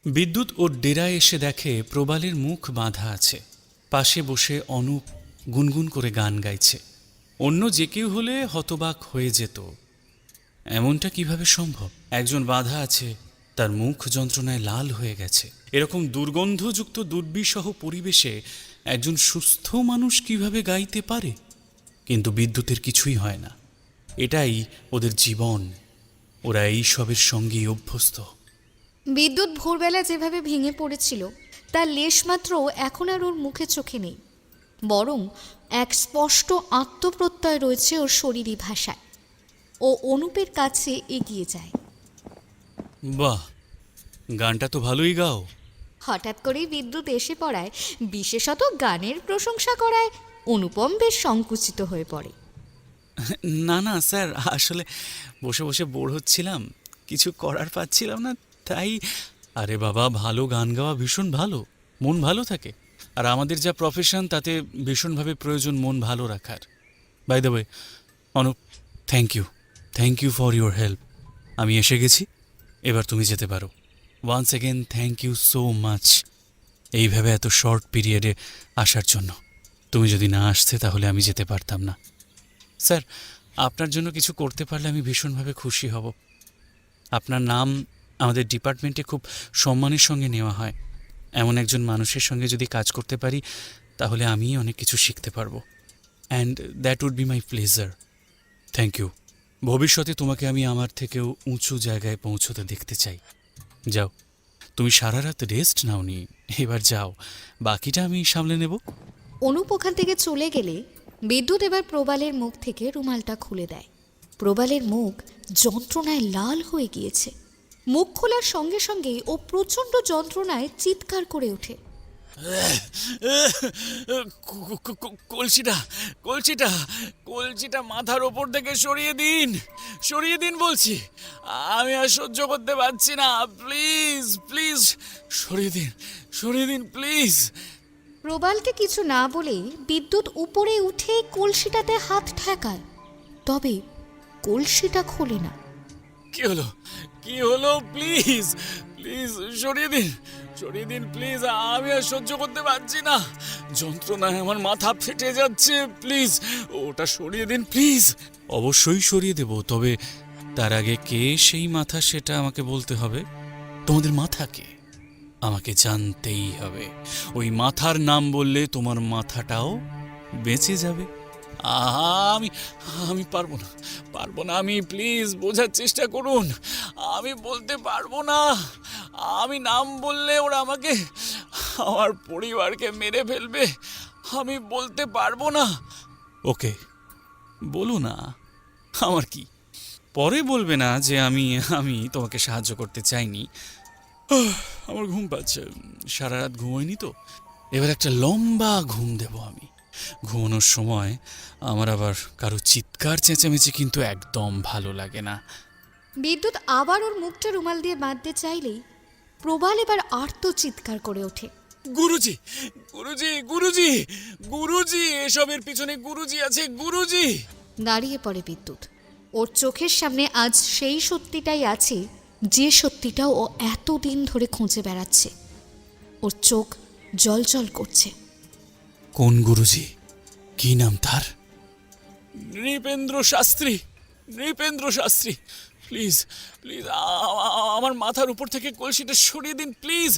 বিদ্যুৎ ওর ডেরায় এসে দেখে প্রবালের মুখ বাঁধা আছে। পাশে বসে অনুপ গুনগুন করে গান গাইছে। অন্য যে কেউ হলে হতবাক হয়ে যেত। এমনটা কিভাবে সম্ভব? একজন বাঁধা আছে, তার মুখ যন্ত্রণায় লাল হয়ে গেছে। এরকম দুর্গন্ধযুক্ত দুর্বিষহ পরিবেশে একজন সুস্থ মানুষ কিভাবে গাইতে পারে? কিন্তু বিদ্যুতের কিছুই হয় না। এটাই ওদের জীবন, ওরা এই সবের সঙ্গেই অভ্যস্ত। বিদ্যুৎ ভোরবেলা যেভাবে ভেঙে পড়েছিল, তার লেশমাত্র এখন আর ওর মুখে চোখে নেই, বরং এক স্পষ্ট আত্মপ্রত্যয় রয়েছে ওর শরীরী ভাষায়। ও অনুপের কাছে এগিয়ে যায়। বাহ, গানটা তো ভালোই গাও। হঠাৎ করেই বিদ্যুৎ এসে পড়ায়, বিশেষত গানের প্রশংসা করায় অনুপম বেশ সংকুচিত হয়ে পড়ে। না না স্যার, আসলে বসে বসে বোর হচ্ছিলাম, কিছু করার পাচ্ছিলাম না, তাই। আরে বাবা, ভালো গান গাওয়া ভীষণ ভালো, মন ভালো থাকে। আর আমাদের যা প্রফেশন, তাতে ভীষণভাবে প্রয়োজন মন ভালো রাখার। By the way Anup, thank you for your help. আমি এসে গেছি, এবার তুমি যেতে পারো। Once again thank you so much, এইভাবে এত শর্ট পিরিয়ডে আসার জন্য। তুমি যদি না আসতে তাহলে আমি যেতে পারতাম না। স্যার, আপনার জন্য কিছু করতে পারলে আমি ভীষণভাবে খুশি হব। আপনার নাম আমাদের ডিপার্টমেন্টে খুব সম্মানের সঙ্গে নেওয়া হয়। এমন একজন মানুষের সঙ্গে যদি কাজ করতে পারি, তাহলে আমিই অনেক কিছু শিখতে পারবো। And that would be my pleasure. Thank you. ভবিষ্যতে তোমাকে আমি আমার থেকেও উঁচু জায়গায় পৌঁছতে দেখতে চাই। যাও, তুমি সারা রাত রেস্ট নাওনি, এবার যাও, বাকিটা আমি সামলে নেব। অনুপ ওখান থেকে চলে গেলে বিদ্যুৎ এবার প্রবালের মুখ থেকে রুমালটা খুলে দেয়। প্রবালের মুখ যন্ত্রণায় লাল হয়ে গিয়েছে। মুখ খোলার সঙ্গে সঙ্গেই ও প্রচণ্ড যন্ত্রণায় চিৎকার করে ওঠে। কলসিটা মাথার ওপর থেকে সরিয়ে দিন বলছি। আমি আর সহ্য করতে পারছি না, প্লিজ সরিয়ে দিন প্লিজ। প্রবালকে কিছু না বলেই বিদ্যুৎ উপরে উঠে কলসিটাতে হাত ঠেকায়। তবে কলসিটা খোলে না। কি হলো, কি হলো? প্লিজ প্লিজ সরিয়ে দিন, সরিয়ে দিন প্লিজ, আমি আর সহ্য করতে পারছি না, যন্ত্রণায় আমার মাথা ফেটে যাচ্ছে, প্লিজ ওটা সরিয়ে দিন প্লিজ। অবশ্যই সরিয়ে দেব, তবে তার আগে কে সেই মাথা সেটা আমাকে বলতে হবে। তোমাদের মাথাকে আমাকে জানতেই হবে। ওই মাথার নাম বললে তোমার মাথাটাও বেঁচে যাবে। আমি আমি পারবো না, পারবো না, আমি প্লিজ বোঝার চেষ্টা করুন, আমি বলতে পারবো না। আমি নাম বললে ওরা আমাকে, আমার পরিবারকে মেরে ফেলবে, আমি বলতে পারবো না। ওকে বলো না, আমার কি, পরে বলবে না যে আমি আমি তোমাকে সাহায্য করতে চাইনি। আমার ঘুম পাচ্ছে, সারা রাত ঘুমোয়নি তো, এবার একটা লম্বা ঘুম দেব আমি। ঘুমানোর সময় আমার আবার কারো চিৎকার চেঁচামেচি কিন্তু একদম ভালো লাগে না। বিদ্যুৎ আবার ওর মুখটা রুমাল দিয়ে বাঁধতে চাইলেই প্রবাল এবার আর্ত চিৎকার করে ওঠে। গুরুজি, গুরুজি, গুরুজি, গুরুজি, এসবের পিছনে গুরুজি আছে, গুরুজি। দাঁড়িয়ে পড়ে বিদ্যুৎ। ওর চোখের সামনে আজ সেই সত্যিটাই আছে যে সত্যিটা ও এতদিন ধরে খুঁজে বেড়াচ্ছে। ওর চোখ জলজল করছে। কোন গুরুজি? কি নাম তার? নৃপেন্দ্র শাস্ত্রী, নৃপেন্দ্র শাস্ত্রী। প্লিজ প্লিজ আমার মাথার উপর থেকে কলসিটা সরিয়ে দিন প্লিজ,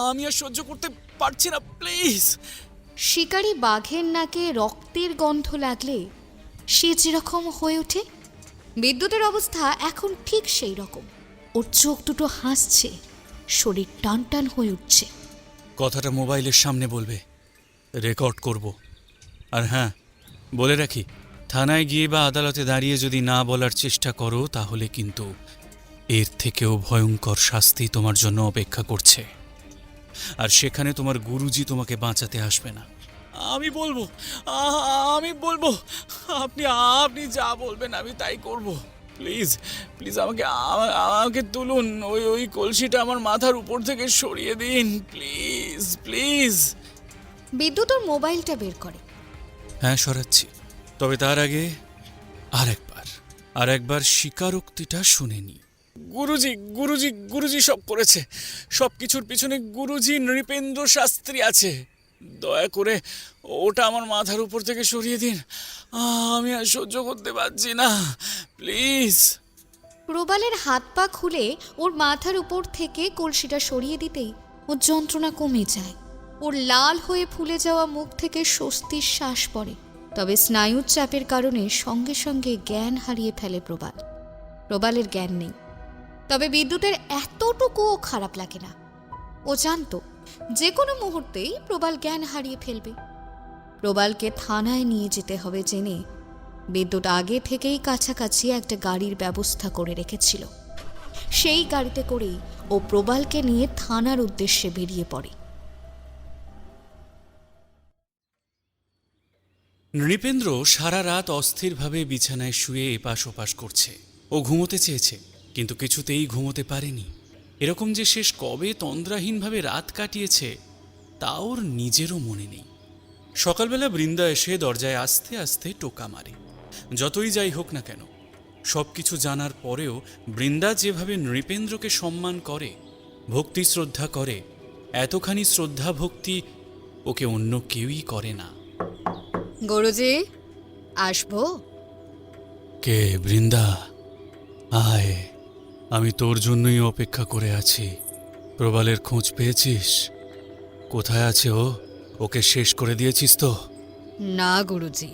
আমি আর সহ্য করতে পারছি না প্লিজ। শিকারী বাঘের নাকে রক্তের গন্ধ লাগলে সে যেরকম হয়ে ওঠে, বিদ্যুতের অবস্থা এখন ঠিক সেই রকম। ওর চোখ দুটো হাসছে, শরীর টান টান হয়ে উঠছে। কথাটা মোবাইলের সামনে বলবে, রেকর্ড করব। আর হ্যাঁ, বলে রাখি, থানায় গিয়ে বা আদালতে দাঁড়িয়ে যদি না বলার চেষ্টা করো তাহলে কিন্তু এর থেকেও ভয়ঙ্কর শাস্তি তোমার জন্য অপেক্ষা করছে। আর সেখানে তোমার গুরুজি তোমাকে বাঁচাতে আসবে না। আমি বলবো, আমি বলবো, আপনি আপনি যা বলবেন আমি তাই করব। প্লিজ প্লিজ আমাকে আমাকে তুলুন, ওই কলসিটা আমার মাথার উপর থেকে সরিয়ে দিন প্লিজ প্লিজ। বিদ্যুৎ ওর মোবাইলটা বের করে। হ্যাঁ সরাচ্ছি, তবে তার আগে আর একবার স্বীকারোক্তিটা শুনে নি। গুরুজি, গুরুজি, গুরুজি সব করেছে, সব কিছুর পিছনে গুরুজি নৃপেন্দ্র শাস্ত্রী আছে। দয়া করে ওটা আমার মাথার উপর থেকে সরিয়ে দিন, আমি আর সহ্য করতে পারছি না প্লিজ। প্রবালের হাত পা খুলে ওর মাথার উপর থেকে কলসিটা সরিয়ে দিতেই ওর যন্ত্রণা কমে যায়। ওর লাল হয়ে ফুলে যাওয়া মুখ থেকে স্বস্তির শ্বাস পড়ে। তবে স্নায়ুর চাপের কারণে সঙ্গে সঙ্গে জ্ঞান হারিয়ে ফেলে প্রবাল। প্রবালের জ্ঞান নেই, তবে বিদ্যুতের এতটুকুও খারাপ লাগে না। ও জানতো যে কোনো মুহূর্তেই প্রবাল জ্ঞান হারিয়ে ফেলবে। প্রবালকে থানায় নিয়ে যেতে হবে জেনে বিদ্যুৎ আগে থেকেই কাছাকাছি একটা গাড়ির ব্যবস্থা করে রেখেছিল। সেই গাড়িতে করেই ও প্রবালকে নিয়ে থানার উদ্দেশ্যে বেরিয়ে পড়ে। নৃপেন্দ্র সারা রাত অস্থিরভাবে বিছানায় শুয়ে এপাশ ওপাশ করছে। ও ঘুমোতে চেয়েছে, কিন্তু কিছুতেই ঘুমোতে পারেনি। এরকম যে শেষ কবে তন্দ্রাহীনভাবে রাত কাটিয়েছে তা ওর নিজেরও মনে নেই। সকালবেলা বৃন্দা এসে দরজায় আস্তে আস্তে টোকা মারে। যতই যাই হোক না কেন, সব কিছু জানার পরেও বৃন্দা যেভাবে নৃপেন্দ্রকে সম্মান করে, ভক্তি শ্রদ্ধা করে, এতখানি শ্রদ্ধা ভক্তি ওকে অন্য কেউই করে না। গুরুজি, আসবো? কে? বৃন্দা, আয়, আমি তোর জন্যই অপেক্ষা করে আছি। প্রবালের খোঁজ পেয়েছিস? কোথায় আছে ও? ওকে শেষ করে দিয়েছিস তো? না গুরুজি,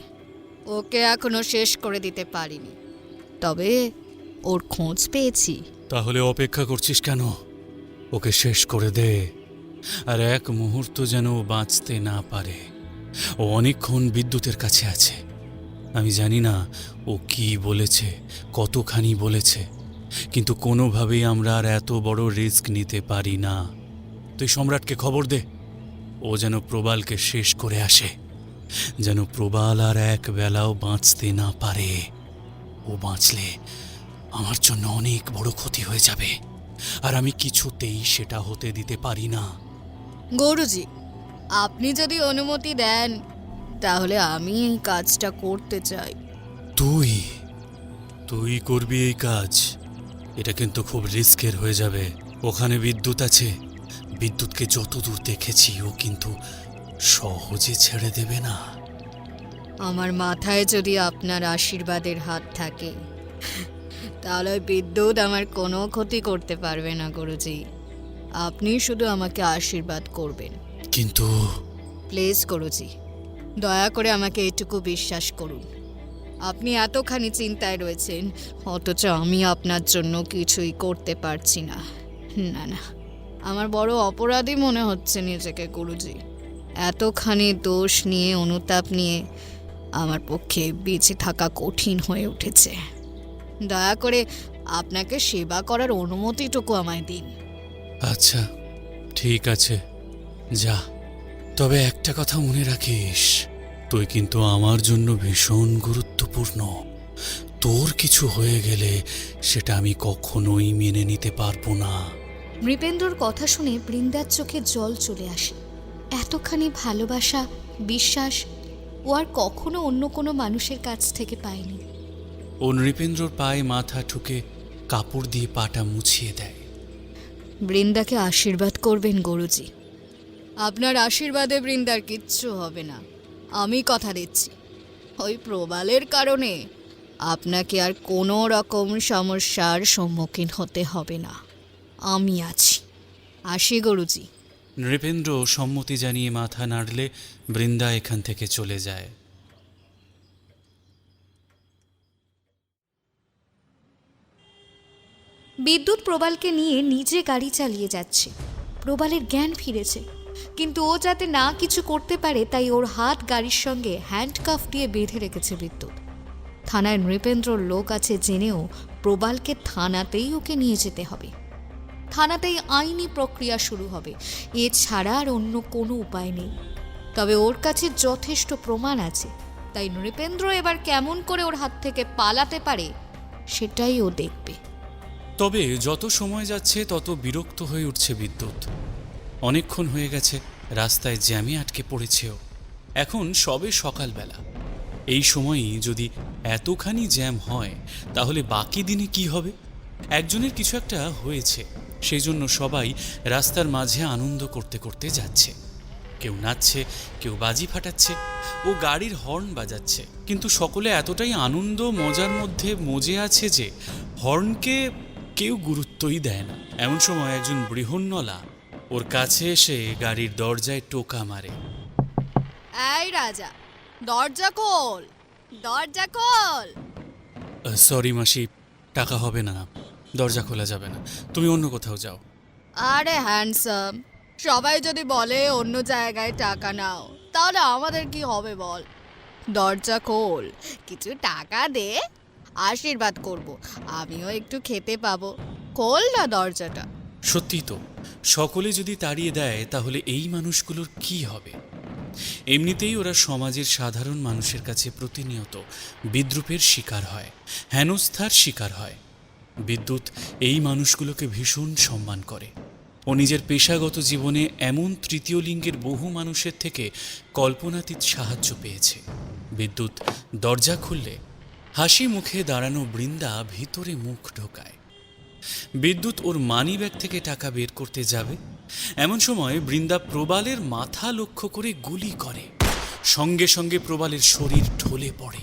ওকে এখনো শেষ করে দিতে পারিনি, তবে ওর খোঁজ পেয়েছি। তাহলে অপেক্ষা করছিস কেন? ওকে শেষ করে দে, আর এক মুহূর্ত যেন ও বাঁচতে না পারে। ও অনেকক্ষণ বিদ্যুতের কাছে আছে। আমি জানি না ও কি বলেছে, কতখানি বলেছে, কিন্তু কোনোভাবেই আমরা আর এত বড় রিস্ক নিতে পারি না। তুই সম্রাটকে খবর দে, ও যেন প্রবালকে শেষ করে আসে, যেন প্রবাল আর এক বেলাও বাঁচতে না পারে। ও বাঁচলে আমার জন্য অনেক বড় ক্ষতি হয়ে যাবে, আর আমি কিছুতেই সেটা হতে দিতে পারি না। গুরুজি, আপনি যদি অনুমতি দেন তাহলে আমি এই কাজটা করতে চাই। তুই তুই করবি এই কাজ? এটা কিন্তু খুব রিস্কের হয়ে যাবে। ওখানে বিদ্যুৎ আছে, বিদ্যুৎকে যতদূর দেখেছি ও কিন্তু সহজে ছেড়ে দেবে না। আমার মাথায় যদি আপনার আশীর্বাদের হাত থাকে তাহলে ওই বিদ্যুৎ আমার কোনো ক্ষতি করতে পারবে না গুরুজি। আপনি শুধু আমাকে আশীর্বাদ করবেন। কিন্তু প্লিজ গুরুজি, দয়া করে আমাকে এটুকু বিশ্বাস করুন। আপনি এতখানি চিন্তায় রয়েছেন, অথচ আমি আপনার জন্য কিছুই করতে পারছি না। না না, আমার বড় অপরাধী মনে হচ্ছে নিজেকে গুরুজি। এতখানি দোষ নিয়ে, অনুতাপ নিয়ে আমার পক্ষে বেঁচে থাকা কঠিন হয়ে উঠেছে। দয়া করে আপনাকে সেবা করার অনুমতিটুকু আমায় দিন। আচ্ছা, ঠিক আছে, যা। তবে একটা কথা মনে রাখিস, তুই কিন্তু আমার জন্য ভীষণ গুরুত্বপূর্ণ। তোর কিছু হয়ে গেলে সেটা আমি কখনোই মেনে নিতে পারবো না। নৃপেন্দ্রর কথা শুনে বৃন্দার চোখে জল চলে আসে। এতখানি ভালোবাসা, বিশ্বাস ও আর কখনো অন্য কোনো মানুষের কাছ থেকে পায়নি। ও নৃপেন্দ্রর পায়ে মাথা ঠুকে কাপড় দিয়ে পাটা মুছিয়ে দেয়। বৃন্দাকে আশীর্বাদ করবেন গুরুজি। আপনার আশীর্বাদে বৃন্দার কিচ্ছু হবে না, আমি কথা দিচ্ছি। ওই প্রবালের কারণে আপনাকে আর কোনো রকম সমস্যার সম্মুখীন হতে হবে না, আমি আছি। আসি গুরুজি। নৃপেন্দ্র সম্মতি জানিয়ে মাথা নাড়লে বৃন্দা এখান থেকে চলে যায়। বিদ্যুৎ প্রবালকে নিয়ে নিজে গাড়ি চালিয়ে যাচ্ছে। প্রবালের জ্ঞান ফিরেছে, কিন্তু ও যাতে না কিছু করতে পারে তাই ওর হাত গাড়ির সঙ্গে হ্যান্ডকাফ দিয়ে বেঁধে রেখেছে বিদ্যুৎ। থানায় নৃপেন্দ্রর লোক আছে জেনেও প্রবালকে থানাতেই ওকে নিয়ে যেতে হবে। থানাতেই আইনি প্রক্রিয়া শুরু হবে, এছাড়া আর অন্য কোনো উপায় নেই। তবে ওর কাছে যথেষ্ট প্রমাণ আছে, তাই নৃপেন্দ্র এবার কেমন করে ওর হাত থেকে পালাতে পারে সেটাই ও দেখবে। তবে যত সময় যাচ্ছে তত বিরক্ত হয়ে উঠছে বিদ্যুৎ। অনেকক্ষণ হয়ে গেছে রাস্তায় জ্যামে আটকে পড়েছেও। এখন সবে সকালবেলা, এই সময়ই যদি এতখানি জ্যাম হয় তাহলে বাকি দিনে কি হবে? একজনের কিছু একটা হয়েছে, সেই জন্য সবাই রাস্তার মাঝে আনন্দ করতে করতে যাচ্ছে। কেউ নাচছে, কেউ বাজি ফাটাচ্ছে ও গাড়ির হর্ন বাজাচ্ছে। কিন্তু সকলে এতটাই আনন্দ মজার মধ্যে মজে আছে যে হর্নকে কেউ গুরুত্বই দেয় না। এমন সময় একজন বৃহন্নলা ওর কাছে এসে গাড়ির দরজায় টোকা মারে। এই রাজা, দরজা খোল, দরজা খোল। সরি মাসি, টাকা হবে না, দরজা খোলা যাবে না, তুমি অন্য কোথাও যাও। আরে হ্যান্ডসাম, সবাই যদি বলে অন্য জায়গায় টাকা নাও তাহলে আমাদের কি হবে বল? দরজা খোল, কিছু টাকা দে, আশীর্বাদ করব, আমিও একটু খেতে পাবো। খোল না দরজাটা। সত্যি তো, সকলে যদি তাড়িয়ে দেয় তাহলে এই মানুষগুলোর কি হবে? এমনিতেই ওরা সমাজের সাধারণ মানুষের কাছে প্রতিনিয়ত বিদ্রূপের শিকার হয়, হেনস্থার শিকার হয়। বিদ্যুৎ এই মানুষগুলোকে ভীষণ সম্মান করে। ও নিজের পেশাগত জীবনে এমন তৃতীয় লিঙ্গের বহু মানুষের থেকে কল্পনাতীত সাহায্য পেয়েছে। বিদ্যুৎ দরজা খুললে হাসি মুখে দাঁড়ানো বৃন্দা ভিতরে মুখ ঢোকায়। বিদ্যুৎ ওর মানিব্যাগ থেকে টাকা বের করতে যাবে, এমন সময় বৃন্দা প্রবালের মাথা লক্ষ্য করে গুলি করে। সঙ্গে সঙ্গে প্রবালের শরীর ঢলে পড়ে।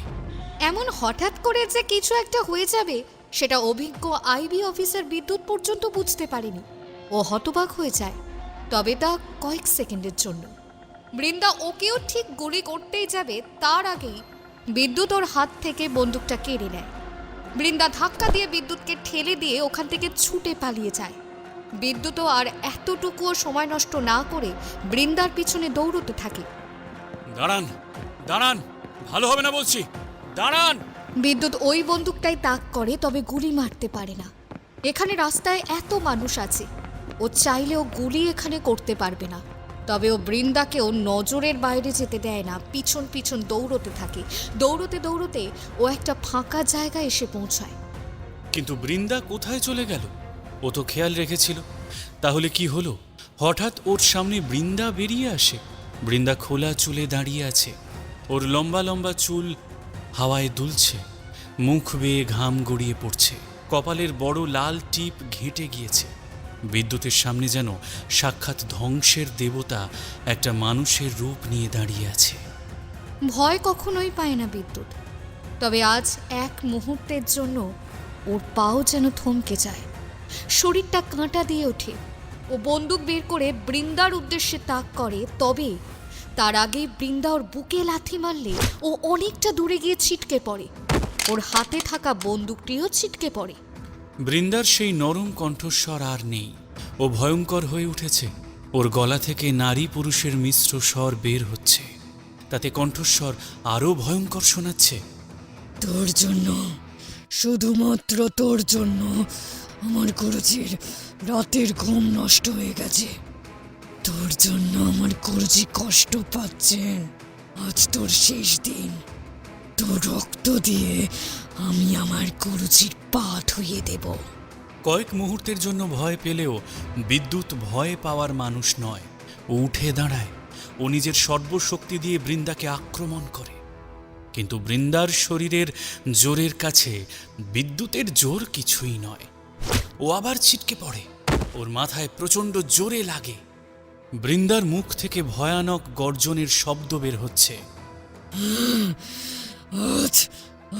এমন হঠাৎ করে যে কিছু একটা হয়ে যাবে সেটা অভিজ্ঞ আইবি অফিসার বিদ্যুৎ পর্যন্ত বুঝতে পারেনি। ও হতবাক হয়ে যায়, তবে তা কয়েক সেকেন্ডের জন্য। বৃন্দা ওকেও ঠিক গুলি করতেই যাবে, তার আগেই বিদ্যুৎ ওর হাত থেকে বন্দুকটা কেড়ে নেয়। বৃন্দা ধাক্কা দিয়ে বিদ্যুৎকে ঠেলে দিয়ে ওখান থেকে ছুটে পালিয়ে যায়। বিদ্যুৎও আর এতটুকুও সময় নষ্ট না করে বৃন্দার পিছনে দৌড়তে থাকে। দাঁড়ান, দাঁড়ান, ভালো হবে না বলছি, দাঁড়ান। বিদ্যুৎ ওই বন্দুকটাই তাক করে, তবে গুলি মারতে পারে না। এখানে রাস্তায় এত মানুষ আছে, ও চাইলেও গুলি এখানে করতে পারবে না। তবে ও বৃন্দাকেও নজরের বাইরে যেতে দেয় না, পিছন পিছন দৌড়তে থাকে। দৌড়তে দৌড়তে ও একটা ফাঁকা জায়গায় এসে পৌঁছায়। কিন্তু বৃন্দা কোথায় চলে গেল? ও তো খেয়াল রেখেছিল। তাহলে কি হলো? হঠাৎ ওর সামনে বৃন্দা বেরিয়ে আসে। বৃন্দা খোলা চুলে দাঁড়িয়ে আছে, ওর লম্বা লম্বা চুল হাওয়ায় দুলছে। মুখ বেয়ে ঘাম গড়িয়ে পড়ছে, কপালের বড় লাল টিপ ঘেঁটে গিয়েছে। বিদ্যুতের সামনে যেন সাক্ষাৎ ধ্বংসের দেবতা একটা মানুষের রূপ নিয়ে দাঁড়িয়ে আছে। ভয় কখনোই পায় না বিদ্যুৎ, তবে আজ এক মুহূর্তের জন্য ওর পাও যেন থমকে যায়, শরীরটা কাঁটা দিয়ে ওঠে। ও বন্দুক বের করে বৃন্দার উদ্দেশ্যে তাক করে, তবে তার আগেই বৃন্দা ওর বুকে লাথি মারলে ও অনেকটা দূরে গিয়ে ছিটকে পড়ে। ওর হাতে থাকা বন্দুকটিও ছিটকে পড়ে। বৃন্দার সেই নরম কণ্ঠস্বর আর নেই, ও ভয়ঙ্কর হয়ে উঠেছে। ওর গলা থেকে নারী পুরুষের মিশ্র স্বর বের হচ্ছে, তাতে কণ্ঠস্বর আরও ভয়ঙ্কর শোনাচ্ছে। তোর জন্য, শুধুমাত্র তোর জন্য আমার গুরুজির রাতের ঘুম নষ্ট হয়ে গেছে। তোর জন্য আমার গুরুজি কষ্ট পাচ্ছেন। আজ তোর শেষ দিন। তোর রক্ত দিয়ে আমি আমার গুরুজির পা ধুয়ে দেব। কয়েক মুহূর্তের জন্য ভয় পেলেও বিদ্যুৎ ভয় পাওয়ার মানুষ নয়। ও উঠে দাঁড়ায়, ও নিজের সর্বশক্তি দিয়ে বৃন্দাকে আক্রমণ করে। কিন্তু বৃন্দার শরীরের জোরের কাছে বিদ্যুতের জোর কিছুই নয়। ও আবার ছিটকে পড়ে, ওর মাথায় প্রচণ্ড জোরে লাগে। বৃন্দার মুখ থেকে ভয়ানক গর্জনের শব্দ বের হচ্ছে।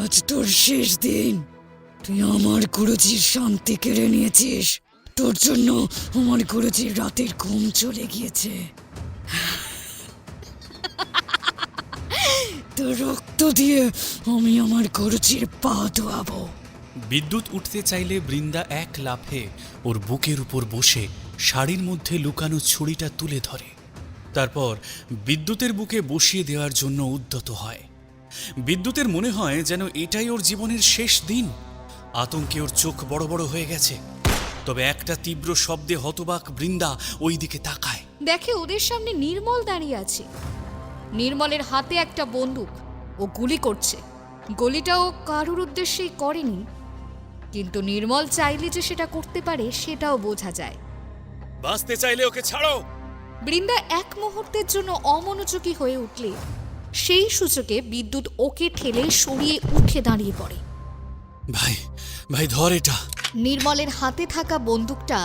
আজ তোর শেষ দিন। তুই আমার গুরুজির শান্তি কেড়ে নিয়েছিস। তোর জন্য আমার গুরুজির রাতের ঘুম চলে গিয়েছে। তোর রক্ত দিয়ে আমি আমার গুরুজির পা ধোয়াবো। বিদ্যুৎ উঠতে চাইলে বৃন্দা এক লাফে ওর বুকের উপর বসে শাড়ির মধ্যে লুকানো ছুরিটা তুলে ধরে। তারপর বিদ্যুতের বুকে বসিয়ে দেওয়ার জন্য উদ্যত হয়। বিদ্যুতের মনে হয় যেন এটাই ওর জীবনের শেষ দিন। আতঙ্কে ওর চোখ বড় বড় হয়ে গেছে। তবে একটা তীব্র শব্দে হতবাক বৃন্দা ওই দিকে তাকায়, দেখে ওদের সামনে নির্মল দাঁড়িয়ে আছে। নির্মলের হাতে একটা বন্দুক, ও গুলি করছে। গুলিটাও কারুর উদ্দেশ্যেই করেনি, কিন্তু নির্মল চাইলে যে সেটা করতে পারে সেটাও বোঝা যায়। বাঁচতে চাইলে ওকে ছাড়ো। বৃন্দা এক মুহূর্তের জন্য অমনোযোগী হয়ে উঠলে সেই সূচকে বিদ্যুৎ ওকে ঠেলে সরিয়ে উঠে দাঁড়িয়ে পড়ে। ভাই ভাই ধর এটা। নির্মলের হাতে থাকা বন্দুকটা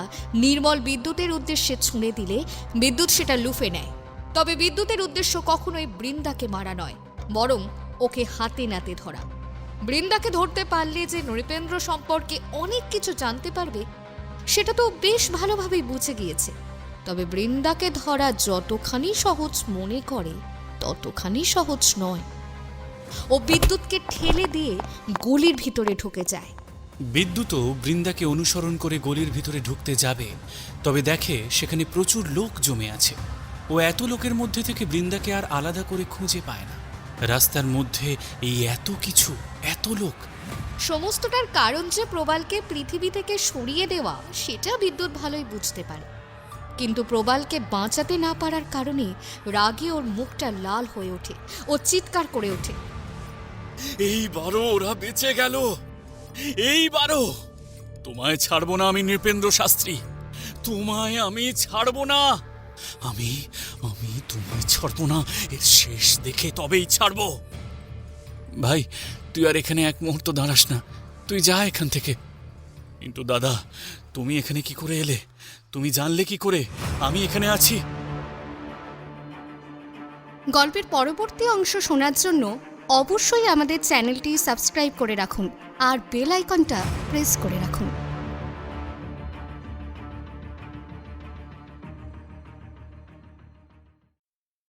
নির্মল বিদ্যুতের উদ্দেশ্যে ছুঁড়ে দিলে বিদ্যুৎ সেটা লুফে নেয়। তবে বিদ্যুতের উদ্দেশ্য কখনোই বৃন্দাকে মারা নয়, বরং ওকে হাতে নাতে ধরা। বৃন্দাকে ধরতে পারলে যে নৃপেন্দ্র সম্পর্কে অনেক কিছু জানতে পারবে সেটা তো বেশ ভালোভাবেই বুঝে গিয়েছে। তবে বৃন্দাকে ধরা যতখানি সহজ মনে করে ততখানি সহজ নয়। ও বিদ্যুৎকে ঠেলে দিয়ে গলির ভিতরে ঢুকে যায়। বিদ্যুৎও বৃন্দাকে অনুসরণ করে গলির ভিতরে ঢুকতে যাবে, তবে দেখে সেখানে প্রচুর লোক জমে আছে। ও এত লোকের মধ্যে থেকে বৃন্দাকে আর আলাদা করে খুঁজে পায় না। রাস্তার মধ্যে এই এত কিছু, এত লোক, সমস্তটার কারণ যে প্রবালকে পৃথিবী থেকে সরিয়ে দেওয়া সেটা বিদ্যুৎ ভালোই বুঝতে পারে। কিন্তু প্রবালকে বাঁচাতে না পারার কারণে রাগে ওর মুখটা লাল হয়ে ওঠে। ও চিৎকার করে ওঠে, এইবারও ওরা বেঁচে গেল, এইবারও তোমায় ছাড়বো না আমি নৃপেন্দ্র শাস্ত্রী, তোমায় আমি ছাড়বো না। আমি আমি তোমায় ছাড়বো না, এর শেষ দেখে তবেই ছাড়বো। ভাই তুই আর এখানে এক মুহূর্ত দাঁড়াস না, তুই যা এখান থেকে। কিন্তু দাদা তুমি এখানে কি করে এলে? তুমি জানলে কি করে আমি এখানে আছি? গল্পের পরবর্তী অংশ শোনার জন্য অবশ্যই আমাদের চ্যানেলটি সাবস্ক্রাইব করে রাখুন আর বেল আইকনটা প্রেস করে রাখুন।